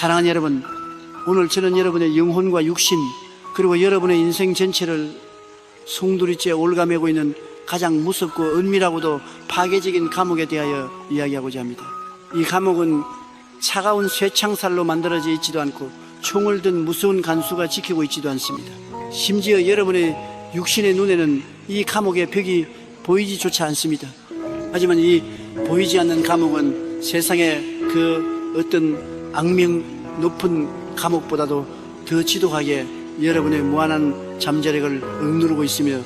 사랑하는 여러분, 오늘 저는 여러분의 영혼과 육신 그리고 여러분의 인생 전체를 송두리째 올가매고 있는 가장 무섭고 은밀하고도 파괴적인 감옥에 대하여 이야기하고자 합니다. 이 감옥은 차가운 쇠창살로 만들어져 있지도 않고 총을 든 무서운 간수가 지키고 있지도 않습니다. 심지어 여러분의 육신의 눈에는 이 감옥의 벽이 보이지조차 않습니다. 하지만 이 보이지 않는 감옥은 세상의 그 어떤 악명 높은 감옥보다도 더 지독하게 여러분의 무한한 잠재력을 억누르고 있으며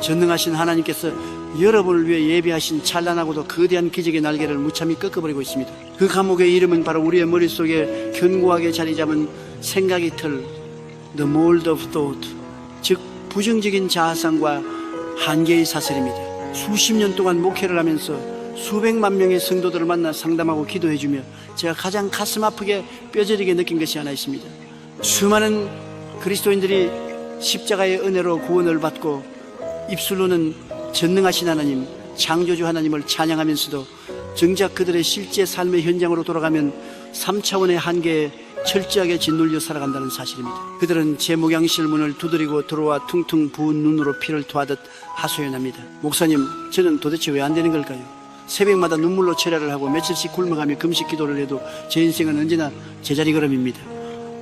전능하신 하나님께서 여러분을 위해 예비하신 찬란하고도 거대한 기적의 날개를 무참히 꺾어버리고 있습니다. 그 감옥의 이름은 바로 우리의 머릿속에 견고하게 자리 잡은 생각의 틀, The Mold of Thought, 즉 부정적인 자아상과 한계의 사슬입니다. 수십 년 동안 목회를 하면서 수백만 명의 성도들을 만나 상담하고 기도해주며 제가 가장 가슴 아프게 뼈저리게 느낀 것이 하나 있습니다. 수많은 그리스도인들이 십자가의 은혜로 구원을 받고 입술로는 전능하신 하나님, 창조주 하나님을 찬양하면서도 정작 그들의 실제 삶의 현장으로 돌아가면 3차원의 한계에 철저하게 짓눌려 살아간다는 사실입니다. 그들은 제 목양실 문을 두드리고 들어와 퉁퉁 부은 눈으로 피를 토하듯 하소연합니다. 목사님, 저는 도대체 왜 안 되는 걸까요? 새벽마다 눈물로 철야를 하고 며칠씩 굶어가며 금식 기도를 해도 제 인생은 언제나 제자리 걸음입니다.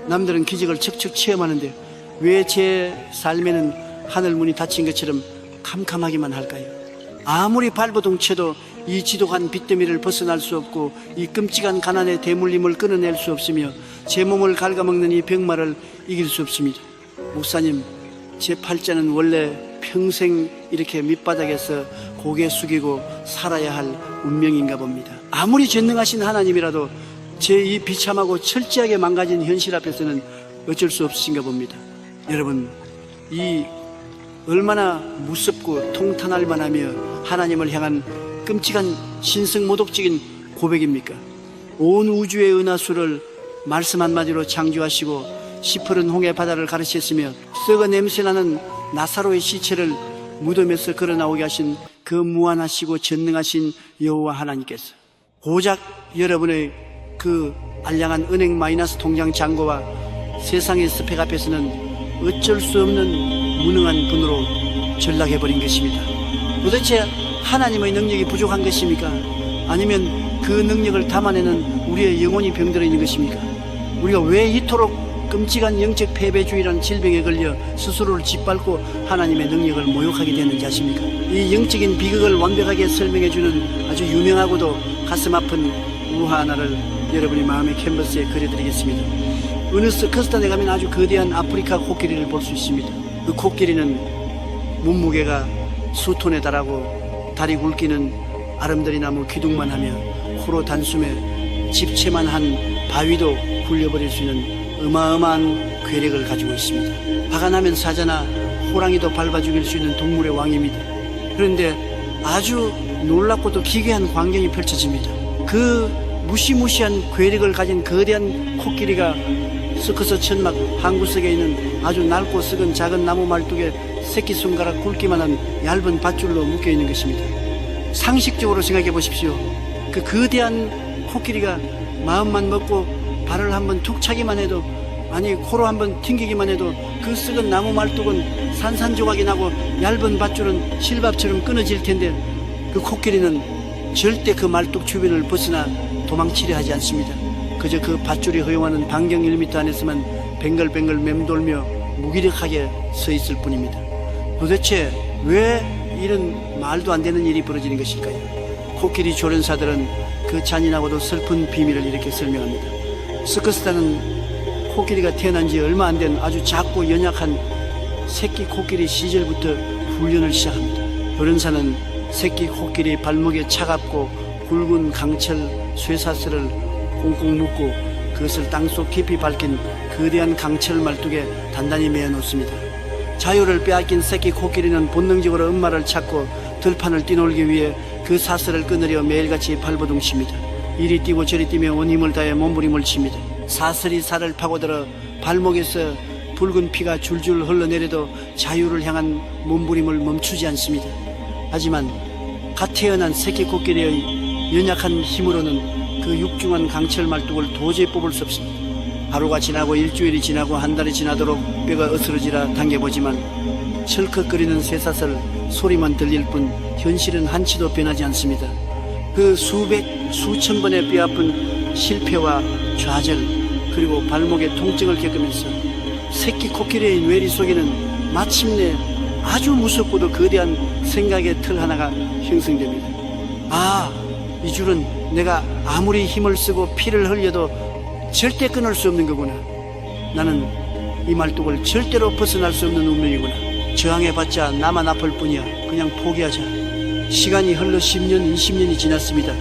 남들은 기적을 척척 체험하는데 왜 제 삶에는 하늘문이 닫힌 것처럼 캄캄하기만 할까요? 아무리 발버둥 쳐도 이 지독한 빚더미를 벗어날 수 없고 이 끔찍한 가난의 대물림을 끊어낼 수 없으며 제 몸을 갉아먹는 이 병마를 이길 수 없습니다. 목사님, 제 팔자는 원래 평생 이렇게 밑바닥에서 고개 숙이고 살아야 할 운명인가 봅니다. 아무리 전능하신 하나님이라도 제 이 비참하고 철저하게 망가진 현실 앞에서는 어쩔 수 없으신가 봅니다. 여러분, 이 얼마나 무섭고 통탄할 만하며 하나님을 향한 끔찍한 신성모독적인 고백입니까? 온 우주의 은하수를 말씀 한마디로 창조하시고 시퍼른 홍해 바다를 가르쳤으며 썩어 냄새나는 나사로의 시체를 무덤에서 걸어나오게 하신 그 무한하시고 전능하신 여호와 하나님께서 고작 여러분의 그 알량한 은행 마이너스 통장 잔고와 세상의 스펙 앞에서는 어쩔 수 없는 무능한 분으로 전락해버린 것입니다. 도대체 하나님의 능력이 부족한 것입니까? 아니면 그 능력을 담아내는 우리의 영혼이 병들어 있는 것입니까? 우리가 왜 이토록 끔찍한 영적 패배주의라는 질병에 걸려 스스로를 짓밟고 하나님의 능력을 모욕하게 되는지 아십니까? 이 영적인 비극을 완벽하게 설명해주는 아주 유명하고도 가슴 아픈 우화 하나를 여러분의 마음의 캔버스에 그려드리겠습니다. 어느 서커스단에 가면 아주 거대한 아프리카 코끼리를 볼 수 있습니다. 그 코끼리는 몸무게가 수톤에 달하고 다리 굵기는 아름드리 나무 기둥만 하며 코로 단숨에 집채만 한 바위도 굴려버릴 수 있는 어마어마한 괴력을 가지고 있습니다. 화가 나면 사자나 호랑이도 밟아 죽일 수 있는 동물의 왕입니다. 그런데 아주 놀랍고도 기괴한 광경이 펼쳐집니다. 그 무시무시한 괴력을 가진 거대한 코끼리가 서커스 천막 항구석에 있는 아주 낡고 썩은 작은 나무 말뚝에 새끼손가락 굵기만한 얇은 밧줄로 묶여있는 것입니다. 상식적으로 생각해 보십시오. 그 거대한 코끼리가 마음만 먹고 발을 한번 툭 차기만 해도, 아니 코로 한번 튕기기만 해도 그 썩은 나무 말뚝은 산산조각이 나고 얇은 밧줄은 실밥처럼 끊어질 텐데 그 코끼리는 절대 그 말뚝 주변을 벗어나 도망치려 하지 않습니다. 그저 그 밧줄이 허용하는 반경 1m 안에서만 뱅글뱅글 맴돌며 무기력하게 서 있을 뿐입니다. 도대체 왜 이런 말도 안 되는 일이 벌어지는 것일까요? 코끼리 조련사들은 그 잔인하고도 슬픈 비밀을 이렇게 설명합니다. 서커스단은 코끼리가 태어난 지 얼마 안 된 아주 작고 연약한 새끼 코끼리 시절부터 훈련을 시작합니다. 조련사는 새끼 코끼리 발목에 차갑고 굵은 강철 쇠사슬을 꽁꽁 묶고 그것을 땅속 깊이 밝힌 거대한 강철 말뚝에 단단히 매어 놓습니다. 자유를 빼앗긴 새끼 코끼리는 본능적으로 엄마를 찾고 들판을 뛰놀기 위해 그 사슬을 끊으려 매일같이 발버둥 칩니다. 이리 뛰고 저리 뛰며 온 힘을 다해 몸부림을 칩니다. 사슬이 살을 파고들어 발목에서 붉은 피가 줄줄 흘러내려도 자유를 향한 몸부림을 멈추지 않습니다. 하지만 갓 태어난 새끼 코끼리의 연약한 힘으로는 그 육중한 강철 말뚝을 도저히 뽑을 수 없습니다. 하루가 지나고 일주일이 지나고 한 달이 지나도록 뼈가 으스러지라 당겨보지만 철컥거리는 쇠사슬 소리만 들릴 뿐 현실은 한치도 변하지 않습니다. 그 수천 번의 뼈아픈 실패와 좌절 그리고 발목의 통증을 겪으면서 새끼 코끼리의 뇌리 속에는 마침내 아주 무섭고도 거대한 생각의 틀 하나가 형성됩니다. 아, 이 줄은 내가 아무리 힘을 쓰고 피를 흘려도 절대 끊을 수 없는 거구나. 나는 이 말뚝을 절대로 벗어날 수 없는 운명이구나. 저항해봤자 나만 아플 뿐이야. 그냥 포기하자. 시간이 흘러 10년, 20년이 지났습니다.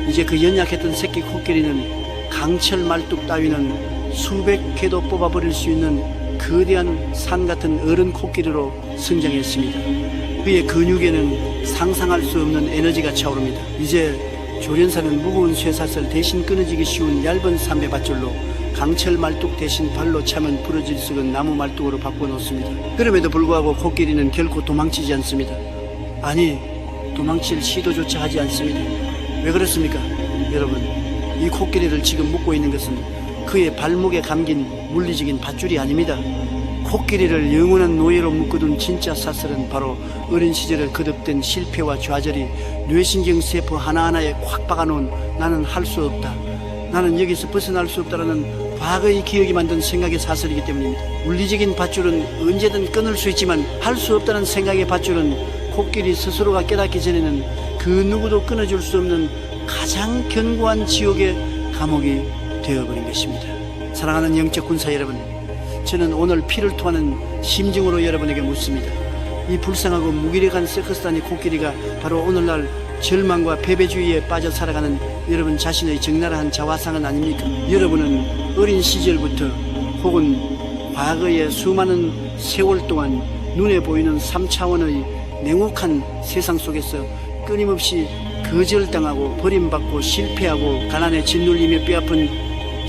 이제 그 연약했던 새끼 코끼리는 강철 말뚝 따위는 수백 개도 뽑아버릴 수 있는 거대한 산 같은 어른 코끼리로 성장했습니다. 그의 근육에는 상상할 수 없는 에너지가 차오릅니다. 이제 조련사는 무거운 쇠사슬 대신 끊어지기 쉬운 얇은 삼배밧줄로 강철 말뚝 대신 발로 차면 부러질 수 있는 나무 말뚝으로 바꿔놓습니다. 그럼에도 불구하고 코끼리는 결코 도망치지 않습니다. 아니, 도망칠 시도조차 하지 않습니다. 왜 그렇습니까? 여러분, 이 코끼리를 지금 묶고 있는 것은 그의 발목에 감긴 물리적인 밧줄이 아닙니다. 코끼리를 영원한 노예로 묶어둔 진짜 사슬은 바로 어린 시절에 거듭된 실패와 좌절이 뇌신경 세포 하나하나에 콱 박아놓은 나는 할 수 없다, 나는 여기서 벗어날 수 없다라는 과거의 기억이 만든 생각의 사슬이기 때문입니다. 물리적인 밧줄은 언제든 끊을 수 있지만 할 수 없다는 생각의 밧줄은 코끼리 스스로가 깨닫기 전에는 그 누구도 끊어줄 수 없는 가장 견고한 지옥의 감옥이 되어버린 것입니다. 사랑하는 영적 군사 여러분, 저는 오늘 피를 토하는 심정으로 여러분에게 묻습니다. 이 불쌍하고 무기력한 서커스단의 코끼리가 바로 오늘날 절망과 패배주의에 빠져 살아가는 여러분 자신의 적나라한 자화상은 아닙니까? 여러분은 어린 시절부터 혹은 과거의 수많은 세월 동안 눈에 보이는 3차원의 냉혹한 세상 속에서 끊임없이 거절당하고 버림받고 실패하고 가난에 짓눌리며 뼈아픈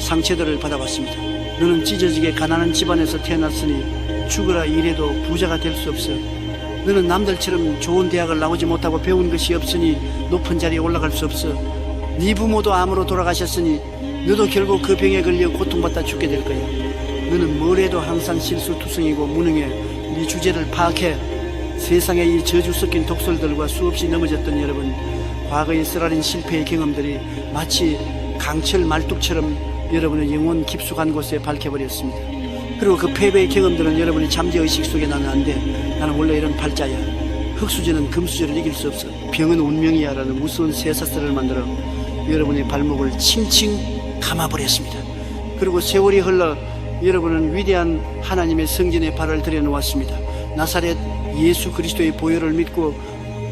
상처들을 받아왔습니다. 너는 찢어지게 가난한 집안에서 태어났으니 죽어라 일해도 부자가 될 수 없어. 너는 남들처럼 좋은 대학을 나오지 못하고 배운 것이 없으니 높은 자리에 올라갈 수 없어. 네 부모도 암으로 돌아가셨으니 너도 결국 그 병에 걸려 고통받다 죽게 될 거야. 너는 뭘 해도 항상 실수투성이고 무능해. 네 주제를 파악해. 세상에 이 저주 섞인 독설들과 수없이 넘어졌던 여러분, 과거의 쓰라린 실패의 경험들이 마치 강철 말뚝처럼 여러분의 영혼 깊숙한 곳에 밝혀버렸습니다. 그리고 그 패배의 경험들은 여러분의 잠재의식 속에 나는 안 돼, 나는 원래 이런 팔자야, 흑수저는 금수저를 이길 수 없어, 병은 운명이야 라는 무서운 쇠사슬을 만들어 여러분의 발목을 칭칭 감아버렸습니다. 그리고 세월이 흘러 여러분은 위대한 하나님의 성전에 발을 들여놓았습니다. 나사렛 예수 그리스도의 보혈을 믿고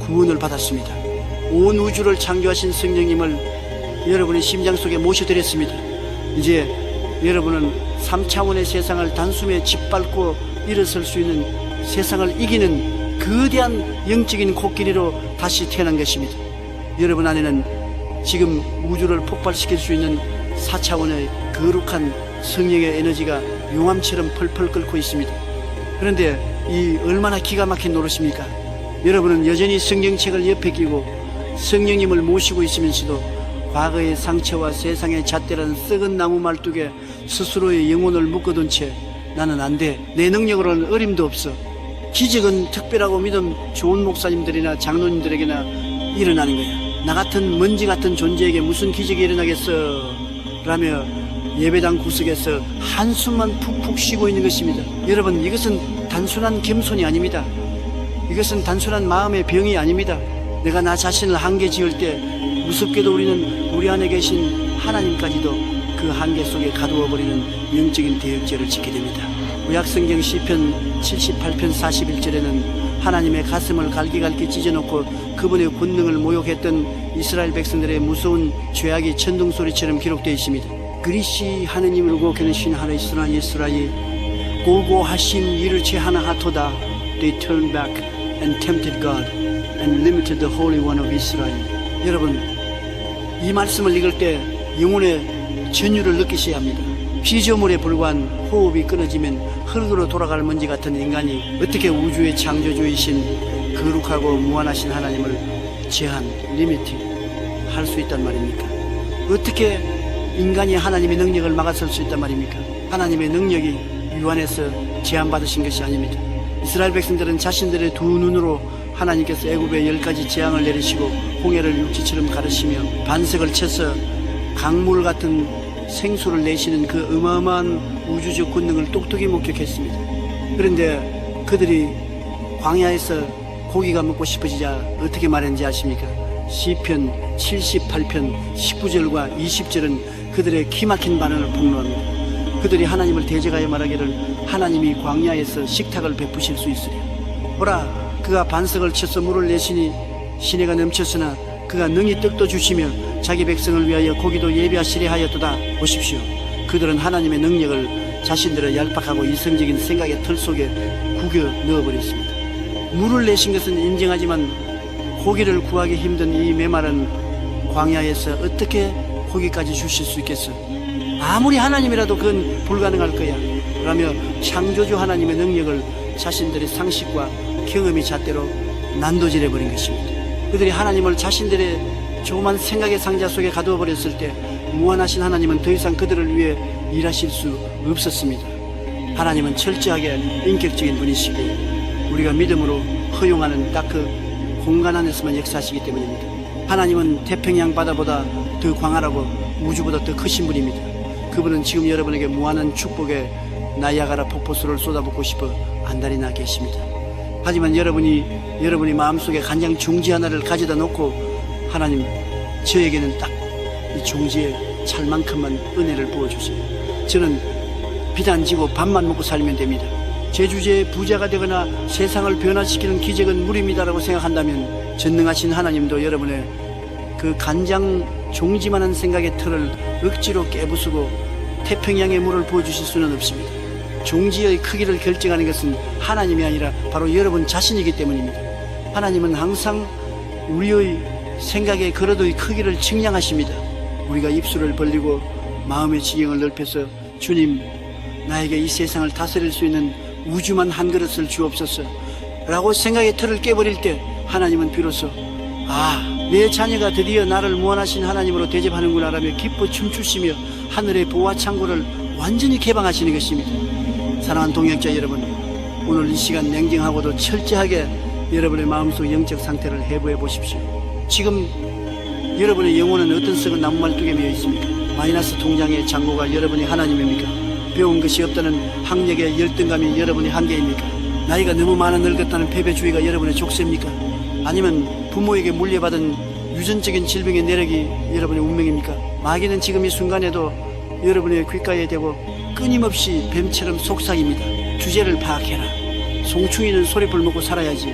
구원을 받았습니다. 온 우주를 창조하신 성령님을 여러분의 심장 속에 모셔드렸습니다. 이제 여러분은 3차원의 세상을 단숨에 짓밟고 일어설 수 있는, 세상을 이기는 거대한 영적인 코끼리로 다시 태어난 것입니다. 여러분 안에는 지금 우주를 폭발시킬 수 있는 4차원의 거룩한 성령의 에너지가 용암처럼 펄펄 끓고 있습니다. 그런데 이 얼마나 기가 막힌 노릇입니까? 여러분은 여전히 성경책을 옆에 끼고 성령님을 모시고 있으면서도 과거의 상처와 세상의 잣대라는 썩은 나무 말뚝에 스스로의 영혼을 묶어둔 채 나는 안 돼, 내 능력으로는 어림도 없어, 기적은 특별하고 믿음 좋은 목사님들이나 장로님들에게나 일어나는 거야, 나 같은 먼지 같은 존재에게 무슨 기적이 일어나겠어 라며 예배당 구석에서 한숨만 푹푹 쉬고 있는 것입니다. 여러분, 이것은 단순한 겸손이 아닙니다. 이것은 단순한 마음의 병이 아닙니다. 내가 나 자신을 한계 지을 때 무섭게도 우리는 우리 안에 계신 하나님까지도 그 한계 속에 가두어버리는 영적인 대역죄를 짓게 됩니다. 구약성경 시편 78편 41절에는 하나님의 가슴을 갈기갈기 찢어놓고 그분의 권능을 모욕했던 이스라엘 백성들의 무서운 죄악이 천둥소리처럼 기록되어 있습니다. 그리시 하느님을 고케는 하나 이스라 예스라이 고고하심 이르체 하나 하토다. They turned back and tempted God and limited the Holy One of Israel. 여러분, 이 말씀을 읽을 때 영혼의 전율을 느끼셔야 합니다. 피조물에 불과한 호흡이 끊어지면 흙으로 돌아갈 먼지 같은 인간이 어떻게 우주의 창조주이신 거룩하고 무한하신 하나님을 제한, 리미팅 할 수 있단 말입니까? 어떻게 인간이 하나님의 능력을 막아설 수 있단 말입니까? 하나님의 능력이 유한해서 제한받으신 것이 아닙니다. 이스라엘 백성들은 자신들의 두 눈으로 하나님께서 애굽에 10가지 재앙을 내리시고 홍해를 육지처럼 가르시며 반석을 쳐서 강물 같은 생수를 내시는 그 어마어마한 우주적 권능을 똑똑히 목격했습니다. 그런데 그들이 광야에서 고기가 먹고 싶어지자 어떻게 말했는지 아십니까? 시편 78편 19절과 20절은 그들의 기막힌 반응을 폭로합니다. 그들이 하나님을 대적하여 말하기를 하나님이 광야에서 식탁을 베푸실 수 있으랴. 보라, 그가 반석을 쳐서 물을 내시니 시내가 넘쳤으나 그가 능히 떡도 주시며 자기 백성을 위하여 고기도 예비하시려 하였도다. 보십시오. 그들은 하나님의 능력을 자신들의 얄팍하고 이성적인 생각의 틀 속에 구겨 넣어버렸습니다. 물을 내신 것은 인정하지만 고기를 구하기 힘든 이 메마른 광야에서 어떻게 고기까지 주실 수 있겠어? 아무리 하나님이라도 그건 불가능할 거야 라며 창조주 하나님의 능력을 자신들의 상식과 경험이 잣대로 난도질해버린 것입니다. 그들이 하나님을 자신들의 조그만 생각의 상자 속에 가두어 버렸을 때 무한하신 하나님은 더 이상 그들을 위해 일하실 수 없었습니다. 하나님은 철저하게 인격적인 분이시기에 우리가 믿음으로 허용하는 딱 그 공간 안에서만 역사하시기 때문입니다. 하나님은 태평양 바다보다 더 광활하고 우주보다 더 크신 분입니다. 그분은 지금 여러분에게 무한한 축복의 나이아가라 폭포수를 쏟아붓고 싶어 안달이나 계십니다. 하지만 여러분이 마음속에 간장 종지 하나를 가져다 놓고 하나님, 저에게는 딱 이 종지에 찰만큼만 은혜를 부어주세요. 저는 비단 지고 밥만 먹고 살면 됩니다. 제 주제에 부자가 되거나 세상을 변화시키는 기적은 무리입니다라고 생각한다면 전능하신 하나님도 여러분의 그 간장 종지만한 생각의 틀을 억지로 깨부수고 태평양의 물을 부어주실 수는 없습니다. 종지의 크기를 결정하는 것은 하나님이 아니라 바로 여러분 자신이기 때문입니다. 하나님은 항상 우리의 생각의 그릇의 크기를 측량하십니다. 우리가 입술을 벌리고 마음의 지경을 넓혀서 주님, 나에게 이 세상을 다스릴 수 있는 우주만 한 그릇을 주옵소서 라고 생각의 틀을 깨버릴 때 하나님은 비로소 내 자녀가 드디어 나를 무한하신 하나님으로 대접하는구나 라며 기뻐 춤추시며 하늘의 보화 창고를 완전히 개방하시는 것입니다. 사랑하는 동역자 여러분, 오늘 이 시간 냉정하고도 철저하게 여러분의 마음속 영적 상태를 해부해 보십시오. 지금 여러분의 영혼은 어떤 썩은 나무말뚝에 매여 있습니까? 마이너스 통장의 잔고가 여러분이 하나님입니까? 배운 것이 없다는 학력의 열등감이 여러분의 한계입니까? 나이가 너무 많아 늙었다는 패배주의가 여러분의 족쇄입니까? 아니면 부모에게 물려받은 유전적인 질병의 내력이 여러분의 운명입니까? 마귀는 지금 이 순간에도 여러분의 귓가에 대고 끊임없이 뱀처럼 속삭입니다. 주제를 파악해라. 송충이는 소리불 먹고 살아야지.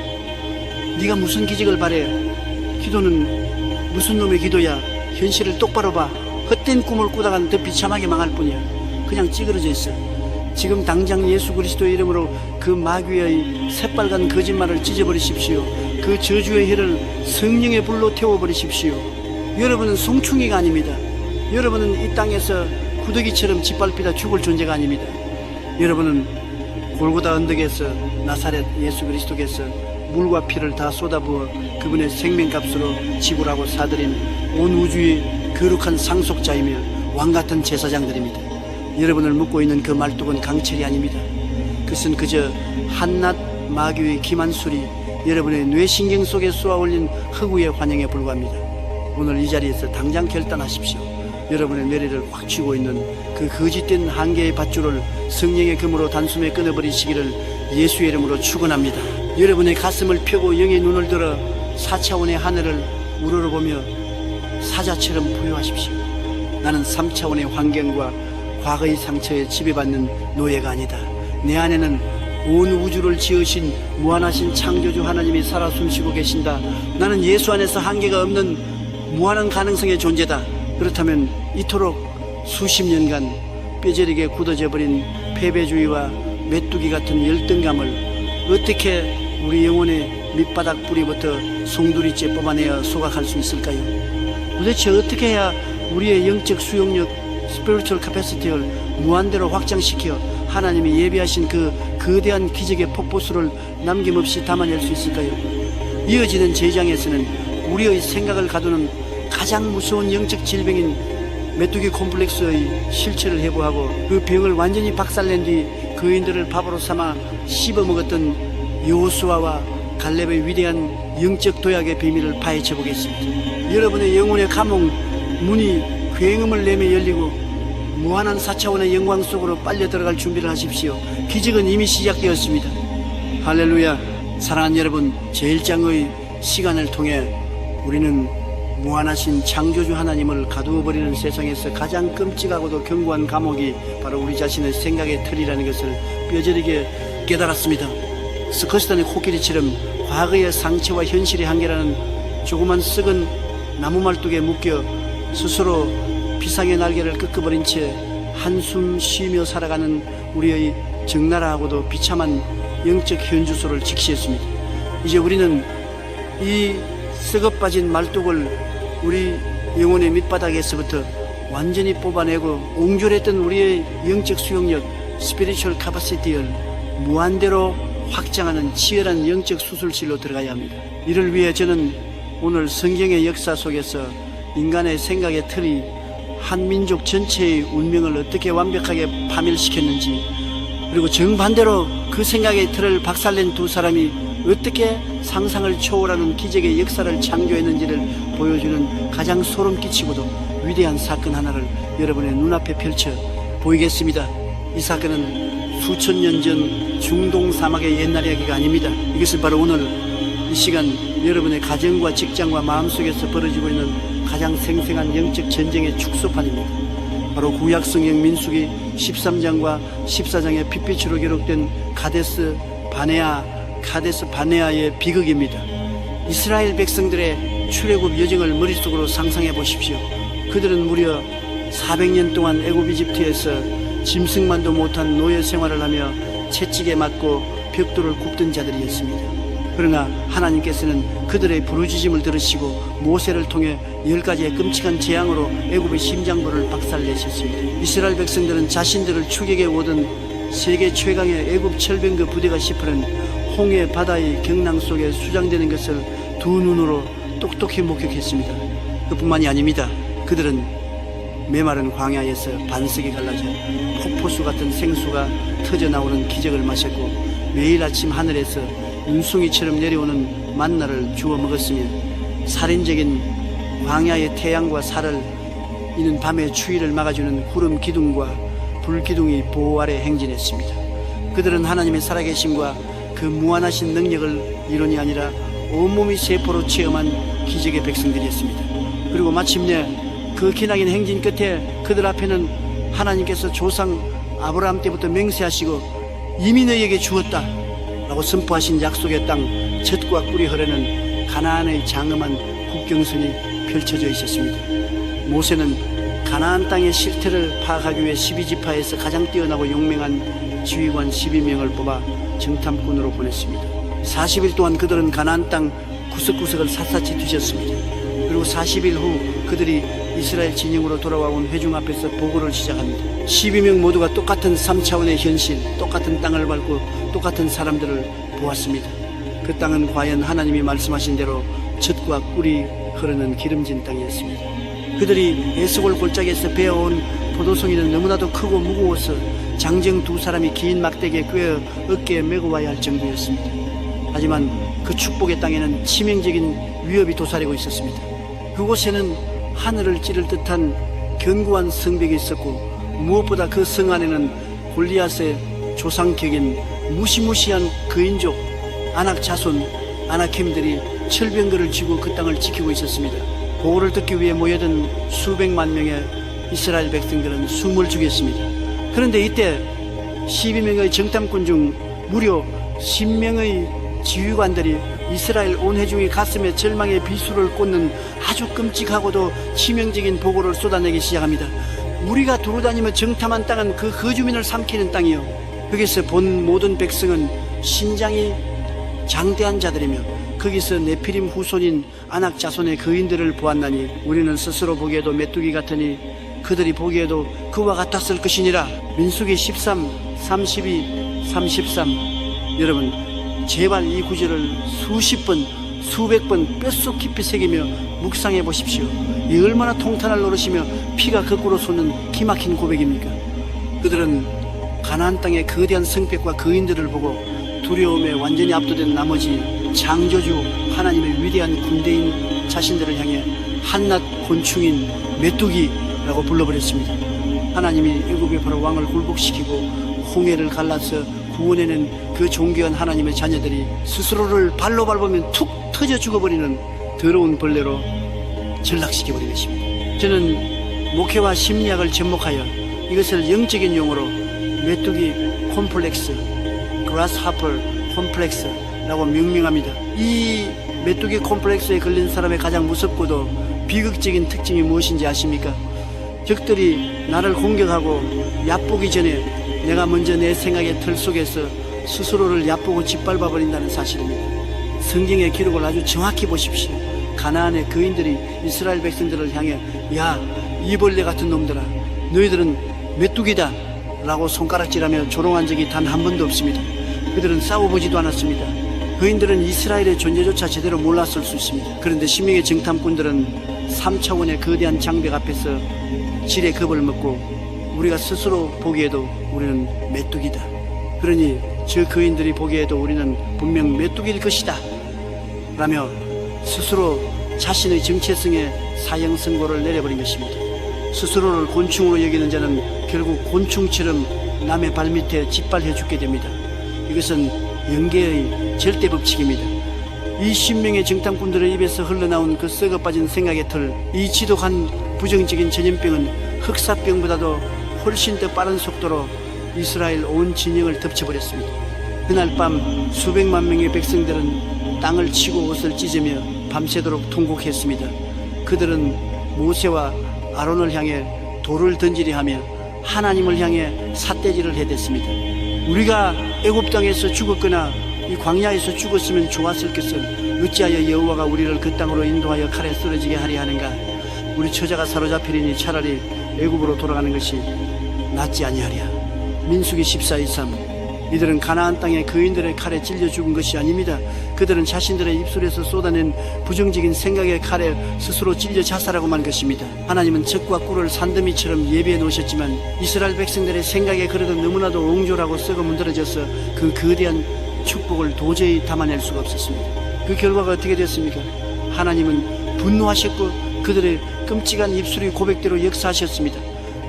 네가 무슨 기적을 바래? 기도는 무슨 놈의 기도야? 현실을 똑바로 봐. 헛된 꿈을 꾸다간 더 비참하게 망할 뿐이야. 그냥 찌그러져 있어. 지금 당장 예수 그리스도의 이름으로 그 마귀의 새빨간 거짓말을 찢어버리십시오. 그 저주의 혀를 성령의 불로 태워버리십시오. 여러분은 송충이가 아닙니다. 여러분은 이 땅에서 구더기처럼 짓밟히다 죽을 존재가 아닙니다. 여러분은 골고다 언덕에서 나사렛 예수 그리스도께서 물과 피를 다 쏟아부어 그분의 생명값으로 지불하고 사들인 온 우주의 거룩한 상속자이며 왕같은 제사장들입니다. 여러분을 묶고 있는 그 말뚝은 강철이 아닙니다. 그것은 그저 한낱 마귀의 기만 소리, 여러분의 뇌신경 속에 쏘아올린 흑우의 환영에 불과합니다. 오늘 이 자리에서 당장 결단하십시오. 여러분의 뇌리를 확 쥐고 있는 그 거짓된 한계의 밧줄을 성령의 금으로 단숨에 끊어버리시기를 예수의 이름으로 축원합니다. 여러분의 가슴을 펴고 영의 눈을 들어 4차원의 하늘을 우러러보며 사자처럼 부여하십시오. 나는 3차원의 환경과 과거의 상처에 지배받는 노예가 아니다. 내 안에는 온 우주를 지으신 무한하신 창조주 하나님이 살아 숨쉬고 계신다. 나는 예수 안에서 한계가 없는 무한한 가능성의 존재다. 그렇다면 이토록 수십 년간 뼈저리게 굳어져 버린 패배주의와 메뚜기 같은 열등감을 어떻게 우리 영혼의 밑바닥 뿌리부터 송두리째 뽑아내어 소각할 수 있을까요? 도대체 어떻게 해야 우리의 영적 수용력, 스피리추얼 캐패시티를 무한대로 확장시켜 하나님이 예비하신 그 거대한 기적의 폭포수를 남김없이 담아낼 수 있을까요? 이어지는 제장에서는 우리의 생각을 가두는 가장 무서운 영적 질병인 메뚜기 콤플렉스의 실체를 해부하고 그 병을 완전히 박살낸 뒤 거인들을 밥으로 삼아 씹어먹었던 여호수아와 갈렙의 위대한 영적 도약의 비밀을 파헤쳐 보겠습니다. 여러분의 영혼의 감옥 문이 굉음을 내며 열리고 무한한 4차원의 영광 속으로 빨려 들어갈 준비를 하십시오. 기적은 이미 시작되었습니다. 할렐루야. 사랑하는 여러분, 제1장의 시간을 통해 우리는 무한하신 창조주 하나님을 가두어버리는 세상에서 가장 끔찍하고도 견고한 감옥이 바로 우리 자신의 생각의 틀이라는 것을 뼈저리게 깨달았습니다. 스커스탄의 코끼리처럼 과거의 상처와 현실의 한계라는 조그만 썩은 나무말뚝에 묶여 스스로 비상의 날개를 꺾어버린 채 한숨 쉬며 살아가는 우리의 적나라하고도 비참한 영적 현주소를 직시했습니다. 이제 우리는 이 썩어빠진 말뚝을 우리 영혼의 밑바닥에서부터 완전히 뽑아내고 옹졸했던 우리의 영적 수용력 스피리추얼 카파시티를 무한대로 확장하는 치열한 영적 수술실로 들어가야 합니다. 이를 위해 저는 오늘 성경의 역사 속에서 인간의 생각의 틀이 한 민족 전체의 운명을 어떻게 완벽하게 파멸시켰는지, 그리고 정반대로 그 생각의 틀을 박살낸 두 사람이 어떻게 상상을 초월하는 기적의 역사를 창조했는지를 보여주는 가장 소름 끼치고도 위대한 사건 하나를 여러분의 눈앞에 펼쳐 보이겠습니다. 이 사건은 수천 년 전 중동 사막의 옛날 이야기가 아닙니다. 이것은 바로 오늘 이 시간 여러분의 가정과 직장과 마음속에서 벌어지고 있는 가장 생생한 영적 전쟁의 축소판입니다. 바로 구약성경 민수기 13장과 14장의 핏빛으로 기록된 카데스 바네아의 비극입니다. 이스라엘 백성들의 출애굽 여정을 머릿속으로 상상해 보십시오. 그들은 무려 400년 동안 애굽 이집트에서 짐승만도 못한 노예 생활을 하며 채찍에 맞고 벽돌을 굽던 자들이었습니다. 그러나 하나님께서는 그들의 부르짖음을 들으시고 모세를 통해 10가지의 끔찍한 재앙으로 애굽의 심장부를 박살내셨습니다. 이스라엘 백성들은 자신들을 추격해 오던 세계 최강의 애굽 철병거 부대가 시퍼런 홍해 바다의 경랑 속에 수장되는 것을 두 눈으로 똑똑히 목격했습니다. 그뿐만이 아닙니다. 그들은 메마른 광야에서 반석이 갈라져 폭포수 같은 생수가 터져나오는 기적을 마셨고 매일 아침 하늘에서 눈송이처럼 내려오는 만나를 주워 먹었으며 살인적인 광야의 태양과 살을 이는 밤의 추위를 막아주는 구름 기둥과 불 기둥이 보호 아래 행진했습니다. 그들은 하나님의 살아계심과 그 무한하신 능력을 이론이 아니라 온몸이 세포로 체험한 기적의 백성들이었습니다. 그리고 마침내 그 기나긴 행진 끝에 그들 앞에는 하나님께서 조상 아브라함 때부터 맹세하시고 이미 너희에게 주었다 라고 선포하신 약속의 땅 젖과 꿀이 흐르는 가나안의 장엄한 국경선이 펼쳐져 있었습니다. 모세는 가나안 땅의 실태를 파악하기 위해 12지파에서 가장 뛰어나고 용맹한 지휘관 12명을 뽑아 정탐꾼으로 보냈습니다. 40일 동안 그들은 가나안 땅 구석구석을 샅샅이 뒤졌습니다. 그리고 40일 후 그들이 이스라엘 진영으로 돌아와온 회중 앞에서 보고를 시작합니다. 12명 모두가 똑같은 3차원의 현실, 똑같은 땅을 밟고 똑같은 사람들을 보았습니다. 그 땅은 과연 하나님이 말씀하신 대로 젖과 꿀이 흐르는 기름진 땅이었습니다. 그들이 에스골 골짜기에서 베어온 포도송이는 너무나도 크고 무거워서 장정 두 사람이 긴 막대기에 꿰어 어깨에 메고 와야 할 정도였습니다. 하지만 그 축복의 땅에는 치명적인 위협이 도사리고 있었습니다. 그곳에는 하늘을 찌를 듯한 견고한 성벽이 있었고 무엇보다 그 성 안에는 골리앗의 조상격인 무시무시한 그인족 아낙 자손 아나킴들이 철병거를 쥐고 그 땅을 지키고 있었습니다. 보호를 듣기 위해 모여든 수백만 명의 이스라엘 백성들은 숨을 죽였습니다. 그런데 이때 12명의 정탐꾼 중 무려 10명의 지휘관들이 이스라엘 온 회중이 가슴에 절망의 비수를 꽂는 아주 끔찍하고도 치명적인 보고를 쏟아내기 시작합니다. 우리가 두루다니며 정탐한 땅은 그 거주민을 삼키는 땅이요, 거기서 본 모든 백성은 신장이 장대한 자들이며 거기서 네피림 후손인 아낙 자손의 거인들을 보았나니 우리는 스스로 보기에도 메뚜기 같으니 그들이 보기에도 그와 같았을 것이니라. 민수기 13, 32, 33. 여러분, 제발 이 구절을 수십 번, 수백 번 뼛속 깊이 새기며 묵상해 보십시오. 이 얼마나 통탄할 노릇이며 피가 거꾸로 솟는 기막힌 고백입니까? 그들은 가나안 땅의 거대한 성벽과 거인들을 보고 두려움에 완전히 압도된 나머지 창조주 하나님의 위대한 군대인 자신들을 향해 한낱 곤충인 메뚜기라고 불러버렸습니다. 하나님이 애굽의 바로 왕을 굴복시키고 홍해를 갈라서 구원해낸 그 존귀한 하나님의 자녀들이 스스로를 발로 밟으면 툭 터져 죽어버리는 더러운 벌레로 전락시켜버린 것입니다. 저는 목회와 심리학을 접목하여 이것을 영적인 용어로 메뚜기 콤플렉스, 그라스하퍼 콤플렉스라고 명명합니다. 이 메뚜기 콤플렉스에 걸린 사람의 가장 무섭고도 비극적인 특징이 무엇인지 아십니까? 적들이 나를 공격하고 얕보기 전에 내가 먼저 내 생각의 틀 속에서 스스로를 얕보고 짓밟아 버린다는 사실입니다. 성경의 기록을 아주 정확히 보십시오. 가나안의 거인들이 이스라엘 백성들을 향해 야, 이벌레 같은 놈들아, 너희들은 메뚜기다 라고 손가락질하며 조롱한 적이 단 한 번도 없습니다. 그들은 싸워보지도 않았습니다. 거인들은 이스라엘의 존재조차 제대로 몰랐을 수 있습니다. 그런데 신명의 정탐꾼들은 3차원의 거대한 장벽 앞에서 질의 겁을 먹고 우리가 스스로 보기에도 우리는 메뚜기다. 그러니 저 거인들이 보기에도 우리는 분명 메뚜기일 것이다 라며 스스로 자신의 정체성에 사형선고를 내려버린 것입니다. 스스로를 곤충으로 여기는 자는 결국 곤충처럼 남의 발밑에 짓밟혀 죽게 됩니다. 이것은 영계의 절대 법칙입니다. 이 신명의 정탐꾼들의 입에서 흘러나온 그 썩어빠진 생각의 틀, 이 지독한 부정적인 전염병은 흑사병보다도 훨씬 더 빠른 속도로 이스라엘 온 진영을 덮쳐버렸습니다. 그날 밤 수백만 명의 백성들은 땅을 치고 옷을 찢으며 밤새도록 통곡했습니다. 그들은 모세와 아론을 향해 돌을 던지려 하며 하나님을 향해 삿대질을 해댔습니다. 우리가 애굽 땅에서 죽었거나 이 광야에서 죽었으면 좋았을 것을 어찌하여 여호와가 우리를 그 땅으로 인도하여 칼에 쓰러지게 하려 하는가? 우리 처자가 사로잡히리니 차라리 애굽으로 돌아가는 것이 낫지 아니하랴. 민수기 14:23. 이들은 가나안 땅의 거인들의 칼에 찔려 죽은 것이 아닙니다. 그들은 자신들의 입술에서 쏟아낸 부정적인 생각의 칼에 스스로 찔려 자살하고만 것입니다. 하나님은 적과 꿀을 산더미처럼 예비해 놓으셨지만 이스라엘 백성들의 생각의 그릇은 너무나도 옹졸하고 썩어 문드러져서 그 거대한 축복을 도저히 담아낼 수가 없었습니다. 그 결과가 어떻게 됐습니까? 하나님은 분노하셨고 그들의 끔찍한 입술의 고백대로 역사하셨습니다.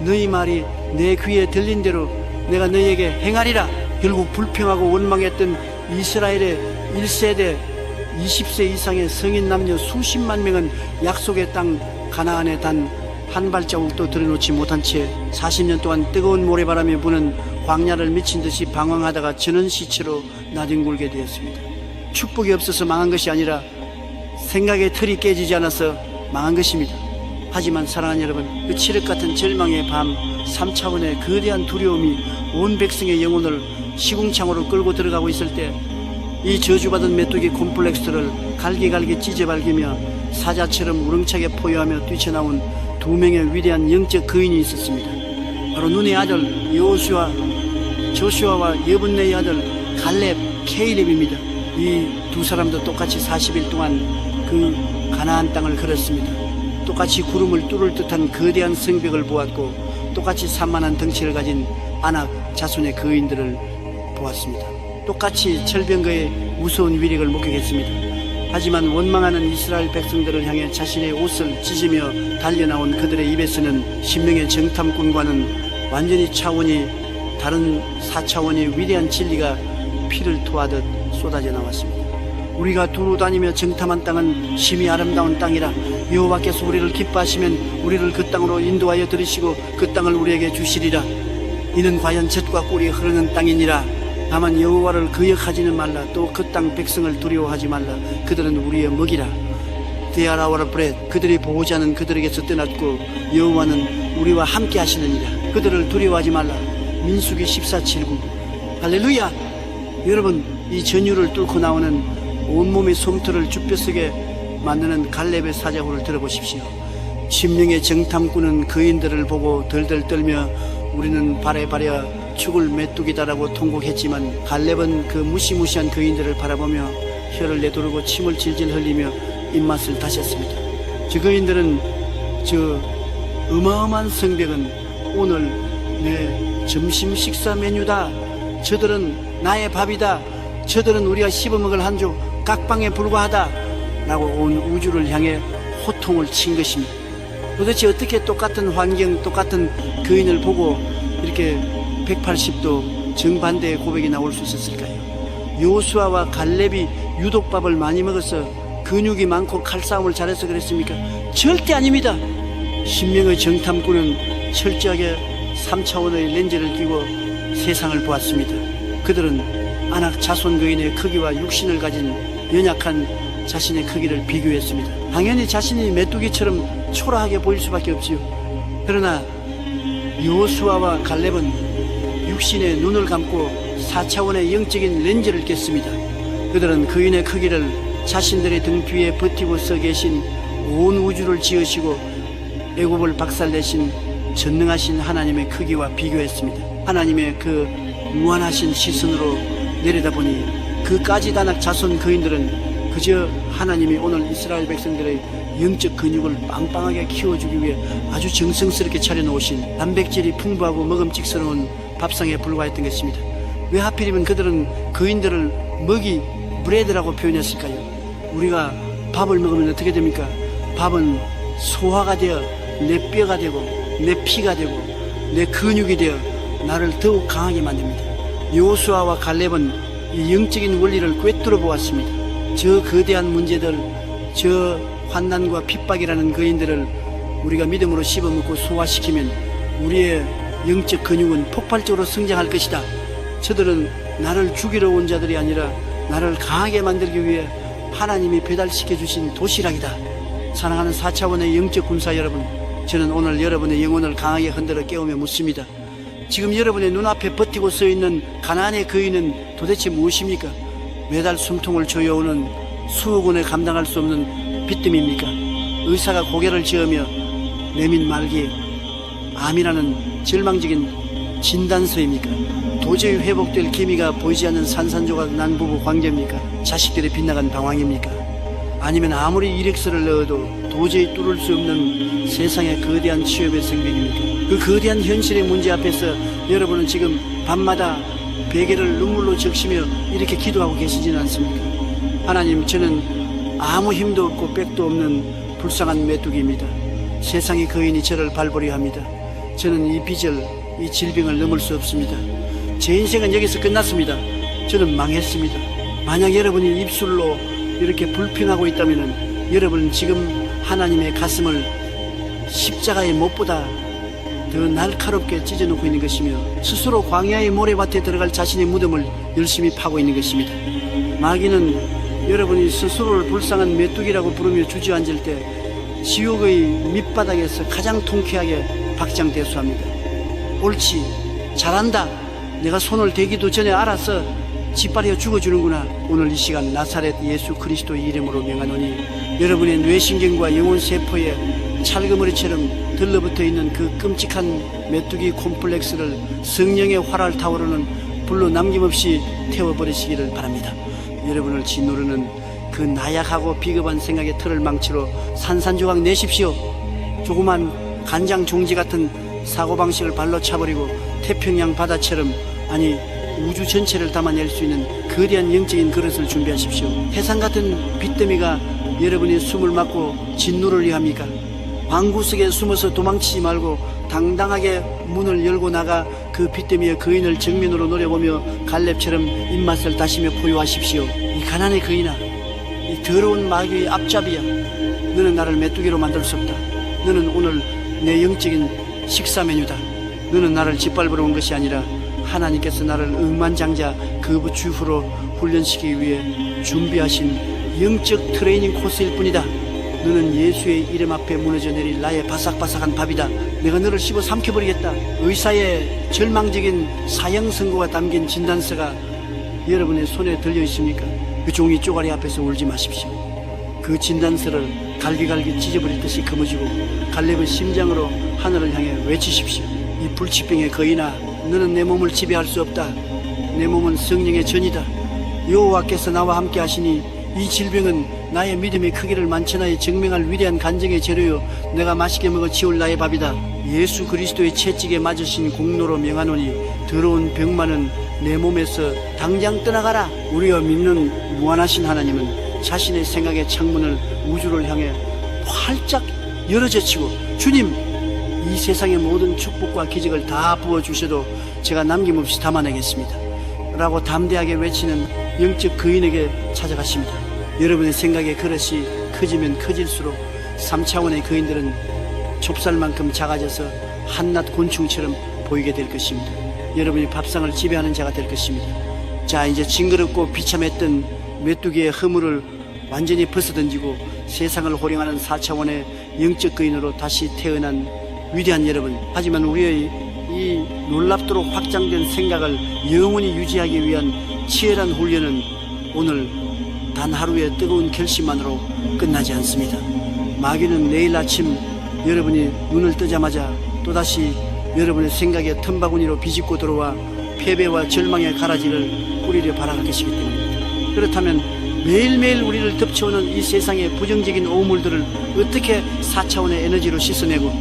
너희 말이 내 귀에 들린 대로 내가 너희에게 행하리라. 결국 불평하고 원망했던 이스라엘의 1세대 20세 이상의 성인 남녀 수십만 명은 약속의 땅 가나안에 단 한 발자국도 들여놓지 못한 채 40년 동안 뜨거운 모래바람에 부는 광야를 미친 듯이 방황하다가 전원시체로 나뒹굴게 되었습니다. 축복이 없어서 망한 것이 아니라 생각의 틀이 깨지지 않아서 망한 것입니다. 하지만 사랑하는 여러분, 그 칠흑 같은 절망의 밤 3차원의 거대한 두려움이 온 백성의 영혼을 시궁창으로 끌고 들어가고 있을 때 이 저주받은 메뚜기 콤플렉스를 갈기갈기 찢어발기며 사자처럼 우렁차게 포효하며 뛰쳐나온 두 명의 위대한 영적 거인이 있었습니다. 바로 눈의 아들 조슈아와 여분네의 아들 갈렙, 케일렙입니다. 이 두 사람도 똑같이 40일 동안 그 가나안 땅을 걸었습니다. 똑같이 구름을 뚫을 듯한 거대한 성벽을 보았고 똑같이 산만한 덩치를 가진 아낙 자손의 거인들을 보았습니다. 똑같이 철병거의 무서운 위력을 목격했습니다. 하지만 원망하는 이스라엘 백성들을 향해 자신의 옷을 찢으며 달려나온 그들의 입에서는 신명의 정탐꾼과는 완전히 차원이 다른 4차원의 위대한 진리가 피를 토하듯 쏟아져 나왔습니다. 우리가 두루 다니며 정탐한 땅은 심히 아름다운 땅이라 여호와께서 우리를 기뻐하시면 우리를 그 땅으로 인도하여 들으시고 그 땅을 우리에게 주시리라. 이는 과연 젖과 꿀이 흐르는 땅이니라. 다만 여호와를 거역하지는 말라. 또 그 땅 백성을 두려워하지 말라. 그들은 우리의 먹이라. They are our bread. 그들이 보호자는 그들에게서 떠났고 여호와는 우리와 함께 하시느니라. 그들을 두려워하지 말라. 민수기 14:7-9. 할렐루야. 여러분, 이 전율을 뚫고 나오는 온몸의 솜털을 쭈뼛속에 만드는 갈렙의 사자후를 들어보십시오. 심령의 정탐꾼은 거인들을 보고 덜덜 떨며 우리는 발에 발여 죽을 메뚜기다라고 통곡했지만 갈렙은 그 무시무시한 거인들을 바라보며 혀를 내두르고 침을 질질 흘리며 입맛을 다셨습니다. 저 거인들은 저 어마어마한 성벽은 오늘 내 점심 식사 메뉴다. 저들은 나의 밥이다. 저들은 우리가 씹어먹을 한조 각방에 불과하다 라고 온 우주를 향해 호통을 친 것입니다. 도대체 어떻게 똑같은 환경, 똑같은 거인을 보고 이렇게 180도 정반대의 고백이 나올 수 있었을까요? 요수아와 갈렙이 유독밥을 많이 먹어서 근육이 많고 칼싸움을 잘해서 그랬습니까? 절대 아닙니다. 신명의 정탐꾼은 철저하게 3차원의 렌즈를 끼고 세상을 보았습니다. 그들은 아낙 자손 거인의 크기와 육신을 가진 연약한 자신의 크기를 비교했습니다. 당연히 자신이 메뚜기처럼 초라하게 보일 수밖에 없지요. 그러나 요수아와 갈렙은 육신의 눈을 감고 4차원의 영적인 렌즈를 꼈습니다. 그들은 거인의 크기를 자신들의 등 뒤에 버티고 서 계신 온 우주를 지으시고 애굽을 박살내신 전능하신 하나님의 크기와 비교했습니다. 하나님의 그 무한하신 시선으로 내려다보니 그 까지다낙 자손 거인들은 그저 하나님이 오늘 이스라엘 백성들의 영적 근육을 빵빵하게 키워주기 위해 아주 정성스럽게 차려놓으신 단백질이 풍부하고 먹음직스러운 밥상에 불과했던 것입니다. 왜 하필이면 그들은 거인들을 먹이 브레드라고 표현했을까요? 우리가 밥을 먹으면 어떻게 됩니까? 밥은 소화가 되어 내 뼈가 되고 내 피가 되고 내 근육이 되어 나를 더욱 강하게 만듭니다. 요수아와 갈렙은 이 영적인 원리를 꿰뚫어 보았습니다. 저 거대한 문제들, 저 환난과 핍박이라는 거인들을 우리가 믿음으로 씹어먹고 소화시키면 우리의 영적 근육은 폭발적으로 성장할 것이다. 저들은 나를 죽이러 온 자들이 아니라 나를 강하게 만들기 위해 하나님이 배달시켜 주신 도시락이다. 사랑하는 4차원의 영적 군사 여러분, 저는 오늘 여러분의 영혼을 강하게 흔들어 깨우며 묻습니다. 지금 여러분의 눈앞에 버티고 서 있는 가나안의 거인은 도대체 무엇입니까? 매달 숨통을 조여오는 수억 원에 감당할 수 없는 빚뜸입니까? 의사가 고개를 저으며 내민 말기에 암이라는 절망적인 진단서입니까? 도저히 회복될 기미가 보이지 않는 산산조각 난 부부 관계입니까? 자식들이 빗나간 방황입니까? 아니면 아무리 이력서를 넣어도 도저히 뚫을 수 없는 세상의 거대한 취업의 성벽입니까? 그 거대한 현실의 문제 앞에서 여러분은 지금 밤마다 베개를 눈물로 적시며 이렇게 기도하고 계시지는 않습니까? 하나님, 저는 아무 힘도 없고 백도 없는 불쌍한 메뚜기입니다. 세상의 거인이 저를 발버려 합니다. 저는 이 빚을, 이 질병을 넘을 수 없습니다. 제 인생은 여기서 끝났습니다. 저는 망했습니다. 만약 여러분이 입술로 이렇게 불평하고 있다면 여러분은 지금 하나님의 가슴을 십자가의 못보다 더 날카롭게 찢어놓고 있는 것이며 스스로 광야의 모래밭에 들어갈 자신의 무덤을 열심히 파고 있는 것입니다. 마귀는 여러분이 스스로를 불쌍한 메뚜기라고 부르며 주저앉을 때 지옥의 밑바닥에서 가장 통쾌하게 박장대소합니다. 옳지, 잘한다, 내가 손을 대기도 전에 알아서 짓밟아 죽어주는구나. 오늘 이 시간 나사렛 예수 그리스도의 이름으로 명하노니 여러분의 뇌신경과 영혼세포에 찰그머리처럼 들러붙어 있는 그 끔찍한 메뚜기 콤플렉스를 성령의 활활 타오르는 불로 남김없이 태워버리시기를 바랍니다. 여러분을 짓누르는 그 나약하고 비겁한 생각의 틀을 망치로 산산조각 내십시오. 조그만 간장 종지 같은 사고방식을 발로 차버리고 태평양 바다처럼, 아니 우주 전체를 담아낼 수 있는 거대한 영적인 그릇을 준비하십시오. 해상 같은 빚더미가 여러분의 숨을 막고 짓누르려 합니까? 방구석에 숨어서 도망치지 말고 당당하게 문을 열고 나가 그 빚더미의 거인을 정면으로 노려보며 갈렙처럼 입맛을 다시며 포효하십시오. 이 가난의 거인아, 이 더러운 마귀의 앞잡이야, 너는 나를 메뚜기로 만들 수 없다. 너는 오늘 내 영적인 식사 메뉴다. 너는 나를 짓밟으러 온 것이 아니라 하나님께서 나를 억만장자 거부 주후로 훈련시키기 위해 준비하신 영적 트레이닝 코스일 뿐이다. 너는 예수의 이름 앞에 무너져 내릴 나의 바삭바삭한 밥이다. 내가 너를 씹어 삼켜버리겠다. 의사의 절망적인 사형 선고가 담긴 진단서가 여러분의 손에 들려 있습니까? 그 종이 쪼가리 앞에서 울지 마십시오. 그 진단서를 갈기갈기 찢어버릴 듯이 거머쥐고 갈렙의 심장으로 하늘을 향해 외치십시오. 이 불치병의 거인아, 너는 내 몸을 지배할 수 없다. 내 몸은 성령의 전이다. 여호와께서 나와 함께 하시니 이 질병은 나의 믿음의 크기를 만천하에 증명할 위대한 간증의 재료요 내가 맛있게 먹어 치울 나의 밥이다. 예수 그리스도의 채찍에 맞으신 공로로 명하노니 더러운 병만은 내 몸에서 당장 떠나가라. 우리가 믿는 무한하신 하나님은 자신의 생각의 창문을 우주를 향해 활짝 열어젖히고 주님 이 세상의 모든 축복과 기적을 다 부어주셔도 제가 남김없이 담아내겠습니다 라고 담대하게 외치는 영적 거인에게 찾아가십니다. 여러분의 생각의 그릇이 커지면 커질수록 3차원의 거인들은 좁쌀만큼 작아져서 한낱 곤충처럼 보이게 될 것입니다. 여러분이 밥상을 지배하는 자가 될 것입니다. 자, 이제 징그럽고 비참했던 메뚜기의 허물을 완전히 벗어던지고 세상을 호령하는 4차원의 영적 거인으로 다시 태어난 위대한 여러분, 하지만 우리의 이 놀랍도록 확장된 생각을 영원히 유지하기 위한 치열한 훈련은 오늘 단 하루의 뜨거운 결심만으로 끝나지 않습니다. 마귀는 내일 아침 여러분이 눈을 뜨자마자 또다시 여러분의 생각의 틈바구니로 비집고 들어와 패배와 절망의 가라지를 뿌리려 발악할 것이기 때문입니다. 그렇다면 매일매일 우리를 덮쳐오는 이 세상의 부정적인 오물들을 어떻게 4차원의 에너지로 씻어내고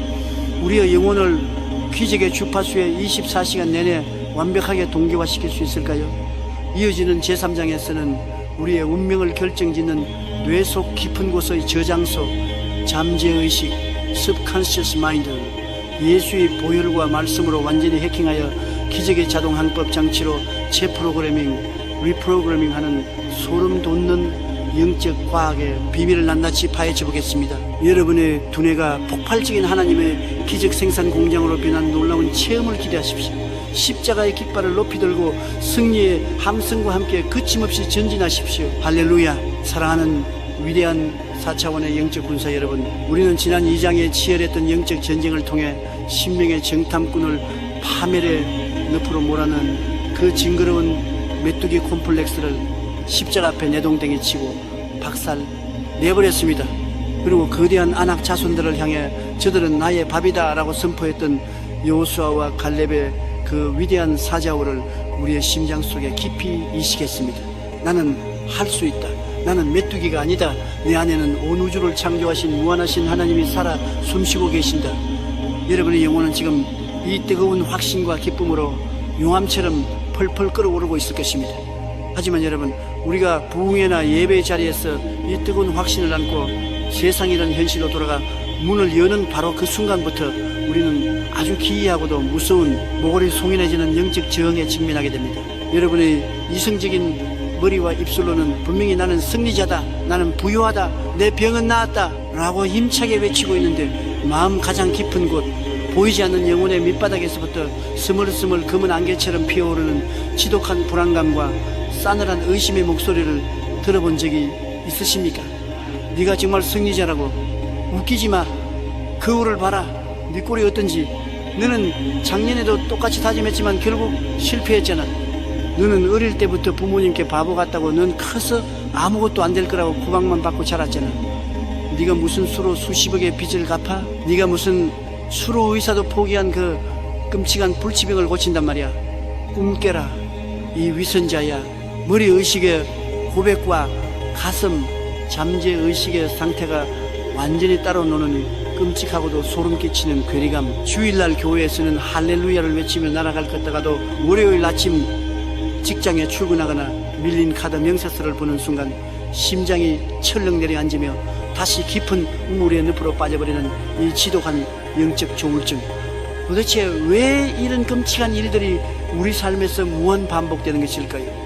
우리의 영혼을 기적의 주파수에 24시간 내내 완벽하게 동기화시킬 수 있을까요? 이어지는 제3장에서는 우리의 운명을 결정짓는 뇌 속 깊은 곳의 저장소, 잠재의식, subconscious mind를 예수의 보혈과 말씀으로 완전히 해킹하여 기적의 자동 항법 장치로 재프로그래밍, 리프로그래밍하는 소름 돋는 영적 과학의 비밀을 낱낱이 파헤쳐 보겠습니다. 여러분의 두뇌가 폭발적인 하나님의 기적 생산 공장으로 변한 놀라운 체험을 기대하십시오. 십자가의 깃발을 높이 들고 승리의 함성과 함께 거침없이 전진하십시오. 할렐루야. 사랑하는 위대한 4차원의 영적 군사 여러분, 우리는 지난 2장에 치열했던 영적 전쟁을 통해 신명의 정탐꾼을 파멸의 늪으로 몰아넣은 그 징그러운 메뚜기 콤플렉스를 십자가 앞에 내동댕이 치고 박살 내버렸습니다. 그리고 거대한 아낙 자손들을 향해 저들은 나의 밥이다 라고 선포했던 여호수아와 갈렙의 그 위대한 사자오를 우리의 심장 속에 깊이 이식했습니다. 나는 할 수 있다. 나는 메뚜기가 아니다. 내 안에는 온 우주를 창조하신 무한하신 하나님이 살아 숨쉬고 계신다. 여러분의 영혼은 지금 이 뜨거운 확신과 기쁨으로 용암처럼 펄펄 끓어오르고 있을 것입니다. 하지만 여러분, 우리가 부흥회나 예배의 자리에서 이 뜨거운 확신을 안고 세상이라는 현실로 돌아가 문을 여는 바로 그 순간부터 우리는 아주 기이하고도 무서운 모골이 송연해지는 영적 저항에 직면하게 됩니다. 여러분의 이성적인 머리와 입술로는 분명히 나는 승리자다, 나는 부유하다, 내 병은 나았다 라고 힘차게 외치고 있는데 마음 가장 깊은 곳, 보이지 않는 영혼의 밑바닥에서부터 스물스물 검은 안개처럼 피어오르는 지독한 불안감과 싸늘한 의심의 목소리를 들어본 적이 있으십니까? 네가 정말 승리자라고, 웃기지 마, 거울을 봐라, 네 꼴이 어떤지, 너는 작년에도 똑같이 다짐했지만 결국 실패했잖아. 너는 어릴 때부터 부모님께 바보 같다고, 넌 커서 아무것도 안 될 거라고 구박만 받고 자랐잖아. 네가 무슨 수로 수십억의 빚을 갚아? 네가 무슨 수로 의사도 포기한 그 끔찍한 불치병을 고친단 말이야. 꿈 깨라, 이 위선자야. 머리의식의 고백과 가슴 잠재의식의 상태가 완전히 따로 노는 끔찍하고도 소름 끼치는 괴리감. 주일날 교회에서는 할렐루야를 외치며 날아갈 것 같다가도 월요일 아침 직장에 출근하거나 밀린 카드 명세서를 보는 순간 심장이 철렁 내려앉으며 다시 깊은 우물의 늪으로 빠져버리는 이 지독한 영적 조울증. 도대체 왜 이런 끔찍한 일들이 우리 삶에서 무한 반복되는 것일까요?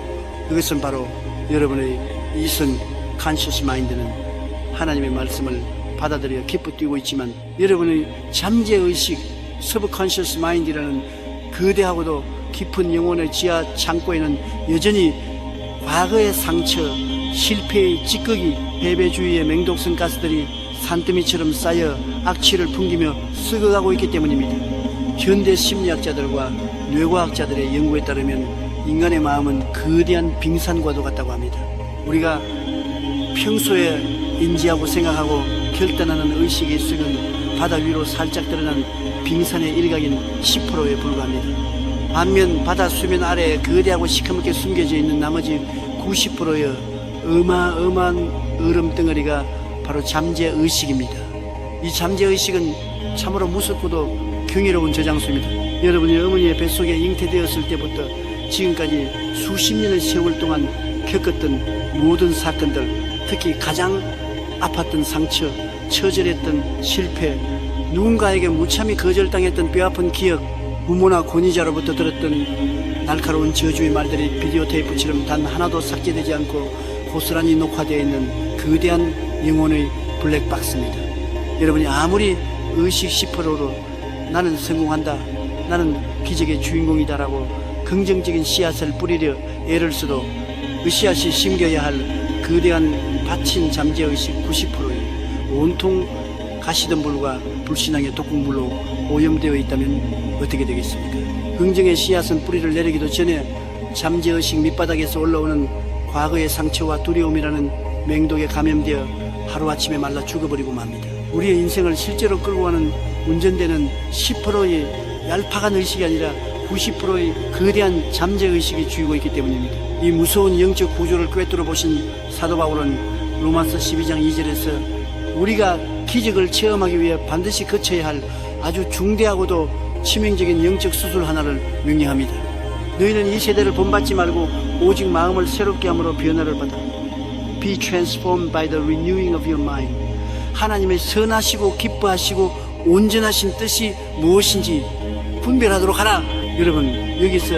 그것은 바로 여러분의 이성 컨셔스 마인드는 하나님의 말씀을 받아들여 기뻐 뛰고 있지만 여러분의 잠재의식 서브컨셔스 마인드라는 거대하고도 깊은 영혼의 지하 창고에는 여전히 과거의 상처, 실패의 찌꺼기, 패배주의의 맹독성 가스들이 산더미처럼 쌓여 악취를 풍기며 썩어가고 있기 때문입니다. 현대 심리학자들과 뇌과학자들의 연구에 따르면 인간의 마음은 거대한 빙산과도 같다고 합니다. 우리가 평소에 인지하고 생각하고 결단하는 의식의 수는 바다 위로 살짝 드러난 빙산의 일각인 10%에 불과합니다. 반면 바다 수면 아래에 거대하고 시커멓게 숨겨져 있는 나머지 90%의 어마어마한 얼음덩어리가 바로 잠재의식입니다. 이 잠재의식은 참으로 무섭고도 경이로운 저장소입니다. 여러분이 어머니의 뱃속에 잉태되었을 때부터 지금까지 수십 년의 세월 동안 겪었던 모든 사건들, 특히 가장 아팠던 상처, 처절했던 실패, 누군가에게 무참히 거절당했던 뼈아픈 기억, 부모나 권위자로부터 들었던 날카로운 저주의 말들이 비디오 테이프처럼 단 하나도 삭제되지 않고 고스란히 녹화되어 있는 거대한 영혼의 블랙박스입니다. 여러분이 아무리 의식 10%로 나는 성공한다, 나는 기적의 주인공이다라고 긍정적인 씨앗을 뿌리려 애를 써도 그 씨앗이 심겨야 할 거대한 받친 잠재의식 90%에 온통 가시덤불과 불신앙의 독극물로 오염되어 있다면 어떻게 되겠습니까? 긍정의 씨앗은 뿌리를 내리기도 전에 잠재의식 밑바닥에서 올라오는 과거의 상처와 두려움이라는 맹독에 감염되어 하루아침에 말라 죽어버리고 맙니다. 우리의 인생을 실제로 끌고 가는 운전되는 10%의 얄팍한 의식이 아니라 90%의 거대한 잠재의식이 쥐고 있기 때문입니다. 이 무서운 영적 구조를 꿰뚫어 보신 사도 바울은 로마서 12장 2절에서 우리가 기적을 체험하기 위해 반드시 거쳐야 할 아주 중대하고도 치명적인 영적 수술 하나를 명령합니다. 너희는 이 세대를 본받지 말고 오직 마음을 새롭게 함으로 변화를 받아. Be transformed by the renewing of your mind. 하나님의 선하시고 기뻐하시고 온전하신 뜻이 무엇인지 분별하도록 하라. 여러분, 여기서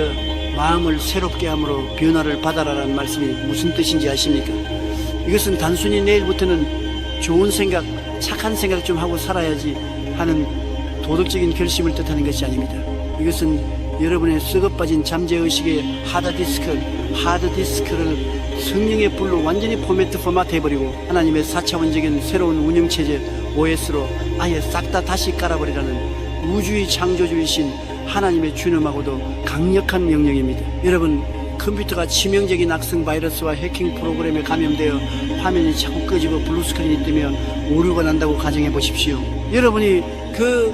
마음을 새롭게 함으로 변화를 받아라라는 말씀이 무슨 뜻인지 아십니까? 이것은 단순히 내일부터는 좋은 생각, 착한 생각 좀 하고 살아야지 하는 도덕적인 결심을 뜻하는 것이 아닙니다. 이것은 여러분의 썩어빠진 잠재의식의 하드디스크를 성령의 불로 완전히 포마트 해버리고 하나님의 4차원적인 새로운 운영체제 OS로 아예 싹 다 다시 깔아버리라는 우주의 창조주이신 하나님의 준엄하고도 강력한 명령입니다. 여러분, 컴퓨터가 치명적인 악성 바이러스와 해킹 프로그램에 감염되어 화면이 자꾸 꺼지고 블루스크린이 뜨며 오류가 난다고 가정해 보십시오. 여러분이 그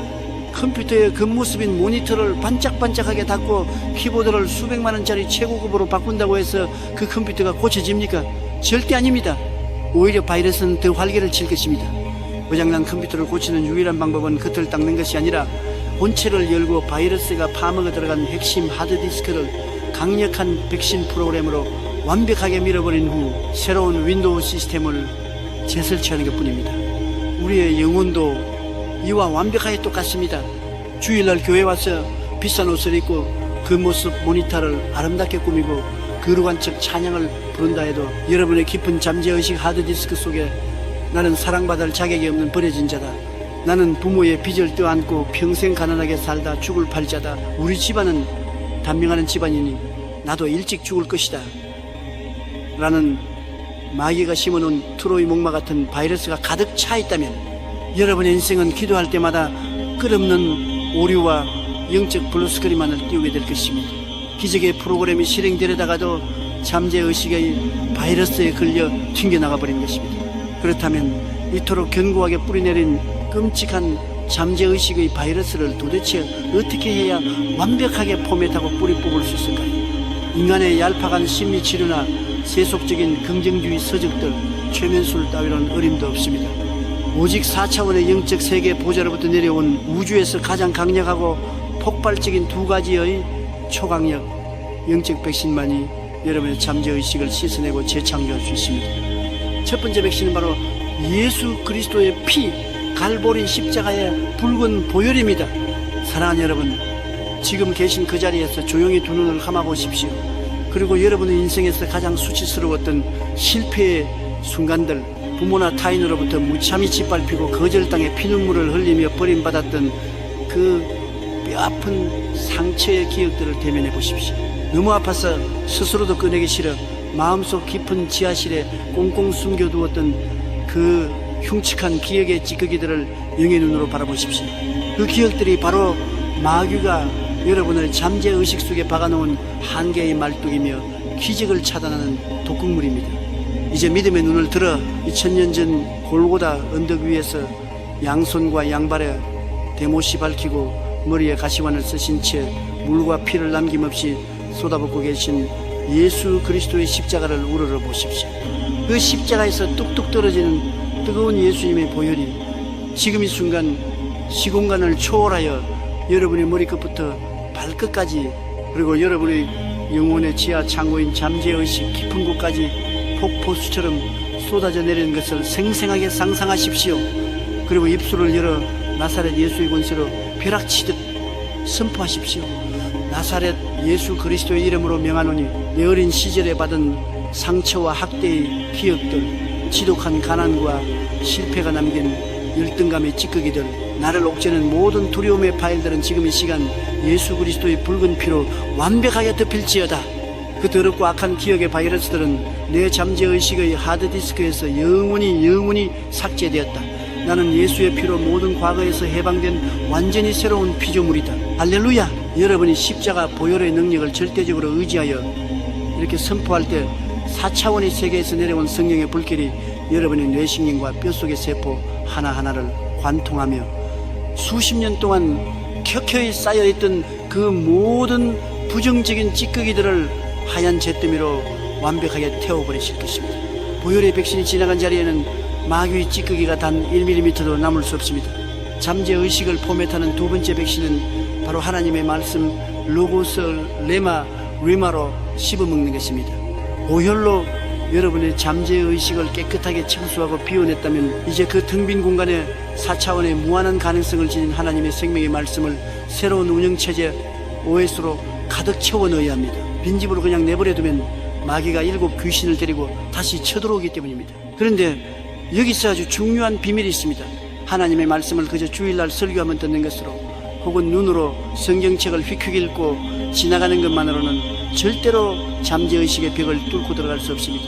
컴퓨터의 겉모습인 모니터를 반짝반짝하게 닫고 키보드를 수백만 원짜리 최고급으로 바꾼다고 해서 그 컴퓨터가 고쳐집니까? 절대 아닙니다. 오히려 바이러스는 더 활개를 칠 것입니다. 고장난 컴퓨터를 고치는 유일한 방법은 겉을 닦는 것이 아니라 본체를 열고 바이러스가 파먹어 들어간 핵심 하드디스크를 강력한 백신 프로그램으로 완벽하게 밀어버린 후 새로운 윈도우 시스템을 재설치하는 것뿐입니다. 우리의 영혼도 이와 완벽하게 똑같습니다. 주일날 교회 와서 비싼 옷을 입고 그 모습 모니터를 아름답게 꾸미고 거룩한 척 찬양을 부른다 해도 여러분의 깊은 잠재의식 하드디스크 속에 나는 사랑받을 자격이 없는 버려진 자다, 나는 부모의 빚을 떠안고 평생 가난하게 살다 죽을 팔자다, 우리 집안은 단명하는 집안이니 나도 일찍 죽을 것이다 라는 마귀가 심어놓은 트로이 목마 같은 바이러스가 가득 차 있다면 여러분의 인생은 기도할 때마다 끝없는 오류와 영적 블루스크린만을 띄우게 될 것입니다. 기적의 프로그램이 실행되려다가도 잠재의식의 바이러스에 걸려 튕겨나가 버린 것입니다. 그렇다면 이토록 견고하게 뿌리내린 끔찍한 잠재의식의 바이러스를 도대체 어떻게 해야 완벽하게 포맷하고 뿌리 뽑을 수 있을까요? 인간의 얄팍한 심리치료나 세속적인 긍정주의 서적들, 최면술 따위로는 어림도 없습니다. 오직 4차원의 영적 세계 보좌로부터 내려온 우주에서 가장 강력하고 폭발적인 두 가지의 초강력 영적 백신만이 여러분의 잠재의식을 씻어내고 재창조할 수 있습니다. 첫 번째 백신은 바로 예수 그리스도의 피, 갈보리 십자가의 붉은 보혈입니다. 사랑하는 여러분, 지금 계신 그 자리에서 조용히 두 눈을 감아보십시오. 그리고 여러분의 인생에서 가장 수치스러웠던 실패의 순간들, 부모나 타인으로부터 무참히 짓밟히고 거절당해 피눈물을 흘리며 버림받았던 그 뼈아픈 상처의 기억들을 대면해 보십시오. 너무 아파서 스스로도 꺼내기 싫어 마음속 깊은 지하실에 꽁꽁 숨겨두었던 그 흉측한 기억의 찌꺼기들을 영의 눈으로 바라보십시오. 그 기억들이 바로 마귀가 여러분을 잠재의식 속에 박아놓은 한계의 말뚝이며 기적을 차단하는 독극물입니다. 이제 믿음의 눈을 들어 2000년 전 골고다 언덕 위에서 양손과 양발에 대못이 밝히고 머리에 가시관을 쓰신 채 물과 피를 남김없이 쏟아붓고 계신 예수 그리스도의 십자가를 우러러 보십시오. 그 십자가에서 뚝뚝 떨어지는 뜨거운 예수님의 보혈이 지금 이 순간 시공간을 초월하여 여러분의 머리끝부터 발끝까지, 그리고 여러분의 영혼의 지하 창고인 잠재의식 깊은 곳까지 폭포수처럼 쏟아져 내리는 것을 생생하게 상상하십시오. 그리고 입술을 열어 나사렛 예수의 권세로 벼락치듯 선포하십시오. 나사렛 예수 그리스도의 이름으로 명하노니 내 어린 시절에 받은 상처와 학대의 기억들, 지독한 가난과 실패가 남긴 열등감의 찌꺼기들, 나를 옥죄는 모든 두려움의 파일들은 지금 이 시간 예수 그리스도의 붉은 피로 완벽하게 덮일지어다. 그 더럽고 악한 기억의 바이러스들은 내 잠재의식의 하드디스크에서 영원히 삭제되었다. 나는 예수의 피로 모든 과거에서 해방된 완전히 새로운 피조물이다. 할렐루야! 여러분이 십자가 보혈의 능력을 절대적으로 의지하여 이렇게 선포할 때 4차원의 세계에서 내려온 성령의 불길이 여러분의 뇌신경과 뼛속의 세포 하나하나를 관통하며 수십 년 동안 켜켜이 쌓여있던 그 모든 부정적인 찌꺼기들을 하얀 잿더미로 완벽하게 태워버리실 것입니다. 보혈의 백신이 지나간 자리에는 마귀의 찌꺼기가 단 1mm도 남을 수 없습니다. 잠재의식을 포맷하는 두 번째 백신은 바로 하나님의 말씀 로고스 리마로 씹어먹는 것입니다. 보혈로 여러분의 잠재의식을 깨끗하게 청소하고 비워냈다면 이제 그 텅 빈 공간에 4차원의 무한한 가능성을 지닌 하나님의 생명의 말씀을 새로운 운영체제 OS로 가득 채워 넣어야 합니다. 빈집으로 그냥 내버려두면 마귀가 7 귀신을 데리고 다시 쳐들어오기 때문입니다. 그런데 여기서 아주 중요한 비밀이 있습니다. 하나님의 말씀을 그저 주일날 설교하면 듣는 것으로 혹은 눈으로 성경책을 휙휙 읽고 지나가는 것만으로는 절대로 잠재의식의 벽을 뚫고 들어갈 수 없습니다.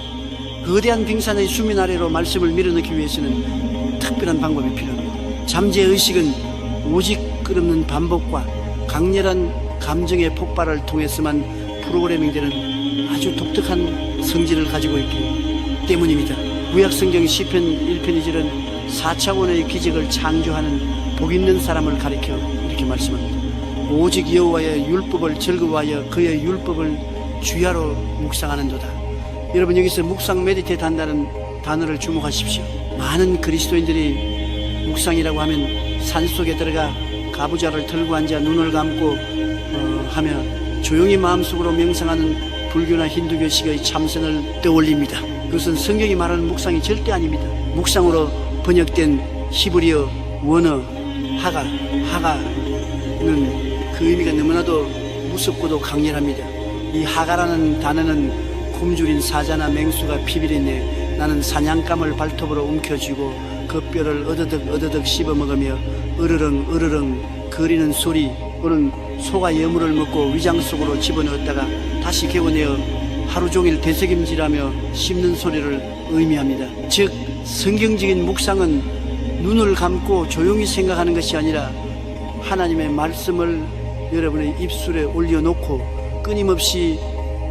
거대한 빙산의 수면 아래로 말씀을 밀어넣기 위해서는 특별한 방법이 필요합니다. 잠재의식은 오직 끝없는 반복과 강렬한 감정의 폭발을 통해서만 프로그래밍되는 아주 독특한 성질을 가지고 있기 때문입니다. 구약성경 시편 1편 2절은 4차원의 기적을 창조하는 복 있는 사람을 가리켜 이렇게 말씀합니다. 오직 여호와의 율법을 즐거워하여 그의 율법을 주야로 묵상하는도다. 여러분, 여기서 묵상 메디테이트 한다는 단어를 주목하십시오. 많은 그리스도인들이 묵상이라고 하면 산속에 들어가 가부좌를 들고 앉아 눈을 감고 하며 조용히 마음속으로 명상하는 불교나 힌두교식의 참선을 떠올립니다. 그것은 성경이 말하는 묵상이 절대 아닙니다. 묵상으로 번역된 히브리어 원어 하가는 그 의미가 너무나도 무섭고도 강렬합니다. 이 하가라는 단어는 굶주린 사자나 맹수가 피비린내 나는 사냥감을 발톱으로 움켜쥐고 그 뼈를 어드득 씹어먹으며 으르렁 거리는 소리, 또는 소가 예물을 먹고 위장 속으로 집어넣었다가 다시 개어내어 하루 종일 되새김질하며 씹는 소리를 의미합니다. 즉 성경적인 묵상은 눈을 감고 조용히 생각하는 것이 아니라 하나님의 말씀을 여러분의 입술에 올려놓고 끊임없이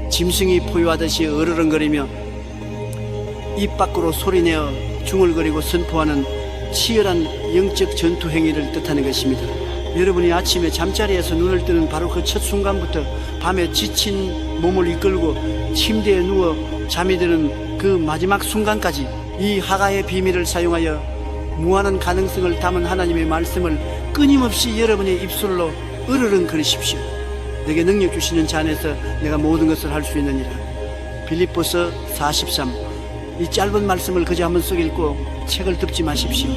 짐승이 포효하듯이 으르렁거리며 입 밖으로 소리내어 중얼거리고 선포하는 치열한 영적 전투 행위를 뜻하는 것입니다. 여러분이 아침에 잠자리에서 눈을 뜨는 바로 그 첫 순간부터 밤에 지친 몸을 이끌고 침대에 누워 잠이 드는 그 마지막 순간까지 이 하가의 비밀을 사용하여 무한한 가능성을 담은 하나님의 말씀을 끊임없이 여러분의 입술로 으르렁거리십시오. 내게 능력 주시는 자 안에서 내가 모든 것을 할 수 있느니라. 빌립보서 4:13. 이 짧은 말씀을 그저 한번 쏙 읽고 책을 덮지 마십시오.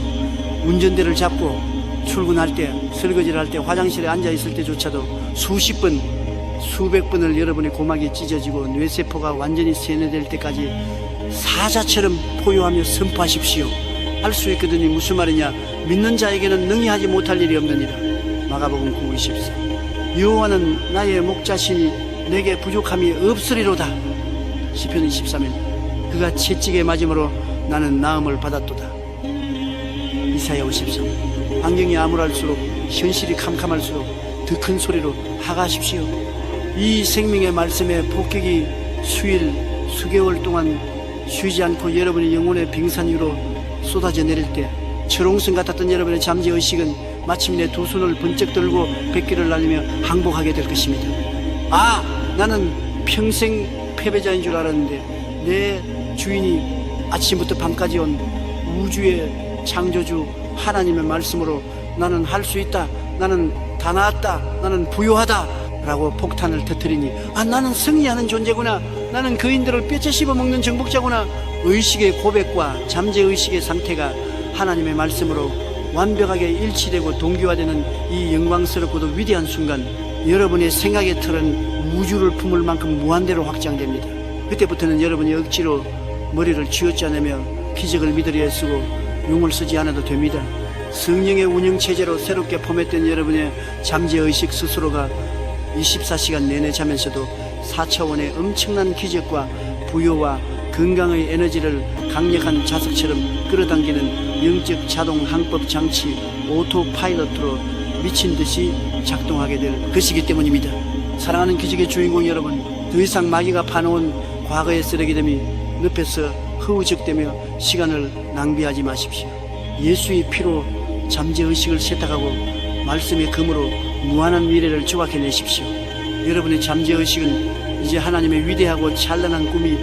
운전대를 잡고 출근할 때, 설거지를 할 때, 화장실에 앉아있을 때조차도 수십 번, 수백 번을 여러분의 고막이 찢어지고 뇌세포가 완전히 세뇌될 때까지 사자처럼 포효하며 선포하십시오. 할 수 있거든요. 무슨 말이냐? 믿는 자에게는 능히 하지 못할 일이 없느니라. 마가복음 9:24. 여호와는 나의 목자시니 내게 부족함이 없으리로다. 시편 23일. 그가 채찍에 맞음으로 나는 나음을 받았도다. 이사야 53. 환경이 암울할수록, 현실이 캄캄할수록 더 큰 소리로 하가십시오. 이 생명의 말씀에 폭격이 수일, 수개월 동안 쉬지 않고 여러분의 영혼의 빙산 위로 쏟아져 내릴 때 철옹성 같았던 여러분의 잠재의식은 마침내 두 손을 번쩍 들고 백기를 날리며 항복하게 될 것입니다. 아, 나는 평생 패배자인 줄 알았는데 내 주인이 아침부터 밤까지 온 우주의 창조주 하나님의 말씀으로 나는 할 수 있다, 나는 다 나았다, 나는 부유하다 라고 폭탄을 터뜨리니 나는 승리하는 존재구나, 나는 거인들을 뼈째 씹어먹는 정복자구나. 의식의 고백과 잠재의식의 상태가 하나님의 말씀으로 완벽하게 일치되고 동기화되는 이 영광스럽고도 위대한 순간, 여러분의 생각의 틀은 우주를 품을 만큼 무한대로 확장됩니다. 그때부터는 여러분이 억지로 머리를 쥐어짜내며 기적을 믿으려 애쓰고 용을 쓰지 않아도 됩니다. 성령의 운영체제로 새롭게 포맷된 여러분의 잠재의식 스스로가 24시간 내내 자면서도 4차원의 엄청난 기적과 부여와 건강의 에너지를 강력한 자석처럼 끌어당기는 영적 자동 항법 장치 오토 파일럿으로 미친듯이 작동하게 될 것이기 때문입니다. 사랑하는 기적의 주인공 여러분, 더 이상 마귀가 파놓은 과거의 쓰레기됨이 늪에서 허우적대며 시간을 낭비하지 마십시오. 예수의 피로 잠재의식을 세탁하고 말씀의 검으로 무한한 미래를 조각해내십시오. 여러분의 잠재의식은 이제 하나님의 위대하고 찬란한 꿈이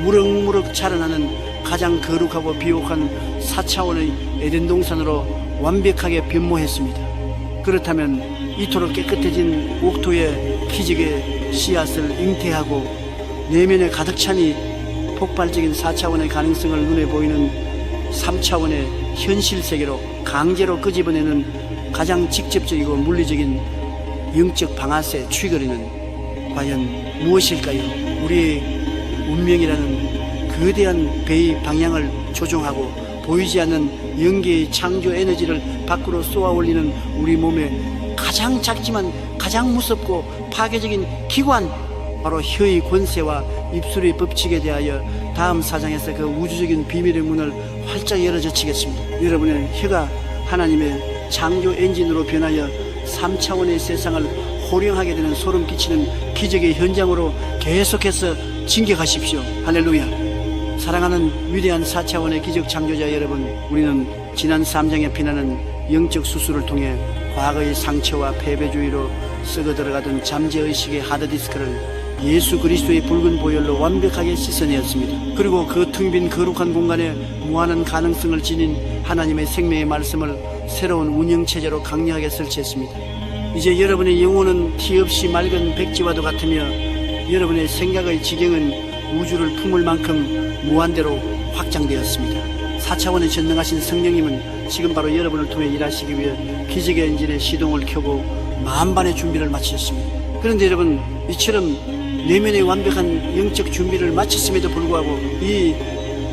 무럭무럭 자라나는 가장 거룩하고 비옥한 4차원의 에덴 동산으로 완벽하게 변모했습니다. 그렇다면 이토록 깨끗해진 옥토의 기적의 씨앗을 잉태하고 내면에 가득 차니 폭발적인 4차원의 가능성을 눈에 보이는 3차원의 현실 세계로 강제로 끄집어내는 가장 직접적이고 물리적인 영적 방아쇠 트리거리는 과연 무엇일까요? 우리의 운명이라는 거대한 배의 방향을 조종하고 보이지 않는 영계의 창조 에너지를 밖으로 쏘아 올리는 우리 몸의 가장 작지만 가장 무섭고 파괴적인 기관, 바로 혀의 권세와 입술의 법칙에 대하여 다음 사장에서 그 우주적인 비밀의 문을 활짝 열어젖히겠습니다. 여러분의 혀가 하나님의 창조 엔진으로 변하여 3차원의 세상을 호령하게 되는 소름 끼치는 기적의 현장으로 계속해서 진격하십시오. 할렐루야. 사랑하는 위대한 4차원의 기적 창조자 여러분, 우리는 지난 3장에 피나는 영적 수술을 통해 과거의 상처와 패배주의로 썩어 들어가던 잠재의식의 하드디스크를 예수 그리스도의 붉은 보혈로 완벽하게 씻어내었습니다. 그리고 그 텅 빈 거룩한 공간에 무한한 가능성을 지닌 하나님의 생명의 말씀을 새로운 운영체제로 강력하게 설치했습니다. 이제 여러분의 영혼은 티 없이 맑은 백지와도 같으며 여러분의 생각의 지경은 우주를 품을 만큼 무한대로 확장되었습니다. 4차원의 전능하신 성령님은 지금 바로 여러분을 통해 일하시기 위해 기적의 엔진의 시동을 켜고 만반의 준비를 마치셨습니다. 그런데 여러분, 이처럼 내면의 완벽한 영적 준비를 마쳤음에도 불구하고 이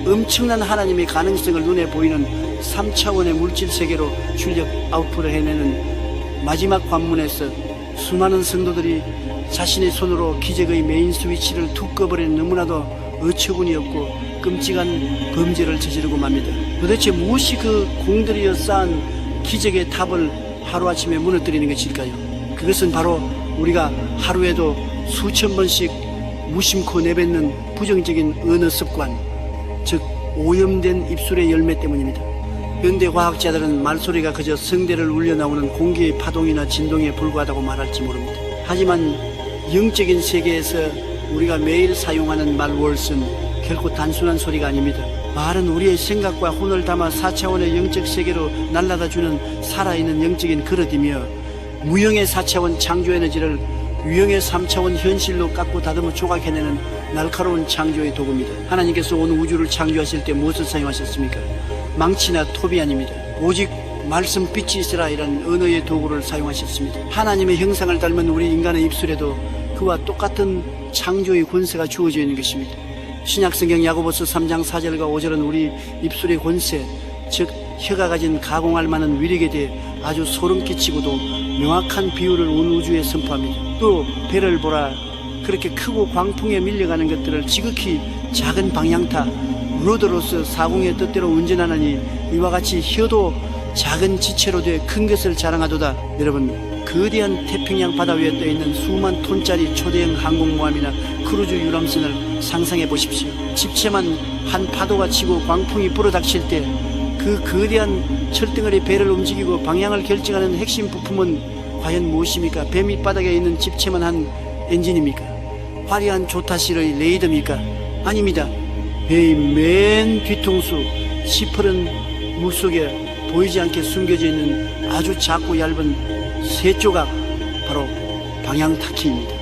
엄청난 하나님의 가능성을 눈에 보이는 3차원의 물질 세계로 출력 아웃풋을 해내는 마지막 관문에서 수많은 성도들이 자신의 손으로 기적의 메인 스위치를 툭 꺼버리는 너무나도 어처구니 없고 끔찍한 범죄를 저지르고 맙니다. 도대체 무엇이 그 공들여 쌓은 기적의 탑을 하루아침에 무너뜨리는 것일까요? 그것은 바로 우리가 하루에도 수천 번씩 무심코 내뱉는 부정적인 언어 습관, 즉 오염된 입술의 열매 때문입니다. 현대 과학자들은 말소리가 그저 성대를 울려 나오는 공기의 파동이나 진동에 불과하다고 말할지 모릅니다. 하지만 영적인 세계에서 우리가 매일 사용하는 말 월슨, 결코 단순한 소리가 아닙니다. 말은 우리의 생각과 혼을 담아 4차원의 영적 세계로 날아다주는 살아있는 영적인 그릇이며, 무형의 4차원 창조 에너지를 유형의 3차원 현실로 깎고 다듬어 조각해내는 날카로운 창조의 도구입니다. 하나님께서 온 우주를 창조하실 때 무엇을 사용하셨습니까? 망치나 톱이 아닙니다. 오직 말씀 빛이 있으라 이런 언어의 도구를 사용하셨습니다. 하나님의 형상을 닮은 우리 인간의 입술에도 그와 똑같은 창조의 권세가 주어져 있는 것입니다. 신약성경 야고보서 3장 4절과 5절은 우리 입술의 권세, 즉 혀가 가진 가공할 만한 위력에 대해 아주 소름 끼치고도 명확한 비율을 온 우주에 선포합니다. 또 배를 보라, 그렇게 크고 광풍에 밀려가는 것들을 지극히 작은 방향타 로드로서 사공의 뜻대로 운전하느니 이와 같이 혀도 작은 지체로 돼 큰 것을 자랑하도다. 여러분, 거대한 태평양 바다 위에 떠있는 수만 톤짜리 초대형 항공모함이나 크루즈 유람선을 상상해 보십시오. 집채만 한 파도가 치고 광풍이 불어닥칠 때 그 거대한 철덩어리 배를 움직이고 방향을 결정하는 핵심 부품은 과연 무엇입니까? 배 밑바닥에 있는 집채만 한 엔진입니까? 화려한 조타실의 레이더입니까? 아닙니다. 배의 맨 뒤통수 시퍼런 물속에 보이지 않게 숨겨져 있는 아주 작고 얇은 새 조각, 바로 방향타키입니다.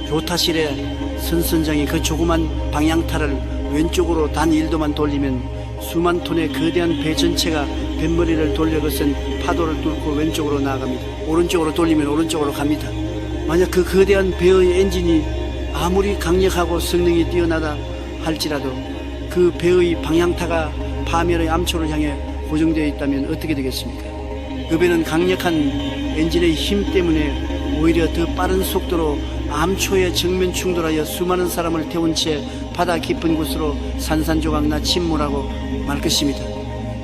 교타실의 선선장이 그 조그만 방향타를 왼쪽으로 단 1도만 돌리면 수만 톤의 거대한 배 전체가 뱃머리를 돌려 거센 파도를 뚫고 왼쪽으로 나아갑니다. 오른쪽으로 돌리면 오른쪽으로 갑니다. 만약 그 거대한 배의 엔진이 아무리 강력하고 성능이 뛰어나다 할지라도 그 배의 방향타가 파멸의 암초를 향해 고정되어 있다면 어떻게 되겠습니까? 그 배는 강력한 엔진의 힘 때문에 오히려 더 빠른 속도로 암초에 정면 충돌하여 수많은 사람을 태운 채 바다 깊은 곳으로 산산조각나 침몰하고 말 것입니다.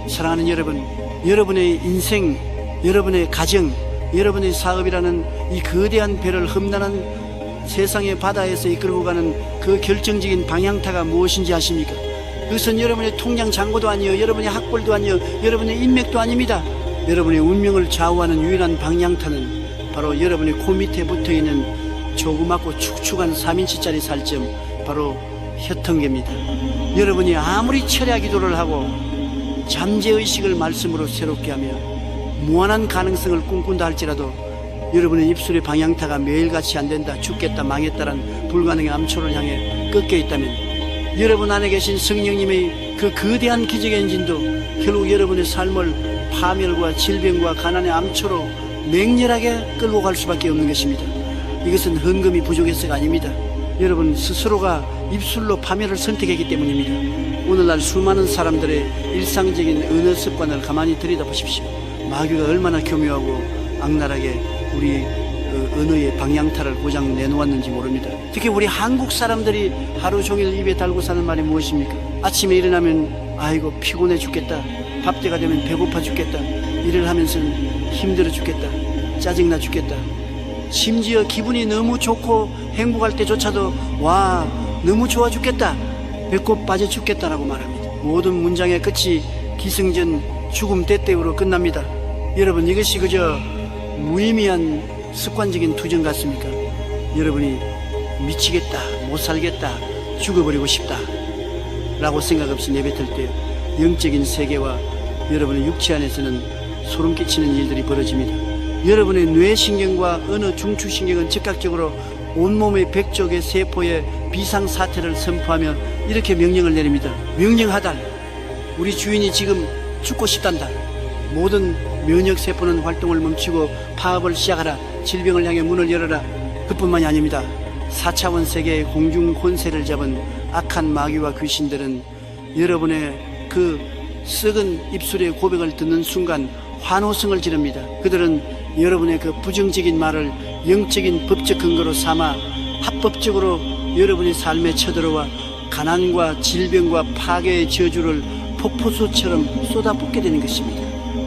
사랑하는 여러분, 여러분의 인생, 여러분의 가정, 여러분의 사업이라는 이 거대한 배를 험난한 세상의 바다에서 이끌고 가는 그 결정적인 방향타가 무엇인지 아십니까? 그것은 여러분의 통장 잔고도 아니요, 여러분의 학벌도 아니요, 여러분의 인맥도 아닙니다. 여러분의 운명을 좌우하는 유일한 방향타는 바로 여러분의 코 밑에 붙어있는 조그맣고 축축한 3인치짜리 살점, 바로 혈통계입니다. 여러분이 아무리 철야 기도를 하고 잠재의식을 말씀으로 새롭게 하며 무한한 가능성을 꿈꾼다 할지라도 여러분의 입술의 방향타가 매일같이 안된다, 죽겠다, 망했다란 불가능의 암초를 향해 꺾여 있다면 여러분 안에 계신 성령님의 그 거대한 기적의 엔진도 결국 여러분의 삶을 파멸과 질병과 가난의 암초로 맹렬하게 끌고 갈 수밖에 없는 것입니다. 이것은 헌금이 부족해서가 아닙니다. 여러분 스스로가 입술로 파멸을 선택했기 때문입니다. 오늘날 수많은 사람들의 일상적인 언어 습관을 가만히 들여다보십시오. 마귀가 얼마나 교묘하고 악랄하게 우리 언어의 방향타를 고장 내놓았는지 모릅니다. 특히 우리 한국 사람들이 하루 종일 입에 달고 사는 말이 무엇입니까? 아침에 일어나면 아이고 피곤해 죽겠다, 밥때가 되면 배고파 죽겠다, 일을 하면서는 힘들어 죽겠다, 짜증나 죽겠다, 심지어 기분이 너무 좋고 행복할 때조차도 와 너무 좋아 죽겠다, 배꼽 빠져 죽겠다라고 말합니다. 모든 문장의 끝이 기승전 죽음 때때우로 끝납니다. 여러분 이것이 그저 무의미한 습관적인 투정 같습니까? 여러분이 미치겠다, 못 살겠다, 죽어버리고 싶다 라고 생각 없이 내뱉을 때 영적인 세계와 여러분의 육체 안에서는 소름 끼치는 일들이 벌어집니다. 여러분의 뇌신경과 어느 중추신경은 즉각적으로 온몸의 100쪽의 세포에 비상사태를 선포하며 이렇게 명령을 내립니다. 명령하달, 우리 주인이 지금 죽고 싶단다. 모든 면역세포는 활동을 멈추고 파업을 시작하라. 질병을 향해 문을 열어라. 그뿐만이 아닙니다. 4차원 세계의 공중 혼세를 잡은 악한 마귀와 귀신들은 여러분의 그 썩은 입술의 고백을 듣는 순간 환호성을 지릅니다. 그들은 여러분의 그 부정적인 말을 영적인 법적 근거로 삼아 합법적으로 여러분의 삶에 쳐들어와 가난과 질병과 파괴의 저주를 폭포수처럼 쏟아붓게 되는 것입니다.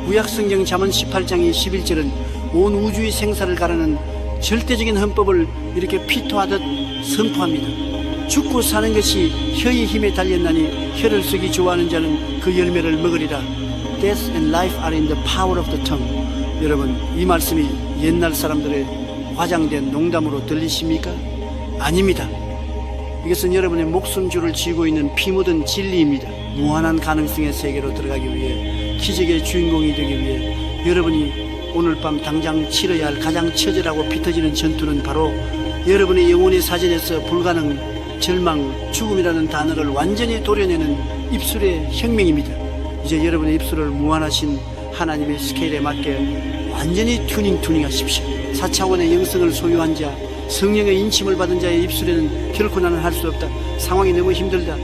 구약성경 잠언 18장의 11절은 온 우주의 생사를 가르는 절대적인 헌법을 이렇게 피토하듯 선포합니다. 죽고 사는 것이 혀의 힘에 달렸나니 혀를 쓰기 좋아하는 자는 그 열매를 먹으리라. Death and life are in the power of the tongue. 여러분 이 말씀이 옛날 사람들의 과장된 농담으로 들리십니까? 아닙니다. 이것은 여러분의 목숨줄을 쥐고 있는 피 묻은 진리입니다. 무한한 가능성의 세계로 들어가기 위해, 기적의 주인공이 되기 위해 여러분이 오늘 밤 당장 치러야 할 가장 처절하고 피 터지는 전투는 바로 여러분의 영혼의 사전에서 불가능, 절망, 죽음이라는 단어를 완전히 도려내는 입술의 혁명입니다. 이제 여러분의 입술을 무한하신 하나님의 스케일에 맞게 완전히 튜닝하십시오. 4차원의 영성을 소유한 자, 성령의 인침을 받은 자의 입술에는 결코 나는 할 수 없다, 상황이 너무 힘들다,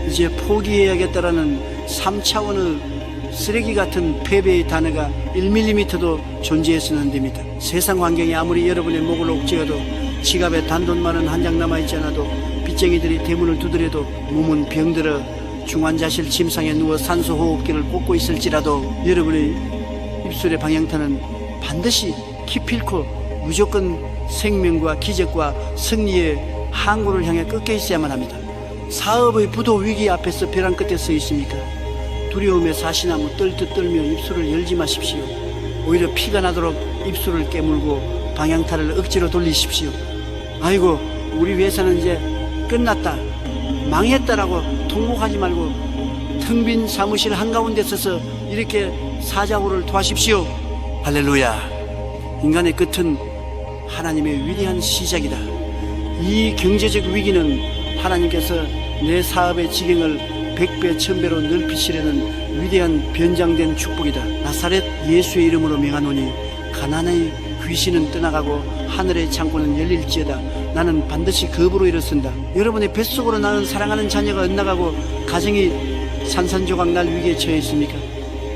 이제 포기해야겠다라는 3차원의 쓰레기 같은 패배의 단어가 1mm도 존재해서는 안 됩니다. 세상 환경이 아무리 여러분의 목을 옥죄어도, 지갑에 단돈만은 한 장 남아있지 않아도, 빚쟁이들이 대문을 두드려도, 몸은 병들어 중환자실 침상에 누워 산소호흡기를 꽂고 있을지라도 여러분의 입술의 방향타는 반드시 기필코 무조건 생명과 기적과 승리의 항구를 향해 꺾여 있어야만 합니다. 사업의 부도 위기 앞에서 벼랑 끝에 서 있습니까? 두려움에 사시나무 떨듯 떨며 입술을 열지 마십시오. 오히려 피가 나도록 입술을 깨물고 방향타를 억지로 돌리십시오. 아이고 우리 회사는 이제 끝났다, 망했다라고 통곡하지 말고 텅 빈 사무실 한가운데 서서 이렇게 사자후를 토하십시오. 할렐루야. 인간의 끝은 하나님의 위대한 시작이다. 이 경제적 위기는 하나님께서 내 사업의 지경을 100배 1000배로 넓히시려는 위대한 변장된 축복이다. 나사렛 예수의 이름으로 명하노니 가나안의 귀신은 떠나가고 하늘의 창고는 열릴지어다. 나는 반드시 겁으로 일어선다. 여러분의 뱃속으로 나는 사랑하는 자녀가 엇나가고 가정이 산산조각 날 위기에 처해 있습니까?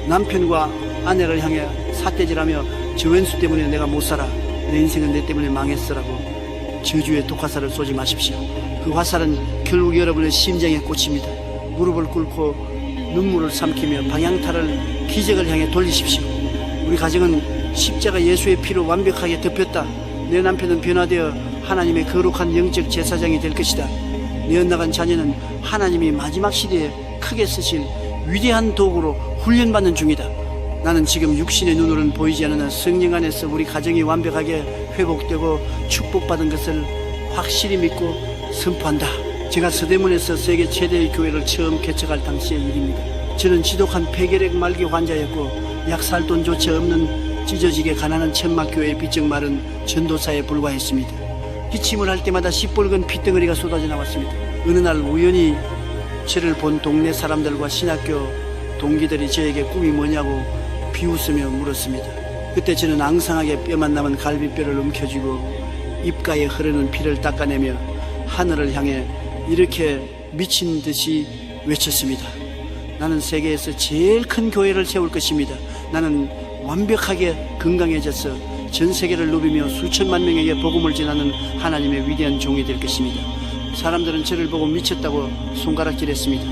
남편과 아내를 향해 삿대질하며 저 왼수 때문에 내가 못 살아, 내 인생은 내 때문에 망했어라고 저주의 독화살을 쏘지 마십시오. 그 화살은 결국 여러분의 심장에 꽂힙니다. 무릎을 꿇고 눈물을 삼키며 방향타를 기적을 향해 돌리십시오. 우리 가정은 십자가 예수의 피로 완벽하게 덮였다. 내 남편은 변화되어 하나님의 거룩한 영적 제사장이 될 것이다. 내 엇나간 자녀는 하나님이 마지막 시대에 크게 쓰실 위대한 도구로 훈련받는 중이다. 나는 지금 육신의 눈으로는 보이지 않으나 성령 안에서 우리 가정이 완벽하게 회복되고 축복받은 것을 확실히 믿고 선포한다. 제가 서대문에서 세계 최대의 교회를 처음 개척할 당시의 일입니다. 저는 지독한 폐결핵 말기 환자였고 약 살 돈조차 없는 찢어지게 가난한 천막교회의 비쩍 마른 전도사에 불과했습니다. 기침을 할 때마다 시뻘건 핏덩어리가 쏟아져 나왔습니다. 어느 날 우연히 저를 본 동네 사람들과 신학교 동기들이 저에게 꿈이 뭐냐고 비웃으며 물었습니다. 그때 저는 앙상하게 뼈만 남은 갈비뼈를 움켜쥐고 입가에 흐르는 피를 닦아내며 하늘을 향해 이렇게 미친 듯이 외쳤습니다. 나는 세계에서 제일 큰 교회를 세울 것입니다. 나는 완벽하게 건강해져서 전 세계를 누비며 수천만 명에게 복음을 전하는 하나님의 위대한 종이 될 것입니다. 사람들은 저를 보고 미쳤다고 손가락질했습니다.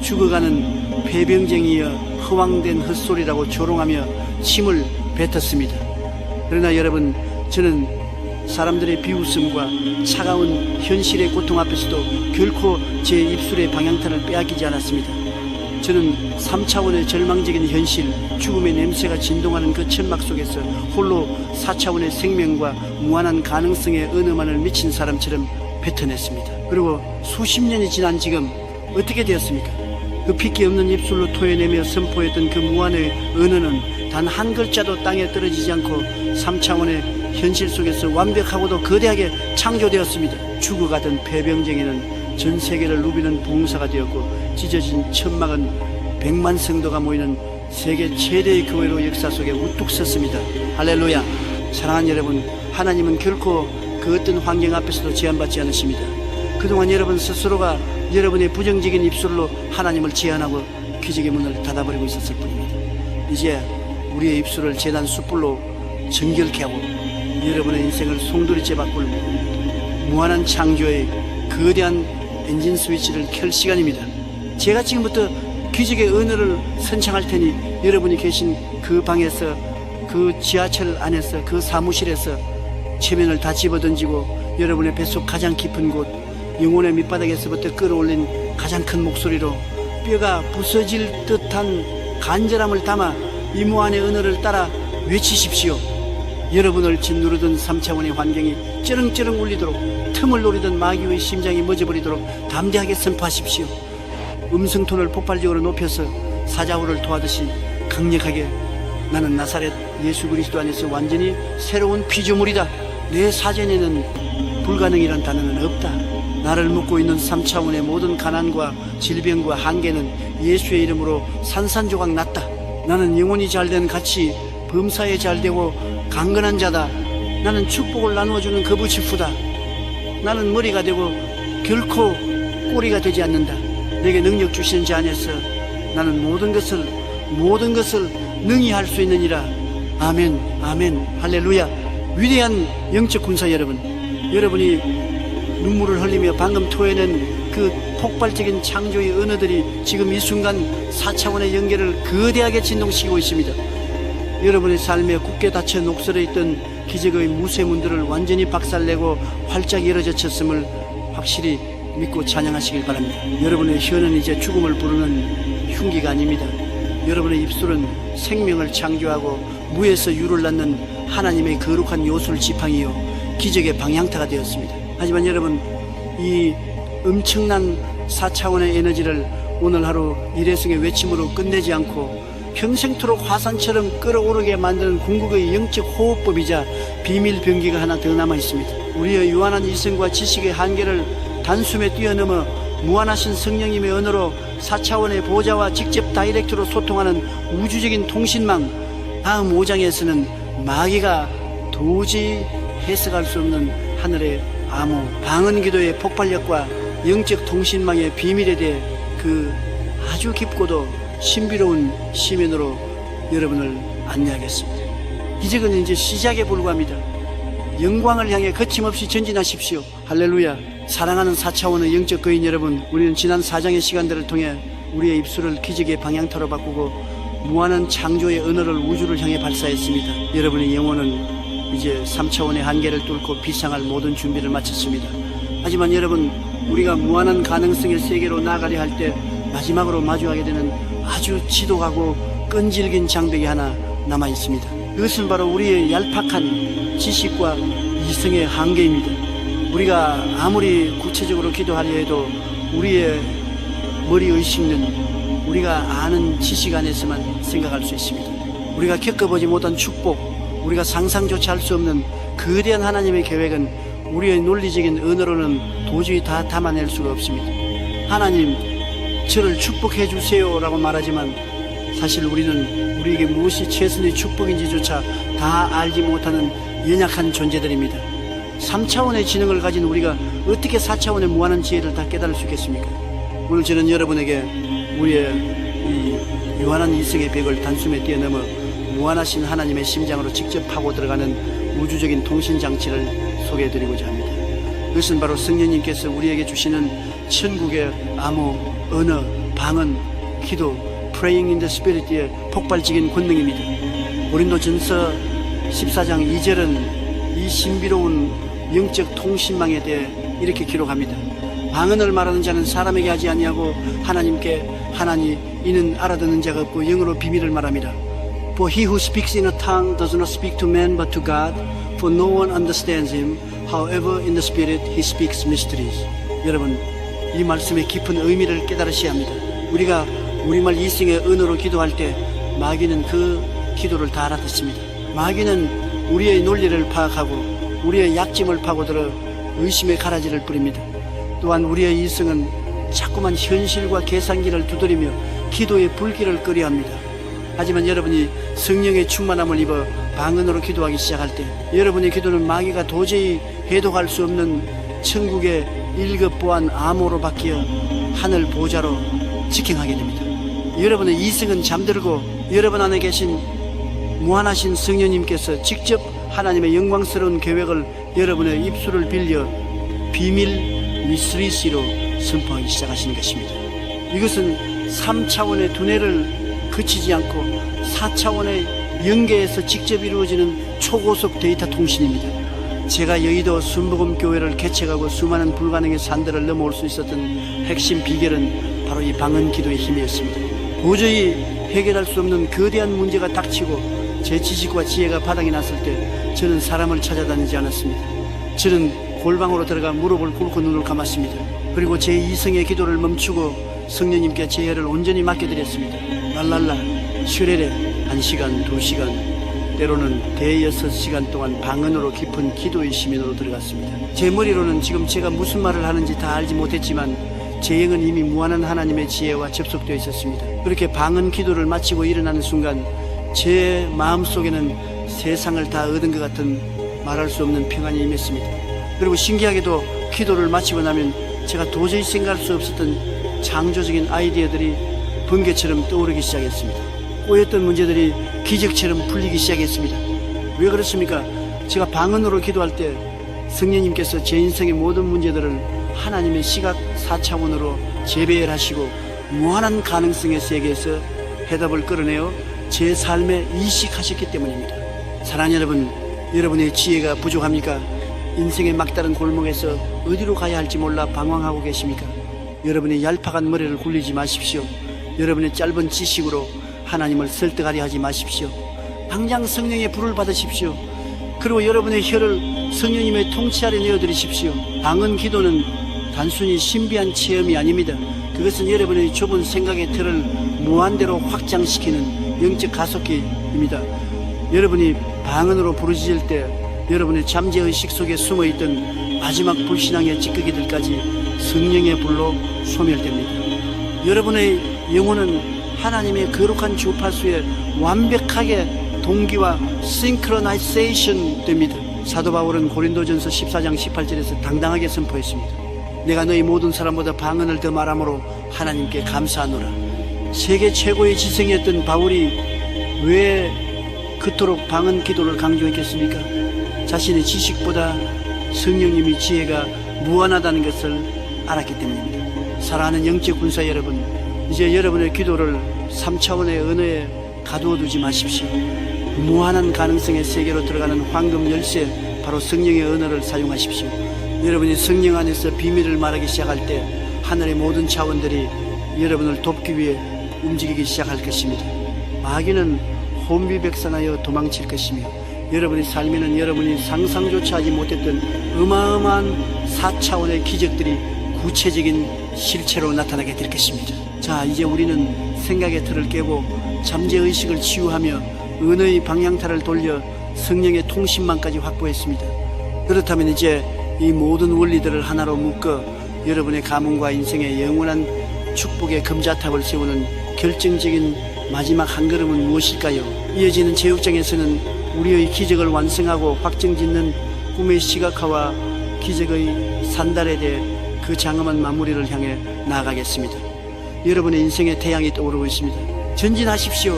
죽어가는 폐병쟁이여 허황된 헛소리라고 조롱하며 침을 뱉었습니다. 그러나 여러분, 저는 사람들의 비웃음과 차가운 현실의 고통 앞에서도 결코 제 입술의 방향타를 빼앗기지 않았습니다. 저는 3차원의 절망적인 현실, 죽음의 냄새가 진동하는 그 천막 속에서 홀로 4차원의 생명과 무한한 가능성의 은음만을 미친 사람처럼 뱉어냈습니다. 그리고 수십 년이 지난 지금 어떻게 되었습니까? 그 핏기 없는 입술로 토해내며 선포했던 그 무한의 은은은 단 한 글자도 땅에 떨어지지 않고 3차원의 현실 속에서 완벽하고도 거대하게 창조되었습니다. 죽어가던 폐병쟁이는 전 세계를 누비는 봉사가 되었고 찢어진 천막은 100만 성도가 모이는 세계 최대의 교회로 역사 속에 우뚝 섰습니다. 할렐루야. 사랑하는 여러분, 하나님은 결코 그 어떤 환경 앞에서도 제한받지 않으십니다. 그동안 여러분 스스로가 여러분의 부정적인 입술로 하나님을 제한하고 기적의 문을 닫아버리고 있었을 뿐입니다. 이제 우리의 입술을 제단 숯불로 정결케 하고 여러분의 인생을 송두리째 바꿀 무한한 창조의 거대한 엔진 스위치를 켤 시간입니다. 제가 지금부터 기적의 언어를 선창할 테니 여러분이 계신 그 방에서, 그 지하철 안에서, 그 사무실에서 체면을 다 집어던지고 여러분의 뱃속 가장 깊은 곳, 영혼의 밑바닥에서부터 끌어올린 가장 큰 목소리로 뼈가 부서질 듯한 간절함을 담아 이 무한의 언어를 따라 외치십시오. 여러분을 짓누르던 3차원의 환경이 쩌렁쩌렁 울리도록, 틈을 노리던 마귀의 심장이 멎어버리도록 담대하게 선포하십시오. 음성톤을 폭발적으로 높여서 사자후를 토하듯이 강력하게, 나는 나사렛 예수 그리스도 안에서 완전히 새로운 피조물이다. 내 사전에는 불가능이란 단어는 없다. 나를 묶고 있는 3차원의 모든 가난과 질병과 한계는 예수의 이름으로 산산조각 났다. 나는 영혼이 잘된 같이 범사에 잘되고 강건한 자다. 나는 축복을 나누어주는 거부치프다. 나는 머리가 되고 결코 꼬리가 되지 않는다. 내게 능력 주시는 자 안에서 나는 모든 것을 능히 할 수 있느니라. 아멘, 아멘, 할렐루야. 위대한 영적 군사 여러분, 여러분이 눈물을 흘리며 방금 토해낸 그 폭발적인 창조의 언어들이 지금 이 순간 4차원의 연계를 거대하게 진동시키고 있습니다. 여러분의 삶에 굳게 닫혀 녹슬어 있던 기적의 무쇠문들을 완전히 박살내고 활짝 열어젖혔음을 확실히 믿고 찬양하시길 바랍니다. 여러분의 혀는 이제 죽음을 부르는 흉기가 아닙니다. 여러분의 입술은 생명을 창조하고 무에서 유를 낳는 하나님의 거룩한 요술 지팡이요 기적의 방향타가 되었습니다. 하지만 여러분, 이 엄청난 4차원의 에너지를 오늘 하루 일회성의 외침으로 끝내지 않고 평생토록 화산처럼 끓어오르게 만드는 궁극의 영적 호흡법이자 비밀 병기가 하나 더 남아 있습니다. 우리의 유한한 이성과 지식의 한계를 단숨에 뛰어넘어 무한하신 성령님의 언어로 4차원의 보좌와 직접 다이렉트로 소통하는 우주적인 통신망, 다음 5장에서는 마귀가 도저히 해석할 수 없는 하늘의 암호, 방언기도의 폭발력과 영적 통신망의 비밀에 대해 그 아주 깊고도 신비로운 시면으로 여러분을 안내하겠습니다. 이제는 이제 시작에 불과합니다. 영광을 향해 거침없이 전진하십시오. 할렐루야. 사랑하는 4차원의 영적 거인 여러분, 우리는 지난 4장의 시간들을 통해 우리의 입술을 기적의 방향타로 바꾸고 무한한 창조의 언어를 우주를 향해 발사했습니다. 여러분의 영혼은 이제 3차원의 한계를 뚫고 비상할 모든 준비를 마쳤습니다. 하지만 여러분, 우리가 무한한 가능성의 세계로 나아가려 할 때 마지막으로 마주하게 되는 아주 지독하고 끈질긴 장벽이 하나 남아 있습니다. 그것은 바로 우리의 얄팍한 지식과 이성의 한계입니다. 우리가 아무리 구체적으로 기도하려 해도 우리의 머리 의식은 우리가 아는 지식 안에서만 생각할 수 있습니다. 우리가 겪어보지 못한 축복, 우리가 상상조차 할 수 없는 거대한 하나님의 계획은 우리의 논리적인 언어로는 도저히 다 담아낼 수가 없습니다. 하나님, 저를 축복해 주세요 라고 말하지만 사실 우리는 우리에게 무엇이 최선의 축복인지조차 다 알지 못하는 연약한 존재들입니다. 3차원의 지능을 가진 우리가 어떻게 4차원의 무한한 지혜를 다 깨달을 수 있겠습니까? 오늘 저는 여러분에게 우리의 이 유한한 이성의 벽을 단숨에 뛰어넘어 무한하신 하나님의 심장으로 직접 파고 들어가는 우주적인 통신장치를 소개해드리고자 합니다. 그것은 바로 성령님께서 우리에게 주시는 천국의 암호, 언어, 방언, 기도, Praying in the Spirit의 폭발적인 권능입니다. 고린도전서 14장 2절은 이 신비로운 영적 통신망에 대해 이렇게 기록합니다. 방언을 말하는 자는 사람에게 하지 아니하고 하나님께 하나니 이는 알아듣는 자가 없고 영으로 비밀을 말합니다. For he who speaks in a tongue does not speak to man but to God, for no one understands him. However, in the Spirit he speaks mysteries. 여러분, 이 말씀의 깊은 의미를 깨달으셔야 합니다. 우리가 우리말 이성의 언어로 기도할 때 마귀는 그 기도를 다 알아듣습니다. 마귀는 우리의 논리를 파악하고 우리의 약점을 파고들어 의심의 가라지를 뿌립니다. 또한 우리의 이성은 자꾸만 현실과 계산기를 두드리며 기도의 불길을 끄려합니다. 하지만 여러분이 성령의 충만함을 입어 방언으로 기도하기 시작할 때 여러분의 기도는 마귀가 도저히 해독할 수 없는 천국의 1급 보안 암호로 바뀌어 하늘 보좌로 직행하게 됩니다. 여러분의 이성은 잠들고 여러분 안에 계신 무한하신 성령님께서 직접 하나님의 영광스러운 계획을 여러분의 입술을 빌려 비밀 미스리시로 선포하기 시작하시는 것입니다. 이것은 3차원의 두뇌를 거치지 않고 4차원의 영계에서 직접 이루어지는 초고속 데이터 통신입니다. 제가 여의도 순복음교회를 개척하고 수많은 불가능의 산들을 넘어올 수 있었던 핵심 비결은 바로 이 방언 기도의 힘이었습니다. 도저히 해결할 수 없는 거대한 문제가 닥치고 제 지식과 지혜가 바닥이 났을 때 저는 사람을 찾아다니지 않았습니다. 저는 골방으로 들어가 무릎을 꿇고 눈을 감았습니다. 그리고 제 이성의 기도를 멈추고 성령님께 제 혈을 온전히 맡겨드렸습니다. 랄랄라 슈레레 1시간 2시간 때로는 대여섯 시간 동안 방언으로 깊은 기도의 시민으로 들어갔습니다. 제 머리로는 지금 제가 무슨 말을 하는지 다 알지 못했지만 제 영은 이미 무한한 하나님의 지혜와 접속되어 있었습니다. 그렇게 방언 기도를 마치고 일어나는 순간 제 마음속에는 세상을 다 얻은 것 같은 말할 수 없는 평안이 임했습니다. 그리고 신기하게도 기도를 마치고 나면 제가 도저히 생각할 수 없었던 창조적인 아이디어들이 번개처럼 떠오르기 시작했습니다. 꼬였던 문제들이 기적처럼 풀리기 시작했습니다. 왜 그렇습니까? 제가 방언으로 기도할 때 성령님께서 제 인생의 모든 문제들을 하나님의 시각 4차원으로 재배열하시고 무한한 가능성의 세계에서 해답을 끌어내어 제 삶에 이식하셨기 때문입니다. 사랑하는 여러분, 여러분의 지혜가 부족합니까? 인생의 막다른 골목에서 어디로 가야 할지 몰라 방황하고 계십니까? 여러분의 얄팍한 머리를 굴리지 마십시오. 여러분의 짧은 지식으로 하나님을 설득하려 하지 마십시오. 당장 성령의 불을 받으십시오. 그리고 여러분의 혀를 성령님의 통치 아래 내어드리십시오. 방언 기도는 단순히 신비한 체험이 아닙니다. 그것은 여러분의 좁은 생각의 틀을 무한대로 확장시키는 영적 가속기입니다. 여러분이 방언으로 부르짖을 때 여러분의 잠재의식 속에 숨어있던 마지막 불신앙의 찌꺼기들까지 성령의 불로 소멸됩니다. 여러분의 영혼은 하나님의 거룩한 주파수에 완벽하게 동기와 싱크로나이제이션 됩니다. 사도 바울은 고린도전서 14장 18절에서 당당하게 선포했습니다. 내가 너희 모든 사람보다 방언을 더 말함으로 하나님께 감사하노라. 세계 최고의 지성이었던 바울이 왜 그토록 방언 기도를 강조했겠습니까? 자신의 지식보다 성령님의 지혜가 무한하다는 것을 알았기 때문입니다. 사랑하는 영적 군사 여러분, 이제 여러분의 기도를 3차원의 언어에 가두어 두지 마십시오. 무한한 가능성의 세계로 들어가는 황금 열쇠, 바로 성령의 언어를 사용하십시오. 여러분이 성령 안에서 비밀을 말하기 시작할 때 하늘의 모든 차원들이 여러분을 돕기 위해 움직이기 시작할 것입니다. 마귀는 혼비백산하여 도망칠 것이며 여러분의 삶에는 여러분이 상상조차 하지 못했던 어마어마한 4차원의 기적들이 구체적인 실체로 나타나게 될 것입니다. 자, 이제 우리는 생각의 틀을 깨고 잠재의식을 치유하며 언어의 방향타를 돌려 성령의 통신망까지 확보했습니다. 그렇다면 이제 이 모든 원리들을 하나로 묶어 여러분의 가문과 인생의 영원한 축복의 금자탑을 세우는 결정적인 마지막 한 걸음은 무엇일까요? 이어지는 제육장에서는 우리의 기적을 완성하고 확정짓는 꿈의 시각화와 기적의 산달에 대해 그 장엄한 마무리를 향해 나아가겠습니다. 여러분의 인생의 태양이 떠오르고 있습니다. 전진하십시오.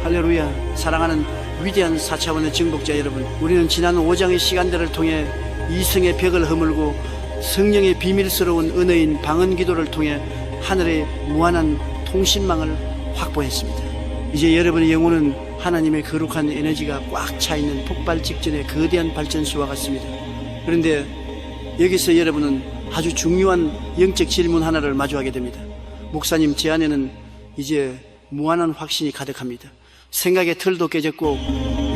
할렐루야. 사랑하는 위대한 4차원의 정복자 여러분, 우리는 지난 5장의 시간들을 통해 이성의 벽을 허물고 성령의 비밀스러운 은혜인 방언 기도를 통해 하늘의 무한한 통신망을 확보했습니다. 이제 여러분의 영혼은 하나님의 거룩한 에너지가 꽉 차있는 폭발 직전의 거대한 발전소와 같습니다. 그런데 여기서 여러분은 아주 중요한 영적 질문 하나를 마주하게 됩니다. 목사님, 제 안에는 이제 무한한 확신이 가득합니다. 생각의 틀도 깨졌고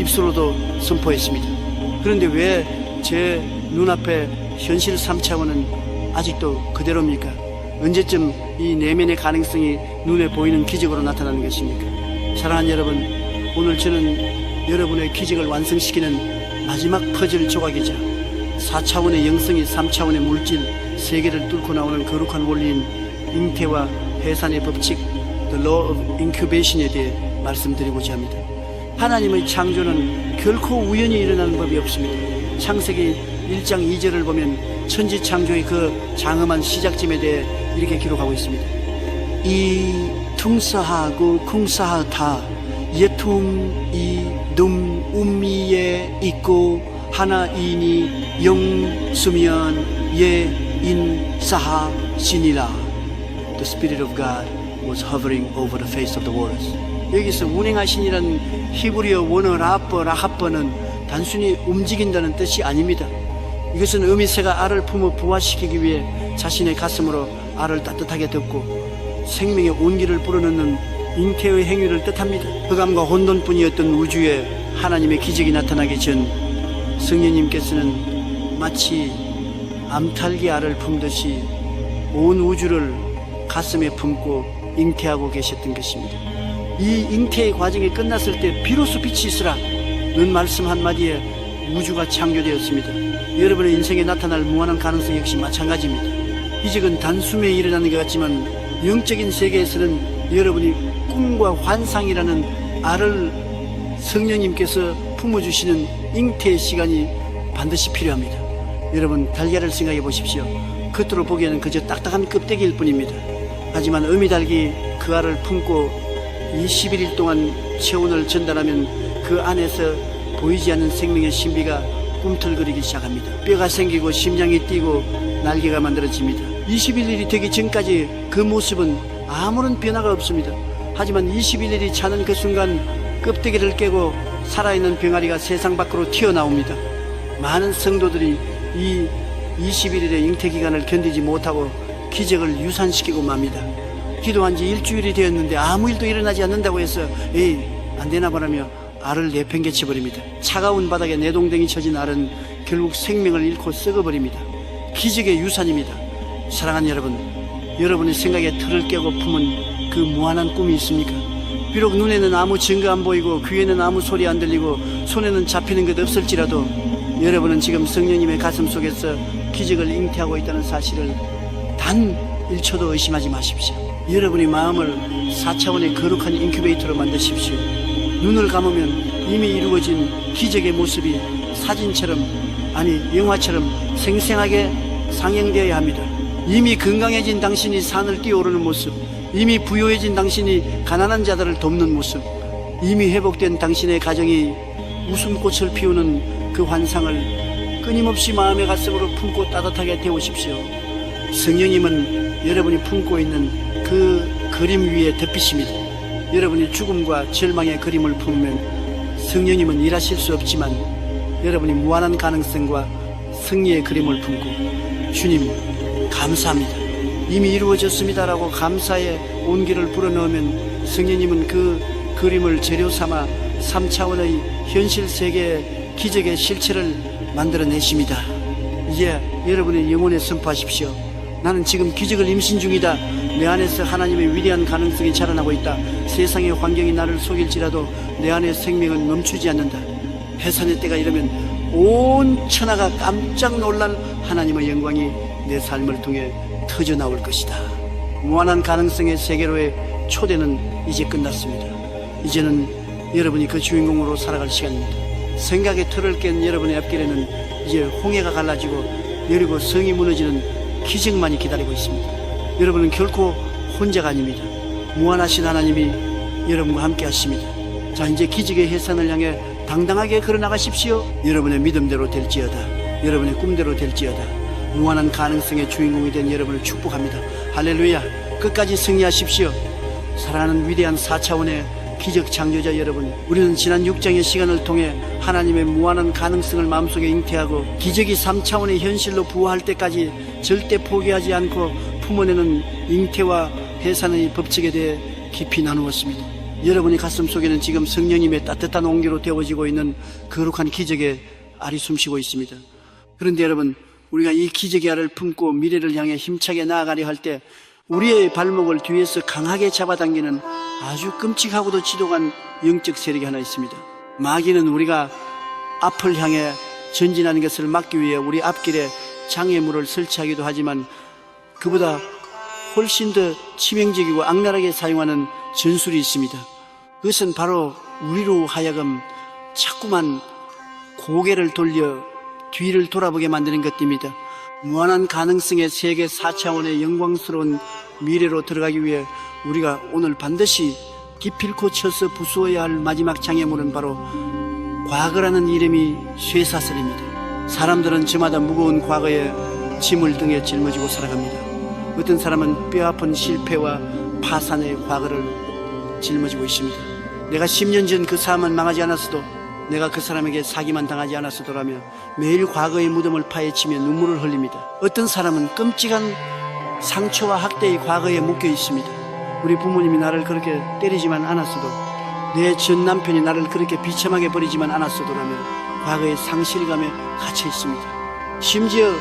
입술로도 선포했습니다. 그런데 왜 제 눈앞에 현실 3차원은 아직도 그대로입니까? 언제쯤 이 내면의 가능성이 눈에 보이는 기적으로 나타나는 것입니까? 사랑하는 여러분, 오늘 저는 여러분의 기적을 완성시키는 마지막 퍼즐 조각이자 4차원의 영성이 3차원의 물질 세계를 뚫고 나오는 거룩한 원리인 잉태와 해산의 법칙, The Law of Incubation에 대해 말씀드리고자 합니다. 하나님의 창조는 결코 우연히 일어나는 법이 없습니다. 창세기 1장 2절을 보면 천지 창조의 그 장엄한 시작점에 대해 이렇게 기록하고 있습니다. 이 퉁사하고 쿵사하다 예툼 이둠 음미에 있고 하나이니 영수면 예인사하 신이라. The Spirit of God was hovering over the face of the waters. 여기서 운행하신이라는 히브리어 원어 라합버는 단순히 움직인다는 뜻이 아닙니다. 이것은 어미새가 알을 품어 부화시키기 위해 자신의 가슴으로 알을 따뜻하게 덮고 생명의 온기를 불어넣는 잉태의 행위를 뜻합니다. 흑암과 혼돈뿐이었던 우주에 하나님의 기적이 나타나기 전 성령님께서는 마치 암탉이 알을 품듯이 온 우주를 가슴에 품고 잉태하고 계셨던 것입니다. 이 잉태의 과정이 끝났을 때 비로소 빛이 있으라 는 말씀 한마디에 우주가 창조되었습니다. 여러분의 인생에 나타날 무한한 가능성 역시 마찬가지입니다. 기적은 단숨에 일어나는 것 같지만 영적인 세계에서는 여러분이 꿈과 환상이라는 알을 성령님께서 품어주시는 잉태의 시간이 반드시 필요합니다. 여러분, 달걀을 생각해 보십시오. 겉으로 보기에는 그저 딱딱한 껍데기일 뿐입니다. 하지만 어미닭이 그 알을 품고 21일 동안 체온을 전달하면 그 안에서 보이지 않는 생명의 신비가 꿈틀거리기 시작합니다. 뼈가 생기고 심장이 뛰고 날개가 만들어집니다. 21일이 되기 전까지 그 모습은 아무런 변화가 없습니다. 하지만 21일이 차는 그 순간 껍데기를 깨고 살아있는 병아리가 세상 밖으로 튀어나옵니다. 많은 성도들이 이 21일의 잉태기간을 견디지 못하고 기적을 유산시키고 맙니다. 기도한 지 일주일이 되었는데 아무 일도 일어나지 않는다고 해서 에이, 안 되나 보라며 알을 내팽개쳐버립니다. 차가운 바닥에 내동댕이 쳐진 알은 결국 생명을 잃고 썩어버립니다. 기적의 유산입니다. 사랑하는 여러분, 여러분의 생각에 틀을 깨고 품은 그 무한한 꿈이 있습니까? 비록 눈에는 아무 증거 안 보이고 귀에는 아무 소리 안 들리고 손에는 잡히는 것 없을지라도 여러분은 지금 성령님의 가슴 속에서 기적을 잉태하고 있다는 사실을 단 1초도 의심하지 마십시오. 여러분의 마음을 4차원의 거룩한 인큐베이터로 만드십시오. 눈을 감으면 이미 이루어진 기적의 모습이 사진처럼, 아니 영화처럼 생생하게 상영되어야 합니다. 이미 건강해진 당신이 산을 뛰어오르는 모습, 이미 부유해진 당신이 가난한 자들을 돕는 모습, 이미 회복된 당신의 가정이 웃음꽃을 피우는 그 환상을 끊임없이 마음의 가슴으로 품고 따뜻하게 태우십시오. 성령님은 여러분이 품고 있는 그 그림 위에 덮이십니다. 여러분이 죽음과 절망의 그림을 품으면 성령님은 일하실 수 없지만 여러분이 무한한 가능성과 승리의 그림을 품고 주님 감사합니다, 이미 이루어졌습니다라고 감사의 온기를 불어넣으면 성령님은 그 그림을 재료 삼아 3차원의 현실 세계의 기적의 실체를 만들어내십니다. 이제 여러분의 영혼에 선포하십시오. 나는 지금 기적을 임신 중이다. 내 안에서 하나님의 위대한 가능성이 자라나고 있다. 세상의 환경이 나를 속일지라도 내 안의 생명은 멈추지 않는다. 해산의 때가 이르면 온 천하가 깜짝 놀랄 하나님의 영광이 내 삶을 통해 터져 나올 것이다. 무한한 가능성의 세계로의 초대는 이제 끝났습니다. 이제는 여러분이 그 주인공으로 살아갈 시간입니다. 생각의 틀을 깬 여러분의 앞길에는 이제 홍해가 갈라지고 여리고 성이 무너지는 기적만이 기다리고 있습니다. 여러분은 결코 혼자가 아닙니다. 무한하신 하나님이 여러분과 함께 하십니다. 자, 이제 기적의 해산을 향해 당당하게 걸어나가십시오. 여러분의 믿음대로 될지어다. 여러분의 꿈대로 될지어다. 무한한 가능성의 주인공이 된 여러분을 축복합니다. 할렐루야. 끝까지 승리하십시오. 사랑하는 위대한 4차원의 기적 창조자 여러분, 우리는 지난 6장의 시간을 통해 하나님의 무한한 가능성을 마음속에 잉태하고 기적이 3차원의 현실로 부화할 때까지 절대 포기하지 않고 품어내는 잉태와 해산의 법칙에 대해 깊이 나누었습니다. 여러분의 가슴 속에는 지금 성령님의 따뜻한 온기로 데워지고 있는 거룩한 기적의 알이 숨쉬고 있습니다. 그런데 여러분, 우리가 이 기적의 알을 품고 미래를 향해 힘차게 나아가려 할 때 우리의 발목을 뒤에서 강하게 잡아당기는 아주 끔찍하고도 지독한 영적 세력이 하나 있습니다. 마귀는 우리가 앞을 향해 전진하는 것을 막기 위해 우리 앞길에 장애물을 설치하기도 하지만 그보다 훨씬 더 치명적이고 악랄하게 사용하는 전술이 있습니다. 그것은 바로 우리로 하여금 자꾸만 고개를 돌려 뒤를 돌아보게 만드는 것입니다. 무한한 가능성의 세계 4차원의 영광스러운 미래로 들어가기 위해 우리가 오늘 반드시 기필코 쳐서 부수어야 할 마지막 장애물은 바로 과거라는 이름이 쇠사슬입니다. 사람들은 저마다 무거운 과거의 짐을 등에 짊어지고 살아갑니다. 어떤 사람은 뼈아픈 실패와 파산의 과거를 짊어지고 있습니다. 내가 10년 전 그 사람은 망하지 않았어도, 내가 그 사람에게 사기만 당하지 않았어도라며 매일 과거의 무덤을 파헤치며 눈물을 흘립니다. 어떤 사람은 끔찍한 상처와 학대의 과거에 묶여 있습니다. 우리 부모님이 나를 그렇게 때리지만 않았어도, 내 전 남편이 나를 그렇게 비참하게 버리지만 않았어도라며 과거의 상실감에 갇혀 있습니다. 심지어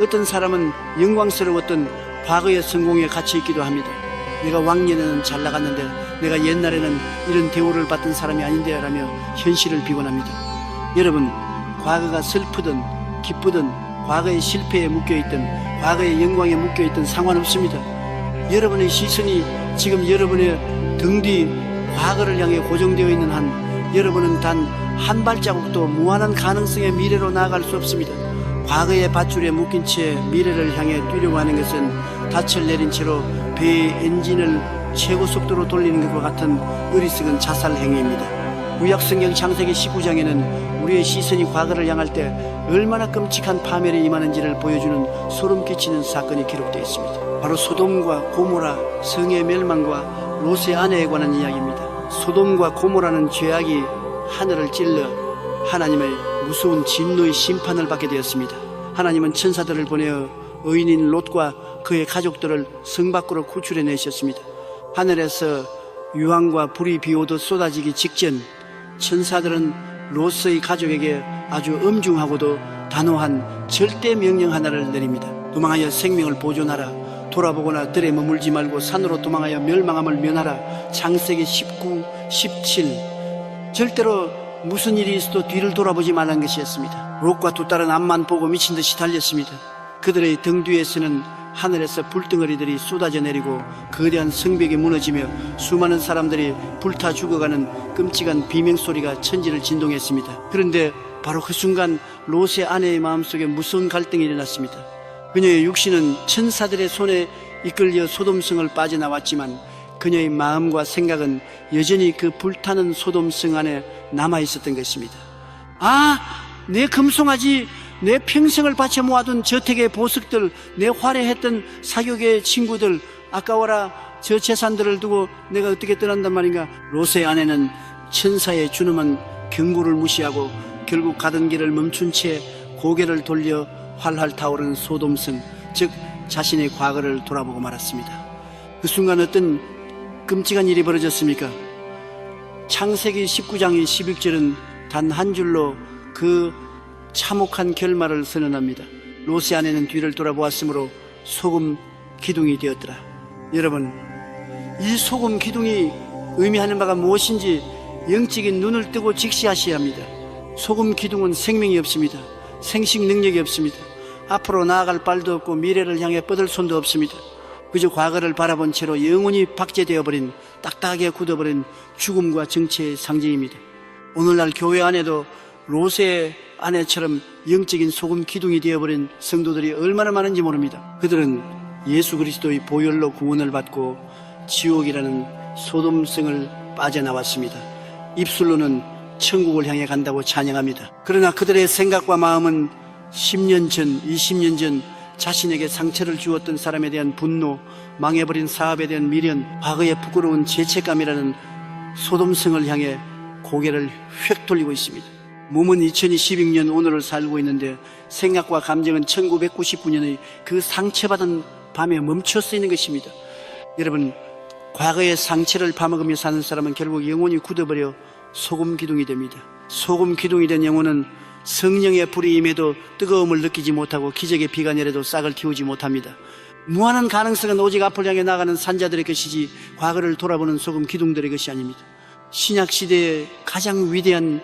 어떤 사람은 영광스러웠던 과거의 성공에 갇혀 있기도 합니다. 내가 왕년에는 잘 나갔는데 내가 옛날에는 이런 대우를 받던 사람이 아닌데 라며 현실을 비관합니다. 여러분, 과거가 슬프든 기쁘든 과거의 실패에 묶여있든 과거의 영광에 묶여있든 상관없습니다. 여러분의 시선이 지금 여러분의 등 뒤 과거를 향해 고정되어 있는 한 여러분은 단 한 발자국도 무한한 가능성의 미래로 나아갈 수 없습니다. 과거의 밧줄에 묶인 채 미래를 향해 뛰려고 하는 것은 닻을 내린 채로 배의 엔진을 최고 속도로 돌리는 것과 같은 어리석은 자살 행위입니다. 구약성경 창세기 19장에는 우리의 시선이 과거를 향할 때 얼마나 끔찍한 파멸이 임하는지를 보여주는 소름 끼치는 사건이 기록되어 있습니다. 바로 소돔과 고모라 성의 멸망과 롯의 아내에 관한 이야기입니다. 소돔과 고모라는 죄악이 하늘을 찔러 하나님의 무서운 진노의 심판을 받게 되었습니다. 하나님은 천사들을 보내어 의인인 롯과 그의 가족들을 성 밖으로 구출해 내셨습니다. 하늘에서 유황과 불이 비오듯 쏟아지기 직전 천사들은 롯의 가족에게 아주 엄중하고도 단호한 절대 명령 하나를 내립니다. 도망하여 생명을 보존하라. 돌아보거나 들에 머물지 말고 산으로 도망하여 멸망함을 면하라. 창세기 19, 17. 절대로 무슨 일이 있어도 뒤를 돌아보지 말라는 것이었습니다. 롯과 두 딸은 앞만 보고 미친 듯이 달렸습니다. 그들의 등 뒤에서는 하늘에서 불덩어리들이 쏟아져 내리고 거대한 성벽이 무너지며 수많은 사람들이 불타 죽어가는 끔찍한 비명소리가 천지를 진동했습니다. 그런데 바로 그 순간 롯의 아내의 마음속에 무서운 갈등이 일어났습니다. 그녀의 육신은 천사들의 손에 이끌려 소돔성을 빠져나왔지만 그녀의 마음과 생각은 여전히 그 불타는 소돔성 안에 남아있었던 것입니다. 내 금송아지, 내 평생을 바쳐 모아둔 저택의 보석들, 내 화려했던 사교계의 친구들, 아까워라. 저 재산들을 두고 내가 어떻게 떠난단 말인가. 롯의 아내는 천사의 준엄한 경고를 무시하고 결국 가던 길을 멈춘 채 고개를 돌려 활활 타오르는 소돔성, 즉 자신의 과거를 돌아보고 말았습니다. 그 순간 어떤 끔찍한 일이 벌어졌습니까? 창세기 19장 11절은 단 한 줄로 그 참혹한 결말을 선언합니다. 롯의 아내는 뒤를 돌아보았으므로 소금 기둥이 되었더라. 여러분, 이 소금 기둥이 의미하는 바가 무엇인지 영적인 눈을 뜨고 직시하셔야 합니다. 소금 기둥은 생명이 없습니다. 생식 능력이 없습니다. 앞으로 나아갈 발도 없고 미래를 향해 뻗을 손도 없습니다. 그저 과거를 바라본 채로 영원히 박제되어버린, 딱딱하게 굳어버린 죽음과 정체의 상징입니다. 오늘날 교회 안에도 롯의 아내처럼 영적인 소금 기둥이 되어버린 성도들이 얼마나 많은지 모릅니다. 그들은 예수 그리스도의 보혈로 구원을 받고 지옥이라는 소돔성을 빠져나왔습니다. 입술로는 천국을 향해 간다고 찬양합니다. 그러나 그들의 생각과 마음은 10년 전, 20년 전 자신에게 상처를 주었던 사람에 대한 분노, 망해버린 사업에 대한 미련, 과거의 부끄러운 죄책감이라는 소돔성을 향해 고개를 휙 돌리고 있습니다. 몸은 2022년 오늘을 살고 있는데 생각과 감정은 1999년의 그 상처받은 밤에 멈춰서 있는 것입니다. 여러분, 과거의 상처를 파먹으며 사는 사람은 결국 영혼이 굳어버려 소금 기둥이 됩니다. 소금 기둥이 된 영혼은 성령의 불이 임해도 뜨거움을 느끼지 못하고 기적의 비가 내려도 싹을 틔우지 못합니다. 무한한 가능성은 오직 앞을 향해 나가는 산자들의 것이지 과거를 돌아보는 소금 기둥들의 것이 아닙니다. 신약시대의 가장 위대한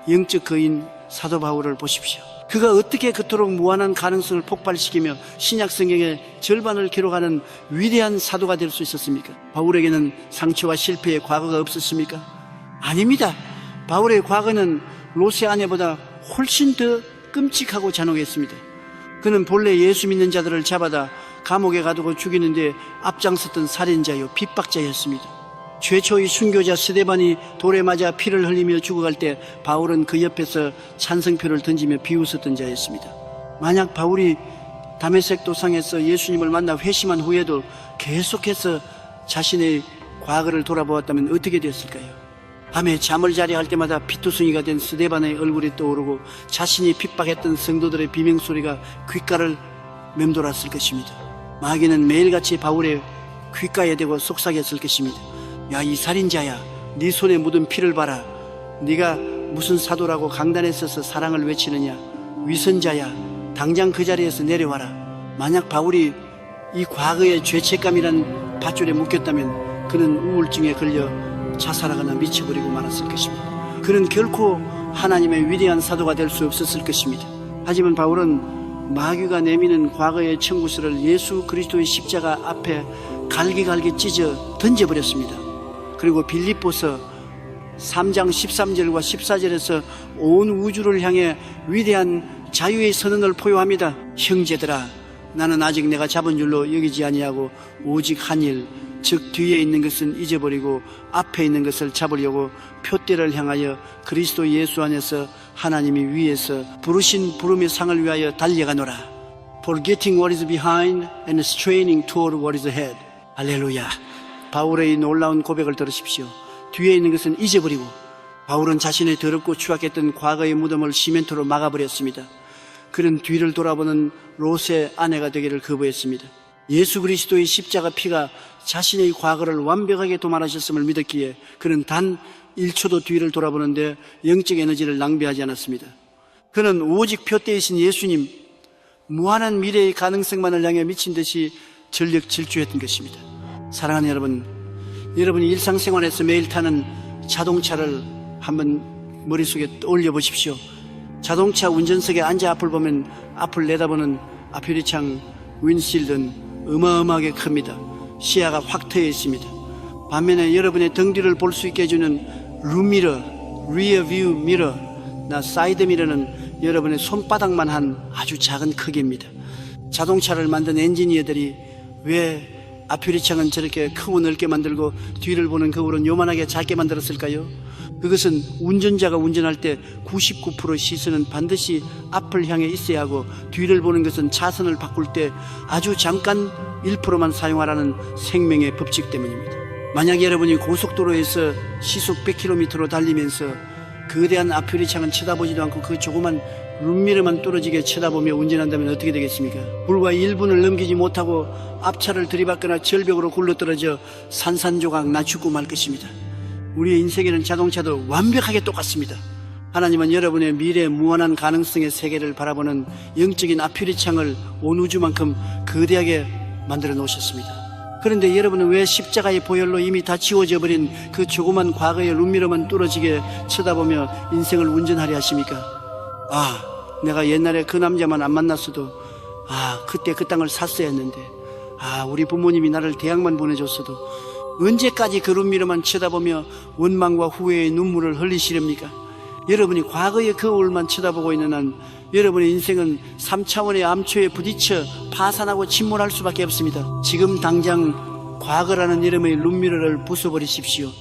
영적 거인 사도 바울을 보십시오. 그가 어떻게 그토록 무한한 가능성을 폭발시키며 신약 성경의 절반을 기록하는 위대한 사도가 될 수 있었습니까? 바울에게는 상처와 실패의 과거가 없었습니까? 아닙니다. 바울의 과거는 롯의 아내보다 훨씬 더 끔찍하고 잔혹했습니다. 그는 본래 예수 믿는 자들을 잡아다 감옥에 가두고 죽이는데 앞장섰던 살인자요, 핍박자였습니다. 최초의 순교자 스데반이 돌에 맞아 피를 흘리며 죽어갈 때 바울은 그 옆에서 찬성표를 던지며 비웃었던 자였습니다. 만약 바울이 다메섹 도상에서 예수님을 만나 회심한 후에도 계속해서 자신의 과거를 돌아보았다면 어떻게 됐을까요? 밤에 잠을 자려 할 때마다 피투성이가 된 스데반의 얼굴이 떠오르고 자신이 핍박했던 성도들의 비명소리가 귓가를 맴돌았을 것입니다. 마귀는 매일같이 바울의 귓가에 대고 속삭였을 것입니다. 야, 이 살인자야, 네 손에 묻은 피를 봐라. 네가 무슨 사도라고 강단에 서서 사랑을 외치느냐. 위선자야, 당장 그 자리에서 내려와라. 만약 바울이 이 과거의 죄책감이라는 밧줄에 묶였다면 그는 우울증에 걸려 자살하거나 미쳐버리고 말았을 것입니다. 그는 결코 하나님의 위대한 사도가 될 수 없었을 것입니다. 하지만 바울은 마귀가 내미는 과거의 청구서를 예수 그리스도의 십자가 앞에 갈기갈기 찢어 던져버렸습니다. 그리고 빌립보서 3장 13절과 14절에서 온 우주를 향해 위대한 자유의 선언을 포효합니다. 형제들아, 나는 아직 내가 잡은 줄로 여기지 아니하고 오직 한 일, 즉 뒤에 있는 것은 잊어버리고 앞에 있는 것을 잡으려고 표대를 향하여 그리스도 예수 안에서 하나님이 위에서 부르신 부름의 상을 위하여 달려가노라. Forgetting what is behind and straining toward what is ahead. 할렐루야. 바울의 놀라운 고백을 들으십시오. 뒤에 있는 것은 잊어버리고 바울은 자신의 더럽고 추악했던 과거의 무덤을 시멘트로 막아버렸습니다. 그는 뒤를 돌아보는 롯의 아내가 되기를 거부했습니다. 예수 그리스도의 십자가 피가 자신의 과거를 완벽하게 도말하셨음을 믿었기에 그는 단 1초도 뒤를 돌아보는데 영적 에너지를 낭비하지 않았습니다. 그는 오직 표대이신 예수님, 무한한 미래의 가능성만을 향해 미친 듯이 전력 질주했던 것입니다. 사랑하는 여러분, 여러분이 일상생활에서 매일 타는 자동차를 한번 머릿속에 떠올려 보십시오. 자동차 운전석에 앉아 앞을 보면 앞을 내다보는 앞유리창 윈실드는 어마어마하게 큽니다. 시야가 확 트여 있습니다. 반면에 여러분의 등 뒤를 볼 수 있게 해주는 룸미러, 리어뷰 미러, 사이드 미러는 여러분의 손바닥만 한 아주 작은 크기입니다. 자동차를 만든 엔지니어들이 왜 앞유리창은 저렇게 크고 넓게 만들고 뒤를 보는 거울은 요만하게 작게 만들었을까요? 그것은 운전자가 운전할 때 99% 시선은 반드시 앞을 향해 있어야 하고, 뒤를 보는 것은 차선을 바꿀 때 아주 잠깐 1%만 사용하라는 생명의 법칙 때문입니다. 만약 여러분이 고속도로에서 시속 100km로 달리면서 거대한 앞유리창은 쳐다보지도 않고 그 조그만 룸미러만 뚫어지게 쳐다보며 운전한다면 어떻게 되겠습니까? 불과 1분을 넘기지 못하고 앞차를 들이받거나 절벽으로 굴러떨어져 산산조각 나 죽고 말 것입니다. 우리의 인생에는 자동차도 완벽하게 똑같습니다. 하나님은 여러분의 미래 무한한 가능성의 세계를 바라보는 영적인 앞유리창을 온 우주만큼 거대하게 만들어 놓으셨습니다. 그런데 여러분은 왜 십자가의 보혈로 이미 다 지워져 버린 그 조그만 과거의 룸미러만 뚫어지게 쳐다보며 인생을 운전하려 하십니까? 내가 옛날에 그 남자만 안 만났어도, 그때 그 땅을 샀어야 했는데, 우리 부모님이 나를 대학만 보내줬어도, 언제까지 그 룸미러만 쳐다보며 원망과 후회의 눈물을 흘리시렵니까? 여러분이 과거의 거울만 쳐다보고 있는 한 여러분의 인생은 3차원의 암초에 부딪혀 파산하고 침몰할 수밖에 없습니다. 지금 당장 과거라는 이름의 룸미러를 부숴버리십시오.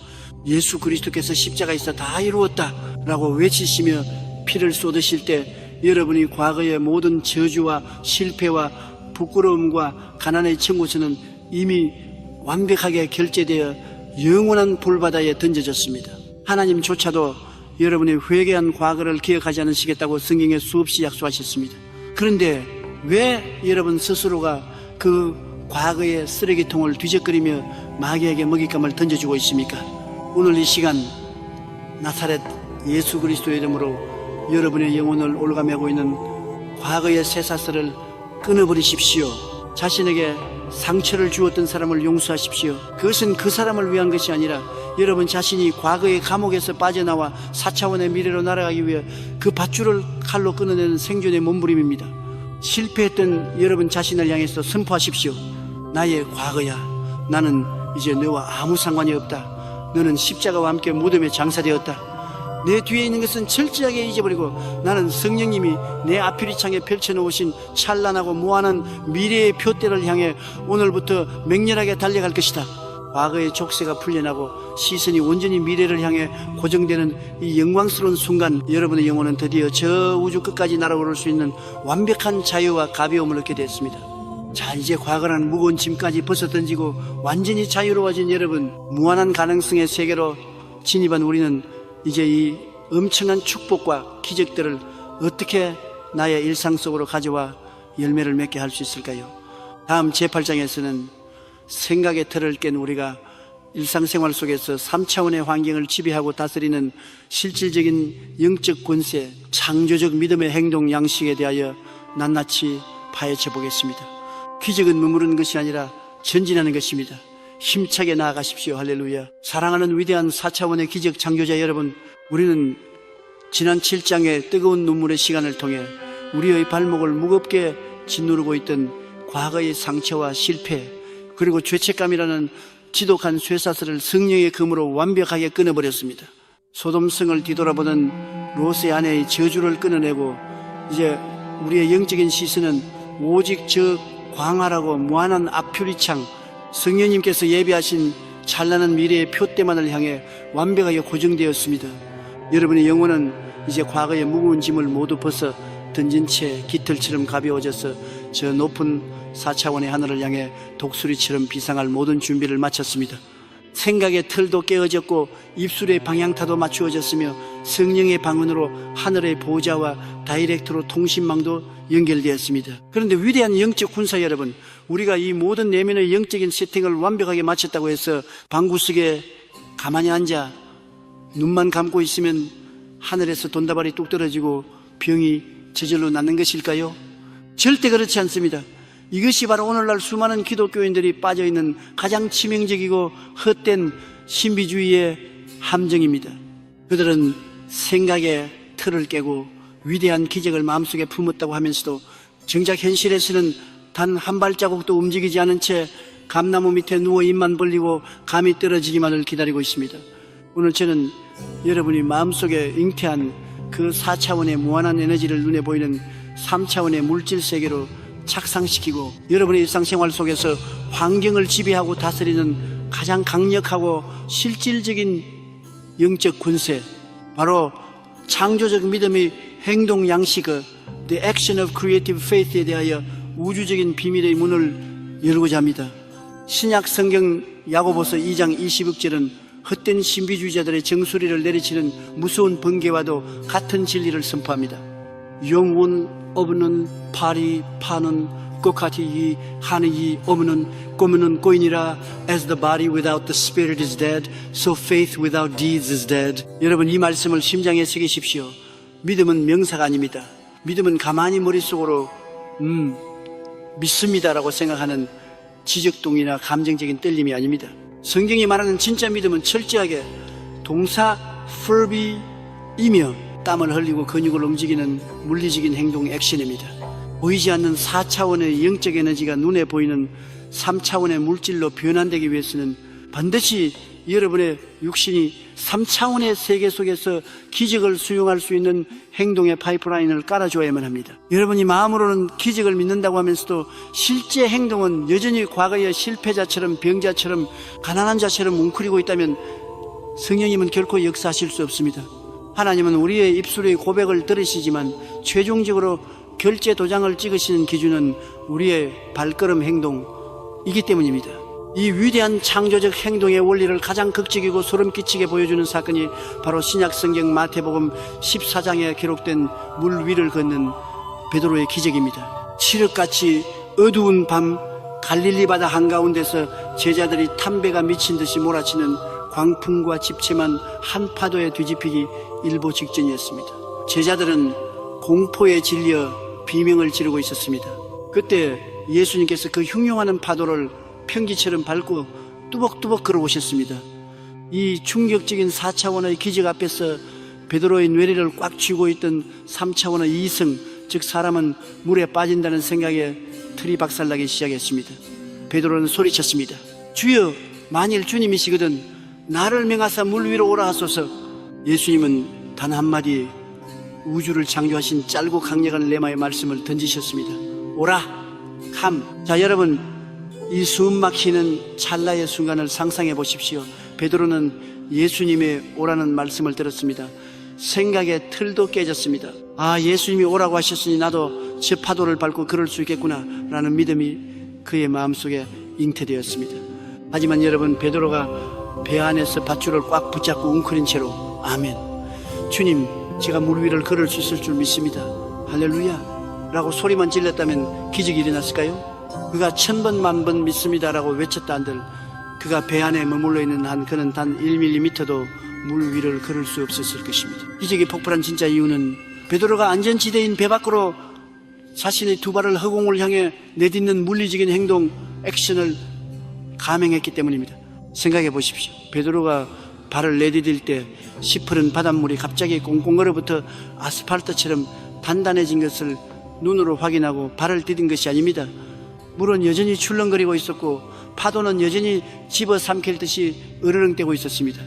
예수 그리스도께서 십자가에서 다 이루었다 라고 외치시며 피를 쏟으실 때 여러분이 과거의 모든 저주와 실패와 부끄러움과 가난의 청구서는 이미 완벽하게 결제되어 영원한 불바다에 던져졌습니다. 하나님조차도 여러분의 회개한 과거를 기억하지 않으시겠다고 성경에 수없이 약속하셨습니다. 그런데 왜 여러분 스스로가 그 과거의 쓰레기통을 뒤적거리며 마귀에게 먹잇감을 던져주고 있습니까? 오늘 이 시간 나사렛 예수 그리스도의 이름으로 여러분의 영혼을 올가매고 있는 과거의 쇠사슬을 끊어버리십시오. 자신에게 상처를 주었던 사람을 용서하십시오. 그것은 그 사람을 위한 것이 아니라 여러분 자신이 과거의 감옥에서 빠져나와 4차원의 미래로 날아가기 위해 그 밧줄을 칼로 끊어내는 생존의 몸부림입니다. 실패했던 여러분 자신을 향해서 선포하십시오. 나의 과거야, 나는 이제 너와 아무 상관이 없다. 너는 십자가와 함께 무덤에 장사되었다. 내 뒤에 있는 것은 철저하게 잊어버리고 나는 성령님이 내 앞유리창에 펼쳐놓으신 찬란하고 무한한 미래의 표대를 향해 오늘부터 맹렬하게 달려갈 것이다. 과거의 족쇄가 풀려나고 시선이 온전히 미래를 향해 고정되는 이 영광스러운 순간, 여러분의 영혼은 드디어 저 우주 끝까지 날아오를 수 있는 완벽한 자유와 가벼움을 얻게 됐습니다. 자, 이제 과거라는 무거운 짐까지 벗어던지고 완전히 자유로워진 여러분, 무한한 가능성의 세계로 진입한 우리는 이제 이 엄청난 축복과 기적들을 어떻게 나의 일상 속으로 가져와 열매를 맺게 할 수 있을까요? 다음 제8장에서는 생각의 틀을 깬 우리가 일상생활 속에서 3차원의 환경을 지배하고 다스리는 실질적인 영적 권세, 창조적 믿음의 행동 양식에 대하여 낱낱이 파헤쳐 보겠습니다. 기적은 머무르는 것이 아니라 전진하는 것입니다. 힘차게 나아가십시오. 할렐루야. 사랑하는 위대한 4차원의 기적 창조자 여러분, 우리는 지난 7장의 뜨거운 눈물의 시간을 통해 우리의 발목을 무겁게 짓누르고 있던 과거의 상처와 실패, 그리고 죄책감이라는 지독한 쇠사슬을 성령의 검으로 완벽하게 끊어버렸습니다. 소돔성을 뒤돌아보던 롯의 아내의 저주를 끊어내고 이제 우리의 영적인 시선은 오직 저 광활하고 무한한 앞유리창, 성령님께서 예비하신 찬란한 미래의 표대만을 향해 완벽하게 고정되었습니다. 여러분의 영혼은 이제 과거의 무거운 짐을 모두 벗어 던진 채 깃털처럼 가벼워져서 저 높은 4차원의 하늘을 향해 독수리처럼 비상할 모든 준비를 마쳤습니다. 생각의 틀도 깨어졌고 입술의 방향타도 맞추어졌으며 성령의 방언으로 하늘의 보좌와 다이렉트로 통신망도 연결되었습니다. 그런데 위대한 영적 군사 여러분, 우리가 이 모든 내면의 영적인 세팅을 완벽하게 마쳤다고 해서 방구석에 가만히 앉아 눈만 감고 있으면 하늘에서 돈다발이 뚝 떨어지고 병이 저절로 낫는 것일까요? 절대 그렇지 않습니다. 이것이 바로 오늘날 수많은 기독교인들이 빠져있는 가장 치명적이고 헛된 신비주의의 함정입니다. 그들은 생각의 틀을 깨고 위대한 기적을 마음속에 품었다고 하면서도 정작 현실에서는 단 한 발자국도 움직이지 않은 채 감나무 밑에 누워 입만 벌리고 감이 떨어지기만을 기다리고 있습니다. 오늘 저는 여러분이 마음속에 잉태한 그 4차원의 무한한 에너지를 눈에 보이는 3차원의 물질 세계로 착상시키고 여러분의 일상생활 속에서 환경을 지배하고 다스리는 가장 강력하고 실질적인 영적 권세, 바로 창조적 믿음의 행동 양식의 The Action of Creative Faith에 대하여 우주적인 비밀의 문을 열고자 합니다. 신약 성경 야고보서 2장 20절은 헛된 신비주의자들의 정수리를 내리치는 무서운 번개와도 같은 진리를 선포합니다. 영혼 없는 팔이 파는 것같이 이 하늘이 없는 꼬무는 꼬이니라. As the body without the spirit is dead, so faith without deeds is dead. 여러분, 이 말씀을 심장에 새기십시오. 믿음은 명사가 아닙니다. 믿음은 가만히 머릿속으로 믿습니다라고 생각하는 지적동이나 감정적인 떨림이 아닙니다. 성경이 말하는 진짜 믿음은 철저하게 동사 verbi이며 땀을 흘리고 근육을 움직이는 물리적인 행동 액션입니다. 보이지 않는 4차원의 영적 에너지가 눈에 보이는 3차원의 물질로 변환되기 위해서는 반드시 여러분의 육신이 3차원의 세계 속에서 기적을 수용할 수 있는 행동의 파이프라인을 깔아줘야만 합니다. 여러분이 마음으로는 기적을 믿는다고 하면서도 실제 행동은 여전히 과거의 실패자처럼 병자처럼 가난한 자처럼 웅크리고 있다면 성령님은 결코 역사하실 수 없습니다. 하나님은 우리의 입술의 고백을 들으시지만 최종적으로 결제 도장을 찍으시는 기준은 우리의 발걸음 행동이기 때문입니다. 이 위대한 창조적 행동의 원리를 가장 극적이고 소름 끼치게 보여주는 사건이 바로 신약성경 마태복음 14장에 기록된 물 위를 걷는 베드로의 기적입니다. 칠흑같이 어두운 밤 갈릴리 바다 한가운데서 제자들이 담배가 미친 듯이 몰아치는 광풍과 집채만 한 파도에 뒤집히기 일보 직전이었습니다. 제자들은 공포에 질려 비명을 지르고 있었습니다. 그때 예수님께서 그 흉흉하는 파도를 평기처럼 밟고 뚜벅뚜벅 걸어오셨습니다. 이 충격적인 4차원의 기적 앞에서 베드로의 뇌리를 꽉 쥐고 있던 3차원의 이성, 즉 사람은 물에 빠진다는 생각에 틀이 박살나기 시작했습니다. 베드로는 소리쳤습니다. 주여, 만일 주님이시거든 나를 명하사 물 위로 오라 하소서. 예수님은 단 한마디 우주를 창조하신 짧고 강력한 레마의 말씀을 던지셨습니다. 오라, 감. 자, 여러분, 이 숨 막히는 찰나의 순간을 상상해 보십시오. 베드로는 예수님의 오라는 말씀을 들었습니다. 생각의 틀도 깨졌습니다. 아, 예수님이 오라고 하셨으니 나도 저 파도를 밟고 걸을 수 있겠구나 라는 믿음이 그의 마음속에 잉태되었습니다. 하지만 여러분, 베드로가 배 안에서 밧줄을 꽉 붙잡고 웅크린 채로 아멘, 주님, 제가 물 위를 걸을 수 있을 줄 믿습니다, 할렐루야 라고 소리만 질렀다면 기적이 일어났을까요? 그가 1000번 만번 믿습니다 라고 외쳤다 한들 그가 배 안에 머물러 있는 한 그는 단 1mm도 물 위를 걸을 수 없었을 것입니다. 기적이 폭발한 진짜 이유는 베드로가 안전지대인 배 밖으로 자신의 두 발을 허공을 향해 내딛는 물리적인 행동, 액션을 감행했기 때문입니다. 생각해 보십시오. 베드로가 발을 내디딜 때 시퍼런 바닷물이 갑자기 꽁꽁 얼어붙어 아스팔트처럼 단단해진 것을 눈으로 확인하고 발을 디딘 것이 아닙니다. 물은 여전히 출렁거리고 있었고 파도는 여전히 집어삼킬 듯이 으르렁대고 있었습니다.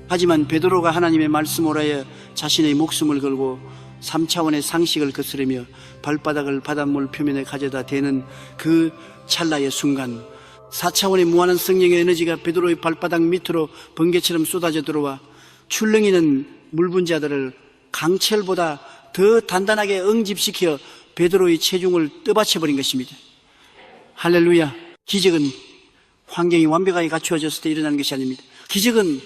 하지만 베드로가 하나님의 말씀 오라에 자신의 목숨을 걸고 3차원의 상식을 거스르며 발바닥을 바닷물 표면에 가져다 대는 그 찰나의 순간 4차원의 무한한 성령의 에너지가 베드로의 발바닥 밑으로 번개처럼 쏟아져 들어와 출렁이는 물분자들을 강철보다 더 단단하게 응집시켜 베드로의 체중을 떠받쳐버린 것입니다. 할렐루야. 기적은 환경이 완벽하게 갖추어졌을 때 일어나는 것이 아닙니다. 기적은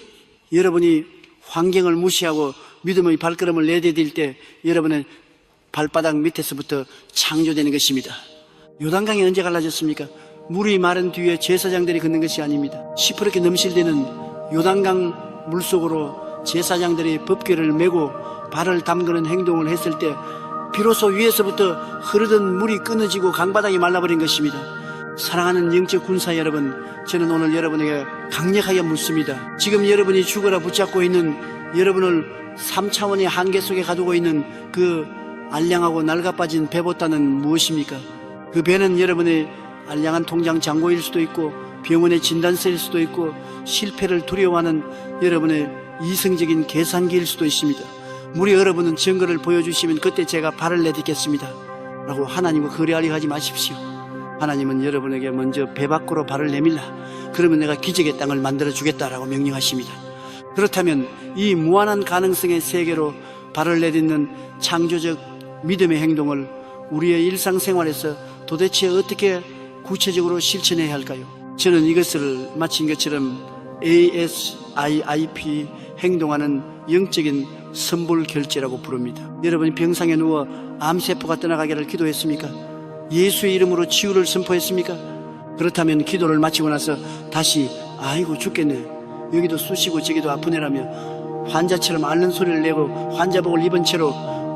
여러분이 환경을 무시하고 믿음의 발걸음을 내디딜 때 여러분의 발바닥 밑에서부터 창조되는 것입니다. 요단강이 언제 갈라졌습니까? 물이 마른 뒤에 제사장들이 걷는 것이 아닙니다. 시퍼렇게 넘실대는 요단강 물속으로 제사장들이 법궤를 메고 발을 담그는 행동을 했을 때 비로소 위에서부터 흐르던 물이 끊어지고 강바닥이 말라버린 것입니다. 사랑하는 영적 군사 여러분, 저는 오늘 여러분에게 강력하게 묻습니다. 지금 여러분이 죽어라 붙잡고 있는, 여러분을 3차원의 한계 속에 가두고 있는 그 알량하고 낡아빠진 배보따는 무엇입니까? 그 배는 여러분의 알량한 통장 잔고일 수도 있고, 병원의 진단서일 수도 있고, 실패를 두려워하는 여러분의 이성적인 계산기일 수도 있습니다. 물이 여러분은 증거를 보여주시면 그때 제가 발을 내딛겠습니다 라고 하나님과 거래하려 하지 마십시오. 하나님은 여러분에게 먼저 배 밖으로 발을 내밀라, 그러면 내가 기적의 땅을 만들어주겠다라고 명령하십니다. 그렇다면 이 무한한 가능성의 세계로 발을 내딛는 창조적 믿음의 행동을 우리의 일상생활에서 도대체 어떻게 구체적으로 실천해야 할까요? 저는 이것을 마친 것처럼 ASIIP, 행동하는 영적인 선불 결제라고 부릅니다. 여러분이 병상에 누워 암세포가 떠나가기를 기도했습니까? 예수의 이름으로 치유를 선포했습니까? 그렇다면 기도를 마치고 나서 다시 아이고 죽겠네, 여기도 쑤시고 저기도 아프네라며 환자처럼 앓는 소리를 내고 환자복을 입은 채로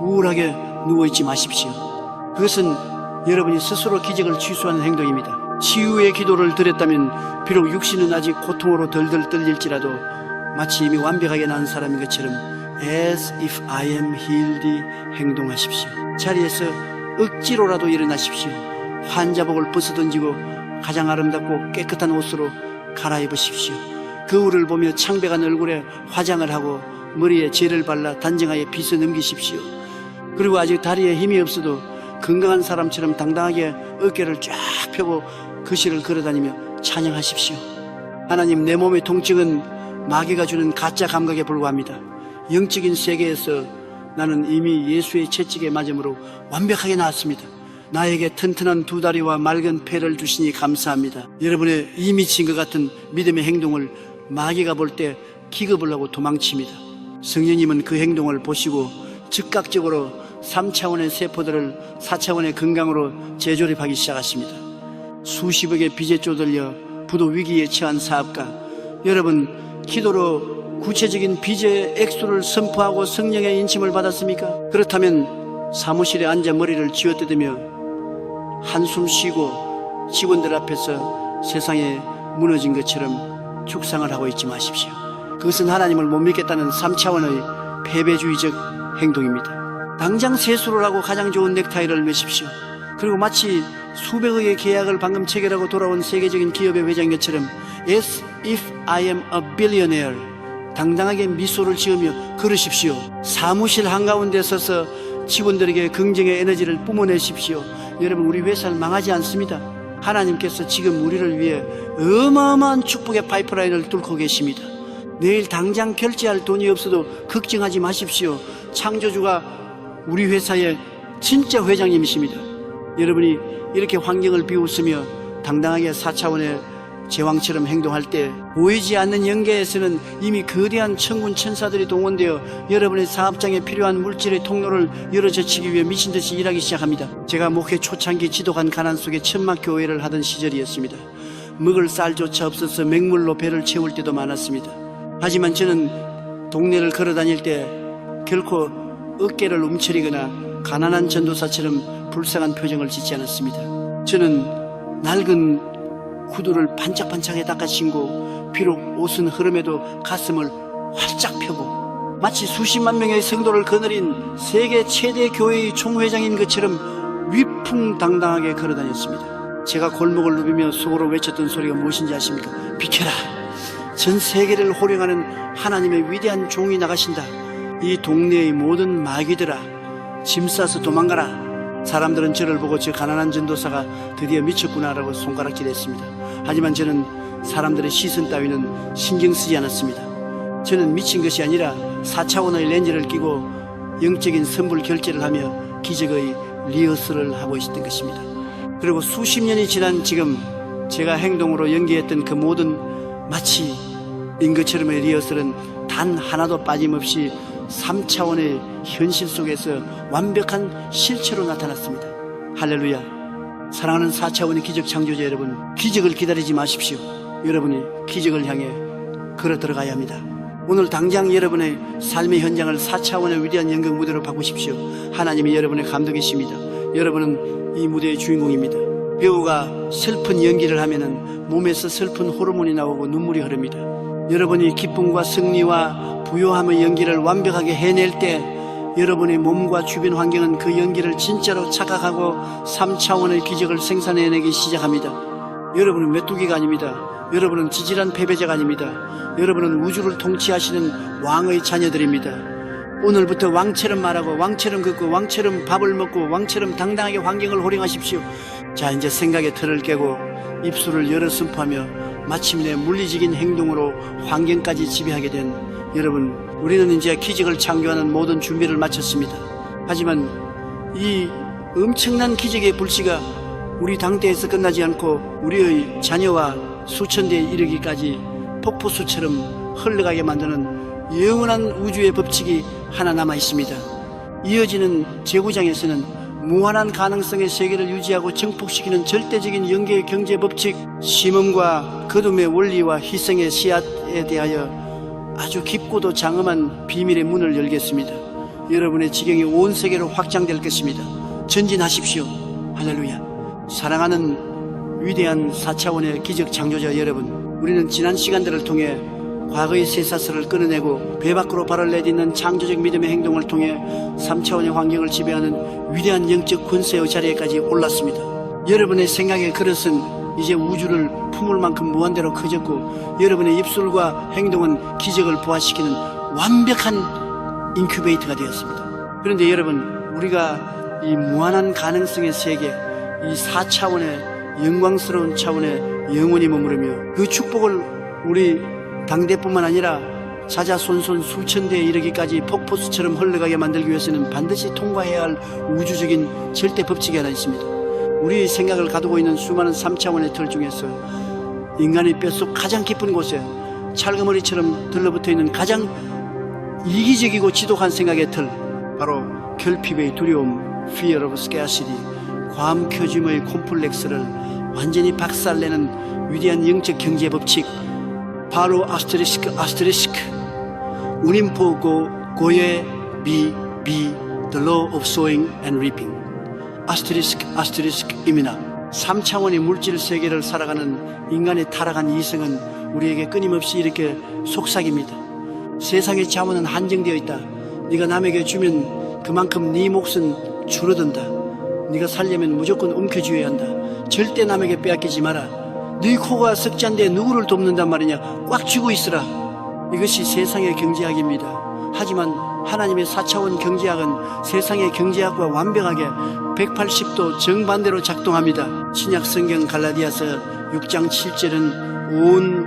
우울하게 누워있지 마십시오. 그것은 여러분이 스스로 기적을 취소하는 행동입니다. 치유의 기도를 드렸다면 비록 육신은 아직 고통으로 덜덜 떨릴지라도 마치 이미 완벽하게 난 사람인 것처럼 As if I am healed 행동하십시오. 자리에서 억지로라도 일어나십시오. 환자복을 벗어던지고 가장 아름답고 깨끗한 옷으로 갈아입으십시오. 거울을 보며 창백한 얼굴에 화장을 하고 머리에 젤을 발라 단정하게 빗어 넘기십시오. 그리고 아직 다리에 힘이 없어도 건강한 사람처럼 당당하게 어깨를 쫙 펴고 거실을 걸어다니며 찬양하십시오. 하나님, 내 몸의 통증은 마귀가 주는 가짜 감각에 불과합니다. 영적인 세계에서 나는 이미 예수의 채찍에 맞음으로 완벽하게 나았습니다. 나에게 튼튼한 두 다리와 맑은 폐를 주시니 감사합니다. 여러분의 이 미친 것 같은 믿음의 행동을 마귀가 볼 때 기겁을 하고 도망칩니다. 성령님은 그 행동을 보시고 즉각적으로 3차원의 세포들을 4차원의 건강으로 재조립하기 시작하십니다. 수십억의 빚에 쪼들려 부도 위기에 처한 사업가, 여러분 기도로 구체적인 빚의 액수를 선포하고 성령의 인침을 받았습니까? 그렇다면 사무실에 앉아 머리를 쥐어뜯으며 한숨 쉬고 직원들 앞에서 세상에 무너진 것처럼 죽상을 하고 있지 마십시오. 그것은 하나님을 못 믿겠다는 3차원의 패배주의적 행동입니다. 당장 세수를 하고 가장 좋은 넥타이를 매십시오. 그리고 마치 수백억의 계약을 방금 체결하고 돌아온 세계적인 기업의 회장인 것처럼 As if I am a billionaire, 당당하게 미소를 지으며 걸으십시오. 사무실 한가운데 서서 직원들에게 긍정의 에너지를 뿜어내십시오. 여러분, 우리 회사는 망하지 않습니다. 하나님께서 지금 우리를 위해 어마어마한 축복의 파이프라인을 뚫고 계십니다. 내일 당장 결제할 돈이 없어도 걱정하지 마십시오. 창조주가 우리 회사의 진짜 회장님이십니다. 여러분이 이렇게 환경을 비웃으며 당당하게 4차원의 제왕처럼 행동할 때 보이지 않는 영계에서는 이미 거대한 천군 천사들이 동원되어 여러분의 사업장에 필요한 물질의 통로를 열어젖히기 위해 미친듯이 일하기 시작합니다. 제가 목회 초창기 지독한 가난 속에 천막 교회를 하던 시절이었습니다. 먹을 쌀조차 없어서 맹물로 배를 채울 때도 많았습니다. 하지만 저는 동네를 걸어다닐 때 결코 어깨를 움츠리거나 가난한 전도사처럼 불쌍한 표정을 짓지 않았습니다. 저는 낡은 구두를 반짝반짝하게 닦아 신고 비록 옷은 흐름에도 가슴을 활짝 펴고 마치 수십만 명의 성도를 거느린 세계 최대 교회의 총회장인 것처럼 위풍당당하게 걸어다녔습니다. 제가 골목을 누비며 속으로 외쳤던 소리가 무엇인지 아십니까? 비켜라! 전 세계를 호령하는 하나님의 위대한 종이 나가신다. 이 동네의 모든 마귀들아, 짐 싸서 도망가라. 사람들은 저를 보고 저 가난한 전도사가 드디어 미쳤구나라고 손가락질했습니다. 하지만 저는 사람들의 시선 따위는 신경 쓰지 않았습니다. 저는 미친 것이 아니라 4차원의 렌즈를 끼고 영적인 선불 결제를 하며 기적의 리허설을 하고 있었던 것입니다. 그리고 수십 년이 지난 지금 제가 행동으로 연기했던 그 모든 마치 인 것처럼의 리허설은 단 하나도 빠짐없이 3차원의 현실 속에서 완벽한 실체로 나타났습니다. 할렐루야. 사랑하는 4차원의 기적 창조자 여러분, 기적을 기다리지 마십시오. 여러분이 기적을 향해 걸어 들어가야 합니다. 오늘 당장 여러분의 삶의 현장을 4차원의 위대한 연극 무대로 바꾸십시오. 하나님이 여러분의 감독이십니다. 여러분은 이 무대의 주인공입니다. 배우가 슬픈 연기를 하면은 몸에서 슬픈 호르몬이 나오고 눈물이 흐릅니다. 여러분이 기쁨과 승리와 부요함의 연기를 완벽하게 해낼 때 여러분의 몸과 주변 환경은 그 연기를 진짜로 착각하고 3차원의 기적을 생산해내기 시작합니다. 여러분은 메뚜기가 아닙니다. 여러분은 지질한 패배자가 아닙니다. 여러분은 우주를 통치하시는 왕의 자녀들입니다. 오늘부터 왕처럼 말하고 왕처럼 걷고 왕처럼 밥을 먹고 왕처럼 당당하게 환경을 호령하십시오. 자, 이제 생각의 틀을 깨고 입술을 열어 선포하며 마침내 물리적인 행동으로 환경까지 지배하게 된 여러분, 우리는 이제 기적을 창조하는 모든 준비를 마쳤습니다. 하지만 이 엄청난 기적의 불씨가 우리 당대에서 끝나지 않고 우리의 자녀와 수천 대에 이르기까지 폭포수처럼 흘러가게 만드는 영원한 우주의 법칙이 하나 남아 있습니다. 이어지는 제구장에서는 무한한 가능성의 세계를 유지하고 증폭시키는 절대적인 영계의 경제 법칙, 심음과 거둠의 원리와 희생의 씨앗에 대하여 아주 깊고도 장엄한 비밀의 문을 열겠습니다. 여러분의 지경이 온 세계로 확장될 것입니다. 전진하십시오. 할렐루야. 사랑하는 위대한 4차원의 기적 창조자 여러분, 우리는 지난 시간들을 통해 과거의 쇠사슬을 끊어내고 배 밖으로 발을 내딛는 창조적 믿음의 행동을 통해 3차원의 환경을 지배하는 위대한 영적 권세의 자리에까지 올랐습니다. 여러분의 생각의 그릇은 이제 우주를 품을 만큼 무한대로 커졌고 여러분의 입술과 행동은 기적을 부활시키는 완벽한 인큐베이터가 되었습니다. 그런데 여러분, 우리가 이 무한한 가능성의 세계, 이 4차원의 영광스러운 차원에 영원히 머무르며 그 축복을 우리 당대뿐만 아니라 자자손손 수천 대에 이르기까지 폭포수처럼 흘러가게 만들기 위해서는 반드시 통과해야 할 우주적인 절대 법칙이 하나 있습니다. 우리의 생각을 가두고 있는 수많은 3차원의 틀 중에서 인간의 뼛속 가장 깊은 곳에 찰그머리처럼 들러붙어 있는 가장 이기적이고 지독한 생각의 틀, 바로 결핍의 두려움, fear of scarcity, 과음표짐의 콤플렉스를 완전히 박살내는 위대한 영적 경제 법칙, 바로 아스테리스크 운임포 고에 비 the law of sowing and reaping. 아스테리스크입니다. 3차원의 물질 세계를 살아가는 인간의 타락한 이성은 우리에게 끊임없이 이렇게 속삭입니다. 세상의 자원은 한정되어 있다. 네가 남에게 주면 그만큼 네 몫은 줄어든다. 네가 살려면 무조건 움켜쥐어야 한다. 절대 남에게 빼앗기지 마라. 네 코가 석잔데 누구를 돕는단 말이냐. 꽉 쥐고 있으라. 이것이 세상의 경제학입니다. 하지만 하나님의 4차원 경제학은 세상의 경제학과 완벽하게 180도 정반대로 작동합니다. 신약 성경 갈라디아서 6장 7절은 온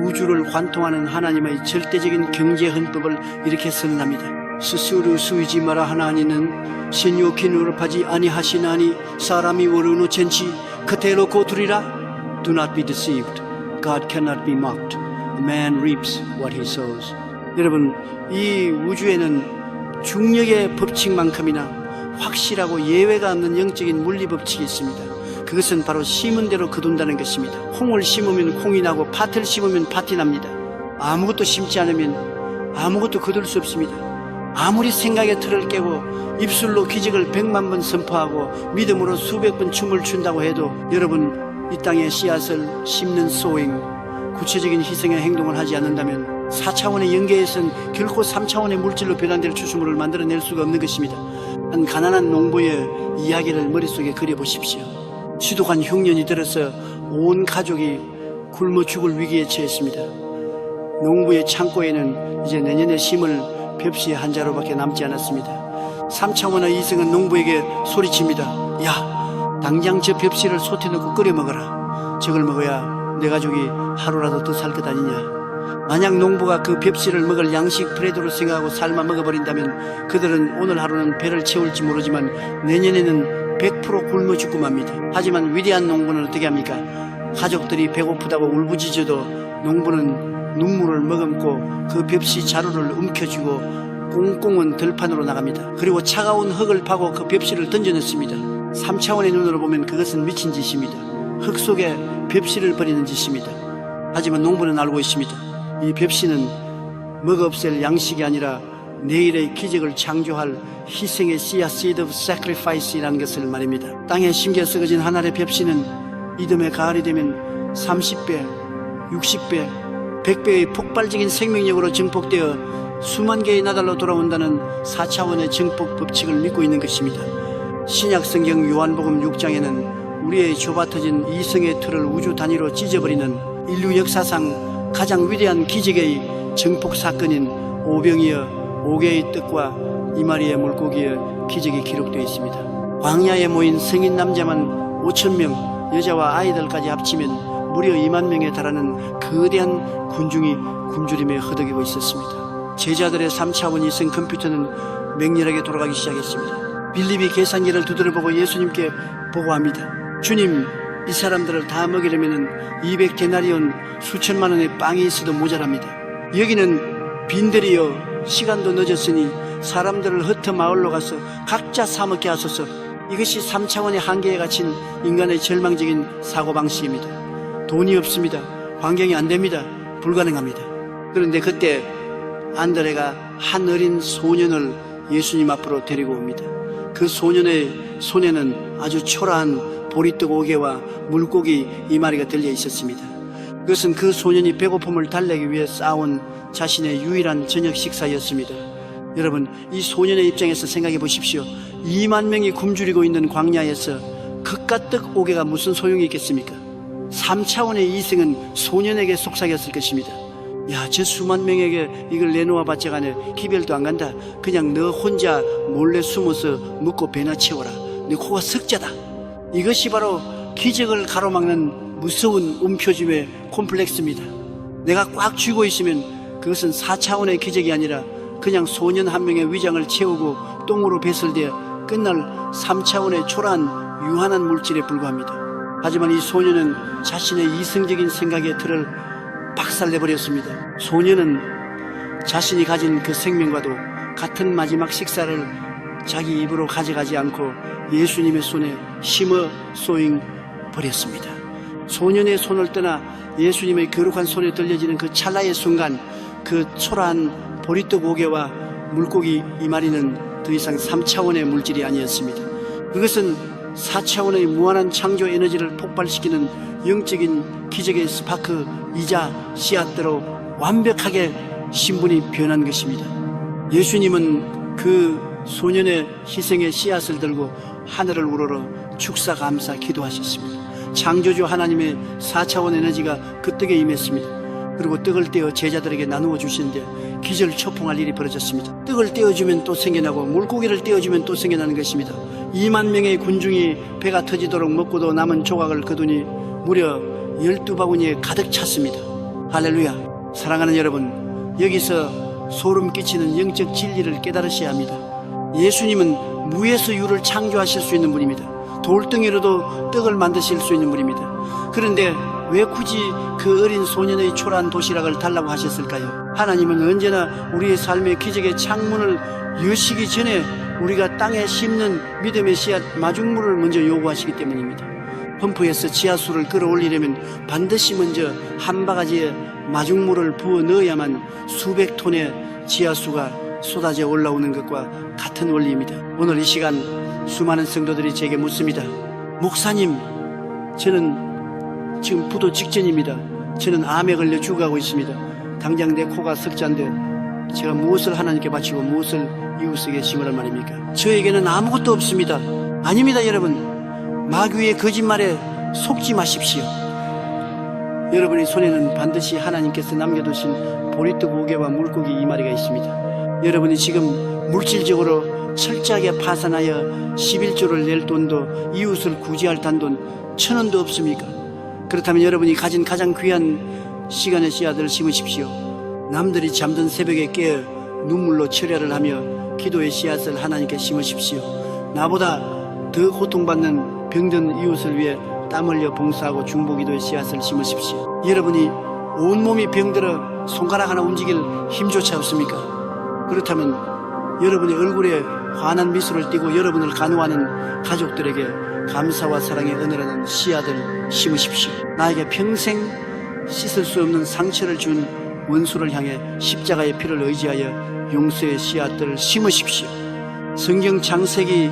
우주를 관통하는 하나님의 절대적인 경제 헌법을 이렇게 선언합니다. 스스로 수이지 마라 하나니는 신요키누를 파지 아니하시나니 사람이 오르노 첸치 그대로 고투리라. Do not be deceived. God cannot be mocked. A man reaps what he sows. 여러분, 이 우주에는 중력의 법칙만큼이나 확실하고 예외가 없는 영적인 물리 법칙이 있습니다. 그것은 바로 심은 대로 거둔다는 것입니다. 콩을 심으면 콩이 나고 팥을 심으면 팥이 납니다. 아무것도 심지 않으면 아무것도 거둘 수 없습니다. 아무리 생각의 틀을 깨고 입술로 기적을 100만 번 선포하고 믿음으로 수백 번 춤을 춘다고 해도 여러분, 이 땅에 씨앗을 심는 소잉, 구체적인 희생의 행동을 하지 않는다면 4차원의 영계에서는 결코 3차원의 물질로 변환될 추수물을 만들어낼 수가 없는 것입니다. 한 가난한 농부의 이야기를 머릿속에 그려보십시오. 지독한 흉년이 들어서 온 가족이 굶어 죽을 위기에 처했습니다. 농부의 창고에는 이제 내년에 심을 벽시 한 자루밖에 남지 않았습니다. 3차원의 이성은 농부에게 소리칩니다. 야, 당장 저 벽시를 솥에 넣고 끓여 먹어라. 저걸 먹어야 내 가족이 하루라도 더 살 것 아니냐. 만약 농부가 그 벽시를 먹을 양식 프레도로 생각하고 삶아 먹어버린다면 그들은 오늘 하루는 배를 채울지 모르지만 내년에는 100% 굶어 죽고 맙니다. 하지만 위대한 농부는 어떻게 합니까? 가족들이 배고프다고 울부짖어도 농부는 눈물을 머금고 그 벽시 자루를 움켜쥐고 꽁꽁은 들판으로 나갑니다. 그리고 차가운 흙을 파고 그 벽시를 던져넣습니다. 3차원의 눈으로 보면 그것은 미친 짓입니다. 흙 속에 벽시를 버리는 짓입니다. 하지만 농부는 알고 있습니다. 이 벽시는 먹어 없앨 양식이 아니라 내일의 기적을 창조할 희생의 씨앗, seed of sacrifice이라는 것을 말입니다. 땅에 심겨 썩어진 한 알의 벽씨는 이듬해 가을이 되면 30배, 60배, 100배의 폭발적인 생명력으로 증폭되어 수만 개의 나달로 돌아온다는 4차원의 증폭 법칙을 믿고 있는 것입니다. 신약 성경 요한복음 6장에는 우리의 좁아터진 이성의 틀을 우주 단위로 찢어버리는 인류 역사상 가장 위대한 기적의 증폭 사건인 오병이어 5개의 떡과 2마리의 물고기의 기적이 기록되어 있습니다. 광야에 모인 성인 남자만 5,000명, 여자와 아이들까지 합치면 무려 2만 명에 달하는 거대한 군중이 굶주림에 허덕이고 있었습니다. 제자들의 3차원 이성 컴퓨터는 맹렬하게 돌아가기 시작했습니다. 빌립이 계산기를 두드려보고 예수님께 보고합니다. 주님, 이 사람들을 다 먹이려면 200데나리온 수천만 원의 빵이 있어도 모자랍니다. 여기는 빈들이여 시간도 늦었으니 사람들을 흩어 마을로 가서 각자 사먹게 하소서. 이것이 3차원의 한계에 갇힌 인간의 절망적인 사고방식입니다. 돈이 없습니다. 환경이 안 됩니다. 불가능합니다. 그런데 그때 안드레가 한 어린 소년을 예수님 앞으로 데리고 옵니다. 그 소년의 손에는 아주 초라한 보리떡 5개와 물고기 2마리가 들려 있었습니다. 그것은 그 소년이 배고픔을 달래기 위해 쌓아온 자신의 유일한 저녁 식사였습니다. 여러분, 이 소년의 입장에서 생각해 보십시오. 2만 명이 굶주리고 있는 광야에서 그깟떡 5개가 무슨 소용이 있겠습니까? 3차원의 이성은 소년에게 속삭였을 것입니다. 야, 저 수만 명에게 이걸 내놓아 봤자 간에 기별도 안 간다. 그냥 너 혼자 몰래 숨어서 먹고 배나 채워라. 네 코가 석자다. 이것이 바로 기적을 가로막는 무서운 움켜짐의 콤플렉스입니다. 내가 꽉 쥐고 있으면 그것은 4차원의 기적이 아니라 그냥 소년 한 명의 위장을 채우고 똥으로 배설되어 끝날 3차원의 초라한 유한한 물질에 불과합니다. 하지만 이 소년은 자신의 이성적인 생각의 틀을 박살내버렸습니다. 소년은 자신이 가진 그 생명과도 같은 마지막 식사를 자기 입으로 가져가지 않고 예수님의 손에 심어 쏘잉 버렸습니다. 소년의 손을 떠나 예수님의 거룩한 손에 들려지는 그 찰나의 순간, 그 초라한 보리떡 5개와 물고기 2마리는 더 이상 3차원의 물질이 아니었습니다. 그것은 4차원의 무한한 창조 에너지를 폭발시키는 영적인 기적의 스파크이자 씨앗대로 완벽하게 신분이 변한 것입니다. 예수님은 그 소년의 희생의 씨앗을 들고 하늘을 우러러 축사 감사 기도하셨습니다. 창조주 하나님의 4차원 에너지가 그 떡에 임했습니다. 그리고 떡을 떼어 제자들에게 나누어 주시는데 기절초풍할 일이 벌어졌습니다. 떡을 떼어주면 또 생겨나고 물고기를 떼어주면 또 생겨나는 것입니다. 2만 명의 군중이 배가 터지도록 먹고도 남은 조각을 거두니 무려 12바구니에 가득 찼습니다. 할렐루야. 사랑하는 여러분, 여기서 소름 끼치는 영적 진리를 깨달으셔야 합니다. 예수님은 무에서 유를 창조하실 수 있는 분입니다. 돌덩이로도 떡을 만드실 수 있는 분입니다. 그런데 왜 굳이 그 어린 소년의 초라한 도시락을 달라고 하셨을까요? 하나님은 언제나 우리의 삶의 기적의 창문을 여시기 전에 우리가 땅에 심는 믿음의 씨앗 마중물을 먼저 요구하시기 때문입니다. 펌프에서 지하수를 끌어올리려면 반드시 먼저 한 바가지에 마중물을 부어 넣어야만 수백 톤의 지하수가 쏟아져 올라오는 것과 같은 원리입니다. 오늘 이 시간 수많은 성도들이 제게 묻습니다. 목사님, 저는 지금 부도 직전입니다. 저는 암에 걸려 죽어가고 있습니다. 당장 내 코가 석자인데 제가 무엇을 하나님께 바치고 무엇을 이웃에게 심으란 말입니까? 저에게는 아무것도 없습니다. 아닙니다, 여러분. 마귀의 거짓말에 속지 마십시오. 여러분의 손에는 반드시 하나님께서 남겨두신 보리떡 5개와 물고기 2마리가 있습니다. 여러분이 지금 물질적으로 철저하게 파산하여 11조를 낼 돈도 이웃을 구제할 단돈 1,000원도 없습니까? 그렇다면 여러분이 가진 가장 귀한 시간의 씨앗을 심으십시오. 남들이 잠든 새벽에 깨어 눈물로 철야를 하며 기도의 씨앗을 하나님께 심으십시오. 나보다 더 고통받는 병든 이웃을 위해 땀 흘려 봉사하고 중보기도의 씨앗을 심으십시오. 여러분이 온몸이 병들어 손가락 하나 움직일 힘조차 없습니까? 그렇다면 여러분의 얼굴에 환한 미소를 띠고 여러분을 간호하는 가족들에게 감사와 사랑의 은혜라는 씨앗을 심으십시오. 나에게 평생 씻을 수 없는 상처를 준 원수를 향해 십자가의 피를 의지하여 용서의 씨앗들을 심으십시오. 성경 창세기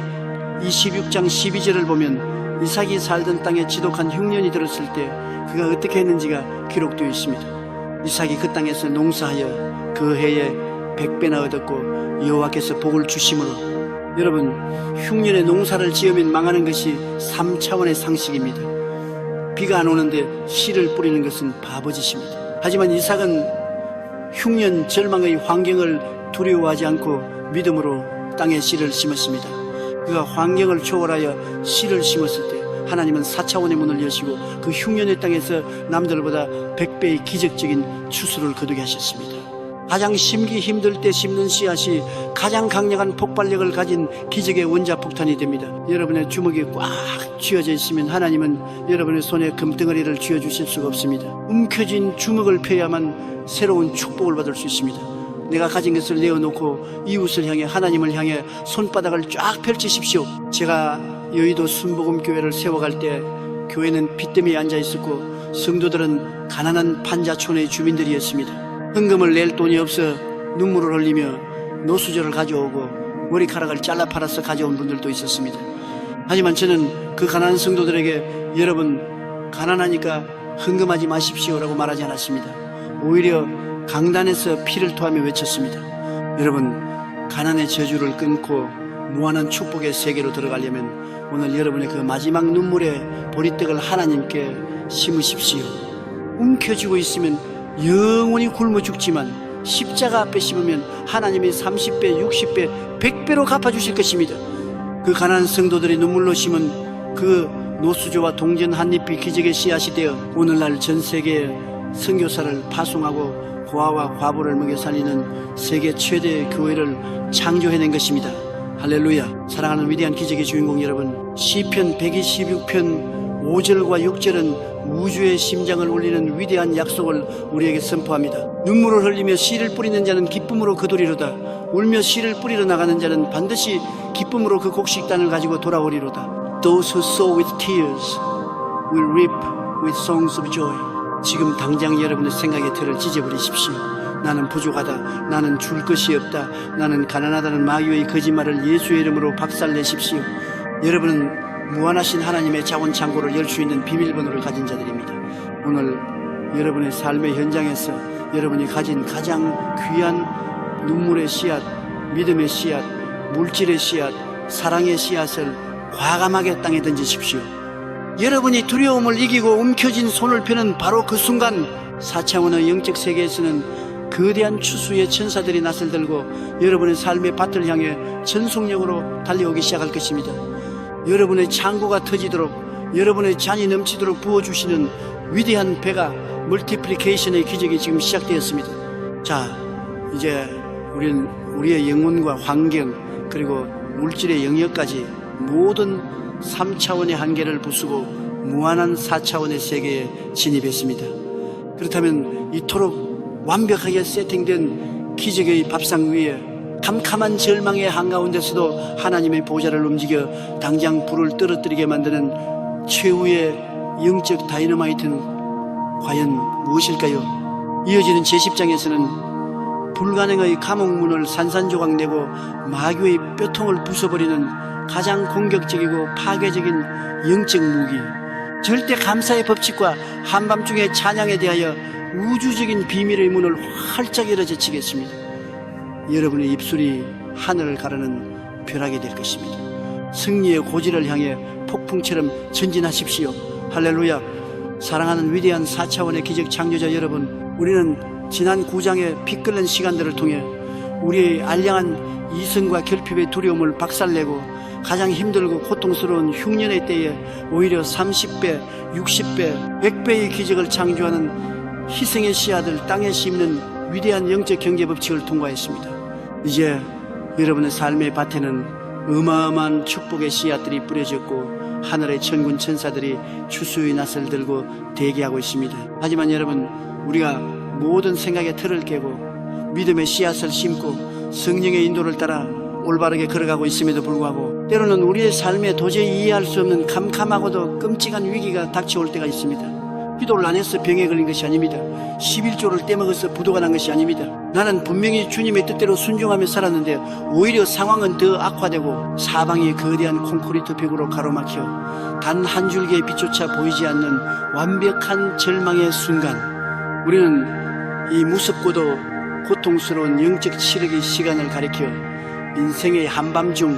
26장 12절을 보면 이삭이 살던 땅에 지독한 흉년이 들었을 때 그가 어떻게 했는지가 기록되어 있습니다. 이삭이 그 땅에서 농사하여 그 해에 100배나 얻었고 여호와께서 복을 주심으로, 여러분, 흉년에 농사를 지으면 망하는 것이 3차원의 상식입니다. 비가 안 오는데 씨를 뿌리는 것은 바보짓입니다. 하지만 이삭은 흉년 절망의 환경을 두려워하지 않고 믿음으로 땅에 씨를 심었습니다. 그가 환경을 초월하여 씨를 심었을 때 하나님은 4차원의 문을 여시고 그 흉년의 땅에서 남들보다 100배의 기적적인 추수를 거두게 하셨습니다. 가장 심기 힘들 때 심는 씨앗이 가장 강력한 폭발력을 가진 기적의 원자폭탄이 됩니다. 여러분의 주먹이 꽉 쥐어져 있으면 하나님은 여러분의 손에 금덩어리를 쥐어주실 수가 없습니다. 움켜쥔 주먹을 펴야만 새로운 축복을 받을 수 있습니다. 내가 가진 것을 내어놓고 이웃을 향해, 하나님을 향해 손바닥을 쫙 펼치십시오. 제가 여의도 순복음교회를 세워갈 때 교회는 빚더미에 앉아 있었고 성도들은 가난한 판자촌의 주민들이었습니다. 헌금을 낼 돈이 없어 눈물을 흘리며 노수저를 가져오고 머리카락을 잘라 팔아서 가져온 분들도 있었습니다. 하지만 저는 그 가난한 성도들에게 여러분 가난하니까 헌금하지 마십시오라고 말하지 않았습니다. 오히려 강단에서 피를 토하며 외쳤습니다. 여러분, 가난의 저주를 끊고 무한한 축복의 세계로 들어가려면 오늘 여러분의 그 마지막 눈물의 보리떡을 하나님께 심으십시오. 움켜쥐고 있으면 영원히 굶어 죽지만 십자가 앞에 심으면 하나님이 30배, 60배, 100배로 갚아주실 것입니다. 그 가난한 성도들이 눈물로 심은 그 노수조와 동전 한 잎이 기적의 씨앗이 되어 오늘날 전 세계에 선교사를 파송하고 고아와 과부를 먹여 살리는 세계 최대의 교회를 창조해낸 것입니다. 할렐루야. 사랑하는 위대한 기적의 주인공 여러분, 시편 126편 5절과 6절은 우주의 심장을 울리는 위대한 약속을 우리에게 선포합니다. 눈물을 흘리며 씨를 뿌리는 자는 기쁨으로 거두리로다. 울며 씨를 뿌리러 나가는 자는 반드시 기쁨으로 그 곡식단을 가지고 돌아오리로다. Those who sow with tears will reap with songs of joy. 지금 당장 여러분의 생각의 틀을 찢어버리십시오. 나는 부족하다, 나는 줄 것이 없다, 나는 가난하다는 마귀의 거짓말을 예수의 이름으로 박살내십시오. 여러분은 무한하신 하나님의 자원 창고를 열 수 있는 비밀번호를 가진 자들입니다. 오늘 여러분의 삶의 현장에서 여러분이 가진 가장 귀한 눈물의 씨앗, 믿음의 씨앗, 물질의 씨앗, 사랑의 씨앗을 과감하게 땅에 던지십시오. 여러분이 두려움을 이기고 움켜쥔 손을 펴는 바로 그 순간 4차원의 영적 세계에서는 거대한 추수의 천사들이 낯을 들고 여러분의 삶의 밭을 향해 전속력으로 달려오기 시작할 것입니다. 여러분의 창고가 터지도록, 여러분의 잔이 넘치도록 부어주시는 위대한 배가, 멀티플리케이션의 기적이 지금 시작되었습니다. 자, 이제 우리는 우리의 영혼과 환경 그리고 물질의 영역까지 모든 3차원의 한계를 부수고 무한한 4차원의 세계에 진입했습니다. 그렇다면 이토록 완벽하게 세팅된 기적의 밥상 위에 캄캄한 절망의 한가운데서도 하나님의 보좌를 움직여 당장 불을 떨어뜨리게 만드는 최후의 영적 다이너마이트는 과연 무엇일까요? 이어지는 제10장에서는 불가능의 감옥문을 산산조각 내고 마귀의 뼈통을 부숴버리는 가장 공격적이고 파괴적인 영적 무기, 절대 감사의 법칙과 한밤중의 찬양에 대하여 우주적인 비밀의 문을 활짝 열어 제치겠습니다. 여러분의 입술이 하늘을 가르는 벼락이 될 것입니다. 승리의 고지를 향해 폭풍처럼 전진하십시오. 할렐루야. 사랑하는 위대한 4차원의 기적 창조자 여러분, 우리는 지난 9장의 피 끓는 시간들을 통해 우리의 알량한 이성과 결핍의 두려움을 박살내고 가장 힘들고 고통스러운 흉년의 때에 오히려 30배, 60배, 100배의 기적을 창조하는 희생의 씨앗을 땅에 심는 위대한 영적 경제 법칙을 통과했습니다. 이제 여러분의 삶의 밭에는 어마어마한 축복의 씨앗들이 뿌려졌고 하늘의 천군 천사들이 추수의 낫을 들고 대기하고 있습니다. 하지만 여러분, 우리가 모든 생각의 틀을 깨고 믿음의 씨앗을 심고 성령의 인도를 따라 올바르게 걸어가고 있음에도 불구하고 때로는 우리의 삶에 도저히 이해할 수 없는 캄캄하고도 끔찍한 위기가 닥쳐올 때가 있습니다. 기도를 안 해서 병에 걸린 것이 아닙니다. 11조를 떼먹어서 부도가 난 것이 아닙니다. 나는 분명히 주님의 뜻대로 순종하며 살았는데 오히려 상황은 더 악화되고 사방이 거대한 콘크리트 벽으로 가로막혀 단 한 줄기의 빛조차 보이지 않는 완벽한 절망의 순간, 우리는 이 무섭고도 고통스러운 영적 치력의 시간을 가리켜 인생의 한밤중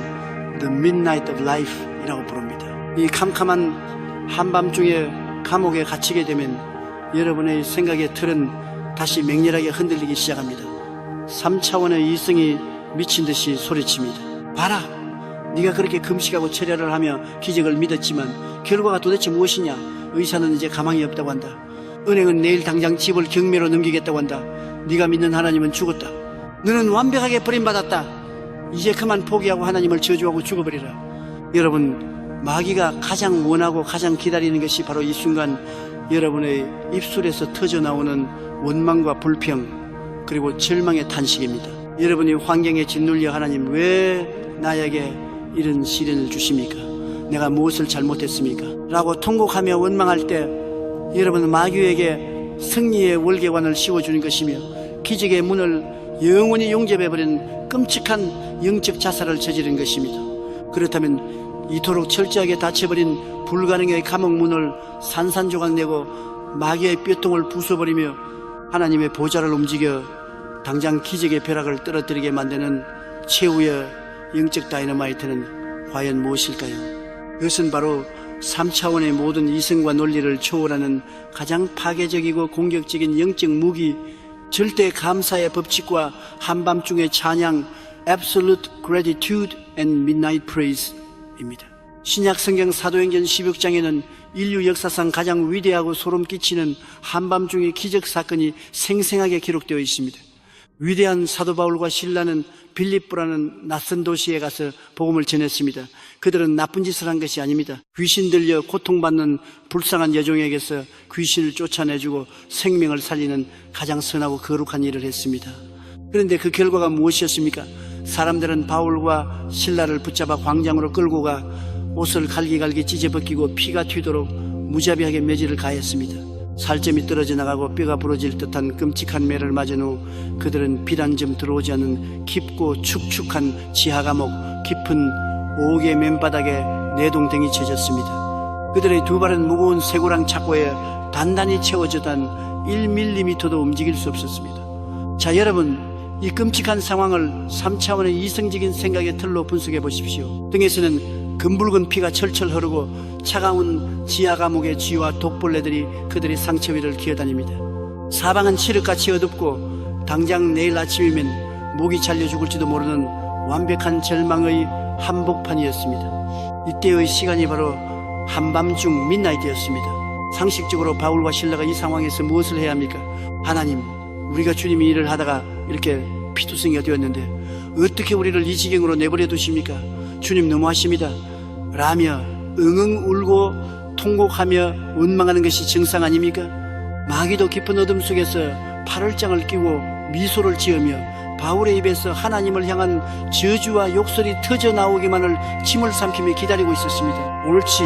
The Midnight of Life 이라고 부릅니다. 이 캄캄한 한밤중에 감옥에 갇히게 되면 여러분의 생각의 틀은 다시 맹렬하게 흔들리기 시작합니다. 3차원의 이성이 미친 듯이 소리칩니다. 봐라, 네가 그렇게 금식하고 철야를 하며 기적을 믿었지만 결과가 도대체 무엇이냐? 의사는 이제 가망이 없다고 한다. 은행은 내일 당장 집을 경매로 넘기겠다고 한다. 네가 믿는 하나님은 죽었다. 너는 완벽하게 버림받았다. 이제 그만 포기하고 하나님을 저주하고 죽어버리라. 여러분, 마귀가 가장 원하고 가장 기다리는 것이 바로 이 순간 여러분의 입술에서 터져나오는 원망과 불평 그리고 절망의 탄식입니다. 여러분이 환경에 짓눌려 하나님 왜 나에게 이런 시련을 주십니까? 내가 무엇을 잘못했습니까? 라고 통곡하며 원망할 때 여러분은 마귀에게 승리의 월계관을 씌워주는 것이며 기적의 문을 영원히 용접해버리는 끔찍한 영적 자살을 저지른 것입니다. 그렇다면 이토록 철저하게 닫혀버린 불가능의 감옥문을 산산조각 내고 마귀의 뼈통을 부숴버리며 하나님의 보좌를 움직여 당장 기적의 벼락을 떨어뜨리게 만드는 최후의 영적 다이너마이트는 과연 무엇일까요? 그것은 바로 3차원의 모든 이성과 논리를 초월하는 가장 파괴적이고 공격적인 영적 무기, 절대 감사의 법칙과 한밤중의 찬양, Absolute Gratitude and Midnight Praise 입니다. 신약 성경 사도행전 16장에는 인류 역사상 가장 위대하고 소름 끼치는 한밤중의 기적 사건이 생생하게 기록되어 있습니다. 위대한 사도 바울과 신라는 빌립보라는 낯선 도시에 가서 복음을 전했습니다. 그들은 나쁜 짓을 한 것이 아닙니다. 귀신 들려 고통받는 불쌍한 여종에게서 귀신을 쫓아내주고 생명을 살리는 가장 선하고 거룩한 일을 했습니다. 그런데 그 결과가 무엇이었습니까? 사람들은 바울과 신라를 붙잡아 광장으로 끌고 가 옷을 갈기갈기 찢어벗기고 피가 튀도록 무자비하게 매질을 가했습니다. 살점이 떨어져 나가고 뼈가 부러질 듯한 끔찍한 매를 맞은 후 그들은 빛 한 점 들어오지 않는 깊고 축축한 지하 감옥 깊은 옥의 맨바닥에 내동댕이 쳐졌습니다. 그들의 두 발은 무거운 쇠고랑 착고에 단단히 채워져 단 1mm도 움직일 수 없었습니다. 자, 여러분, 이 끔찍한 상황을 3차원의 이성적인 생각의 틀로 분석해 보십시오. 등에서는 금붉은 피가 철철 흐르고 차가운 지하 감옥의 쥐와 독벌레들이 그들의 상처 위를 기어다닙니다. 사방은 칠흑같이 어둡고 당장 내일 아침이면 목이 잘려 죽을지도 모르는 완벽한 절망의 한복판이었습니다. 이때의 시간이 바로 한밤중 midnight이었습니다. 상식적으로 바울과 신라가 이 상황에서 무엇을 해야 합니까? 하나님, 우리가 주님이 일을 하다가 이렇게 피투성이가 되었는데 어떻게 우리를 이 지경으로 내버려 두십니까? 주님 너무하십니다 라며 응응 울고 통곡하며 원망하는 것이 정상 아닙니까? 마귀도 깊은 어둠 속에서 팔월장을 끼고 미소를 지으며 바울의 입에서 하나님을 향한 저주와 욕설이 터져 나오기만을 침을 삼키며 기다리고 있었습니다. 옳지,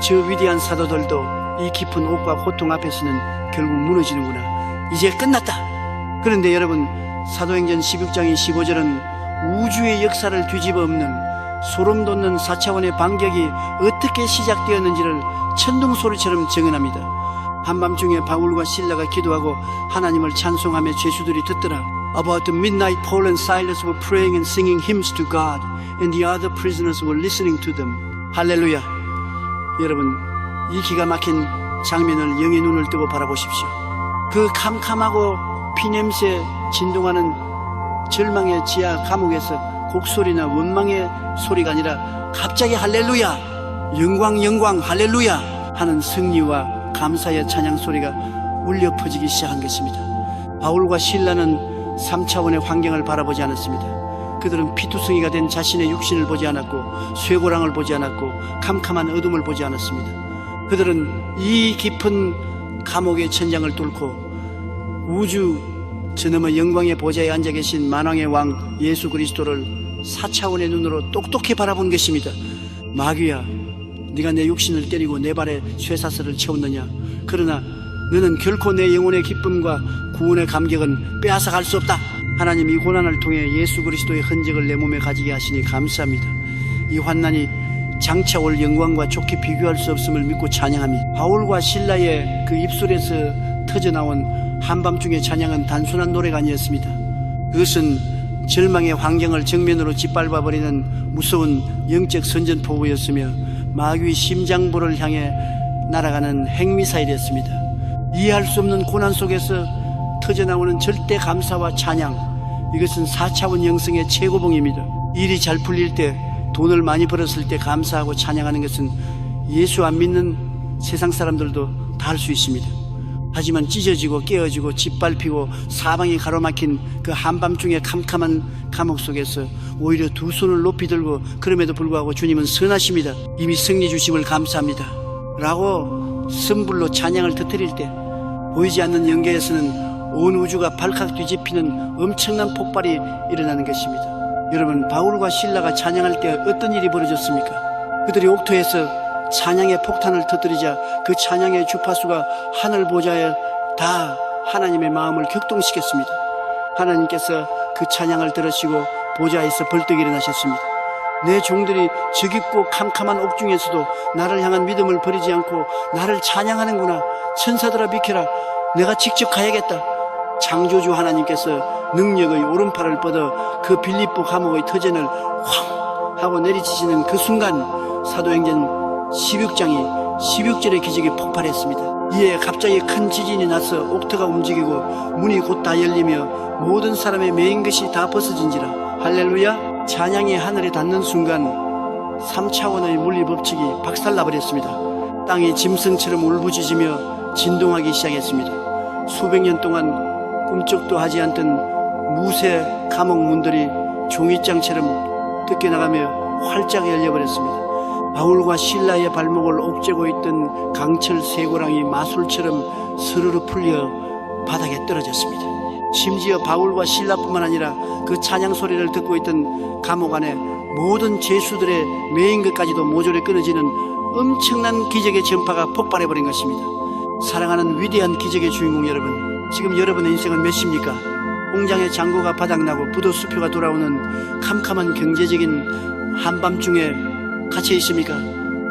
저 위대한 사도들도 이 깊은 옥과 고통 앞에서는 결국 무너지는구나. 이제 끝났다. 그런데 여러분, 사도행전 16장의 15절은 우주의 역사를 뒤집어 엎는 소름 돋는 4차원의 반격이 어떻게 시작되었는지를 천둥소리처럼 증언합니다. 한밤중에 바울과 신라가 기도하고 하나님을 찬송하며 죄수들이 듣더라. About the midnight, Paul and Silas were praying and singing hymns to God, and the other prisoners were listening to them. 할렐루야. 여러분, 이 기가 막힌 장면을 영의 눈을 뜨고 바라보십시오. 그 캄캄하고 피냄새 진동하는 절망의 지하 감옥에서 곡소리나 원망의 소리가 아니라 갑자기 할렐루야, 영광 영광 할렐루야 하는 승리와 감사의 찬양 소리가 울려 퍼지기 시작한 것입니다. 바울과 신라는 3차원의 환경을 바라보지 않았습니다. 그들은 피투성이가 된 자신의 육신을 보지 않았고 쇠고랑을 보지 않았고 캄캄한 어둠을 보지 않았습니다. 그들은 이 깊은 감옥의 천장을 뚫고 우주 저놈의 영광의 보좌에 앉아 계신 만왕의 왕 예수 그리스도를 4차원의 눈으로 똑똑히 바라본 것입니다. 마귀야, 네가 내 육신을 때리고 내 발에 쇠사슬을 채웠느냐? 그러나 너는 결코 내 영혼의 기쁨과 구원의 감격은 빼앗아갈 수 없다. 하나님, 이 고난을 통해 예수 그리스도의 흔적을 내 몸에 가지게 하시니 감사합니다. 이 환난이 장차 올 영광과 좋게 비교할 수 없음을 믿고 찬양합니다. 바울과 실라의 그 입술에서 터져나온 한밤중의 찬양은 단순한 노래가 아니었습니다. 그것은 절망의 환경을 정면으로 짓밟아버리는 무서운 영적 선전포고였으며 마귀의 심장부를 향해 날아가는 핵미사일이었습니다. 이해할 수 없는 고난 속에서 터져나오는 절대 감사와 찬양, 이것은 4차원 영성의 최고봉입니다. 일이 잘 풀릴 때, 돈을 많이 벌었을 때 감사하고 찬양하는 것은 예수 안 믿는 세상 사람들도 다 할 수 있습니다. 하지만 찢어지고 깨어지고 짓밟히고 사방이 가로막힌 그 한밤중의 캄캄한 감옥 속에서 오히려 두 손을 높이 들고 그럼에도 불구하고 주님은 선하십니다. 이미 승리 주심을 감사합니다 라고 선불로 찬양을 터뜨릴 때 보이지 않는 영계에서는 온 우주가 발칵 뒤집히는 엄청난 폭발이 일어나는 것입니다. 여러분, 바울과 실라가 찬양할 때 어떤 일이 벌어졌습니까? 그들이 옥토에서 찬양의 폭탄을 터뜨리자 그 찬양의 주파수가 하늘 보좌에 다 하나님의 마음을 격동시켰습니다. 하나님께서 그 찬양을 들으시고 보좌에서 벌떡 일어나셨습니다. 내 종들이 저 깊고 캄캄한 옥중에서도 나를 향한 믿음을 버리지 않고 나를 찬양하는구나. 천사들아 비켜라, 내가 직접 가야겠다. 창조주 하나님께서 능력의 오른팔을 뻗어 그 빌립보 감옥의 터전을 황 하고 내리치시는 그 순간 사도행전 16장이 16절의 기적이 폭발했습니다. 이에 갑자기 큰 지진이 나서 옥토가 움직이고 문이 곧 다 열리며 모든 사람의 매인 것이 다 벗어진지라. 할렐루야. 찬양이 하늘에 닿는 순간 3차원의 물리법칙이 박살나버렸습니다. 땅이 짐승처럼 울부짖으며 진동하기 시작했습니다. 수백 년 동안 꿈쩍도 하지 않던 무쇠 감옥 문들이 종이장처럼 뜯겨나가며 활짝 열려버렸습니다. 바울과 실라의 발목을 옥죄고 있던 강철 쇠고랑이 마술처럼 스르르 풀려 바닥에 떨어졌습니다. 심지어 바울과 실라뿐만 아니라 그 찬양 소리를 듣고 있던 감옥 안에 모든 죄수들의 매인 것까지도 모조리 끊어지는 엄청난 기적의 전파가 폭발해버린 것입니다. 사랑하는 위대한 기적의 주인공 여러분, 지금 여러분의 인생은 몇 시입니까? 공장의 잔고가 바닥나고 부도수표가 돌아오는 캄캄한 경제적인 한밤중에 갇혀 있습니까?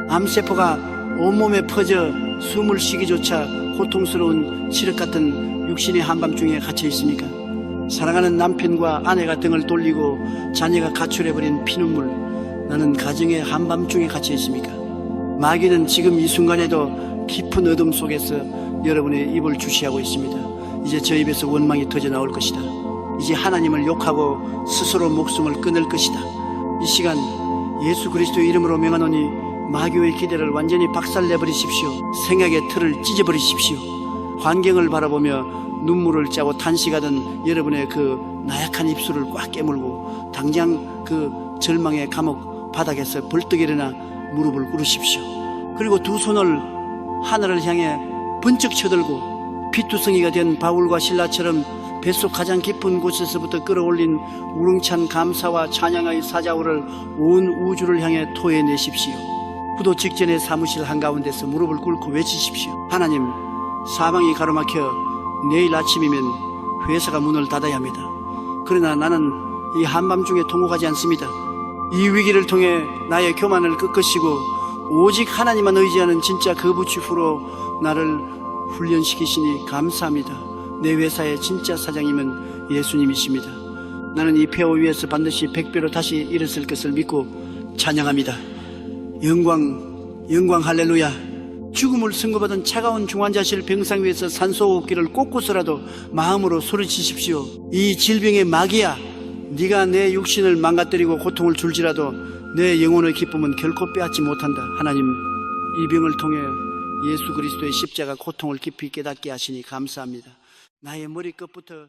암세포가 온몸에 퍼져 숨을 쉬기조차 고통스러운 칠흑 같은 육신의 한밤중에 갇혀 있습니까? 사랑하는 남편과 아내가 등을 돌리고 자녀가 가출해버린 피눈물, 나는 가정의 한밤중에 갇혀 있습니까? 마귀는 지금 이 순간에도 깊은 어둠 속에서 여러분의 입을 주시하고 있습니다. 이제 저 입에서 원망이 터져 나올 것이다. 이제 하나님을 욕하고 스스로 목숨을 끊을 것이다. 이 시간 예수 그리스도의 이름으로 명하노니 마귀의 기대를 완전히 박살내버리십시오. 생각의 틀을 찢어버리십시오. 환경을 바라보며 눈물을 짜고 탄식하던 여러분의 그 나약한 입술을 꽉 깨물고 당장 그 절망의 감옥 바닥에서 벌떡 일어나 무릎을 꿇으십시오. 그리고 두 손을 하늘을 향해 번쩍 쳐들고 피투성이가 된 바울과 실라처럼 뱃속 가장 깊은 곳에서부터 끌어올린 우렁찬 감사와 찬양의 사자우를 온 우주를 향해 토해내십시오. 부도 직전의 사무실 한가운데서 무릎을 꿇고 외치십시오. 하나님, 사방이 가로막혀 내일 아침이면 회사가 문을 닫아야 합니다. 그러나 나는 이 한밤중에 통곡하지 않습니다. 이 위기를 통해 나의 교만을 꺾으시고 오직 하나님만 의지하는 진짜 거부치후로 나를 훈련시키시니 감사합니다. 내 회사의 진짜 사장님은 예수님이십니다. 나는 이 폐허 위에서 반드시 100배로 다시 일어설 것을 믿고 찬양합니다. 영광 할렐루야. 죽음을 선고받은 차가운 중환자실 병상 위에서 산소호흡기를 꽂고서라도 마음으로 소리치십시오. 이 질병의 마귀야, 네가 내 육신을 망가뜨리고 고통을 줄지라도 내 영혼의 기쁨은 결코 빼앗지 못한다. 하나님, 이 병을 통해 예수 그리스도의 십자가 고통을 깊이 깨닫게 하시니 감사합니다. 나의 머리끝부터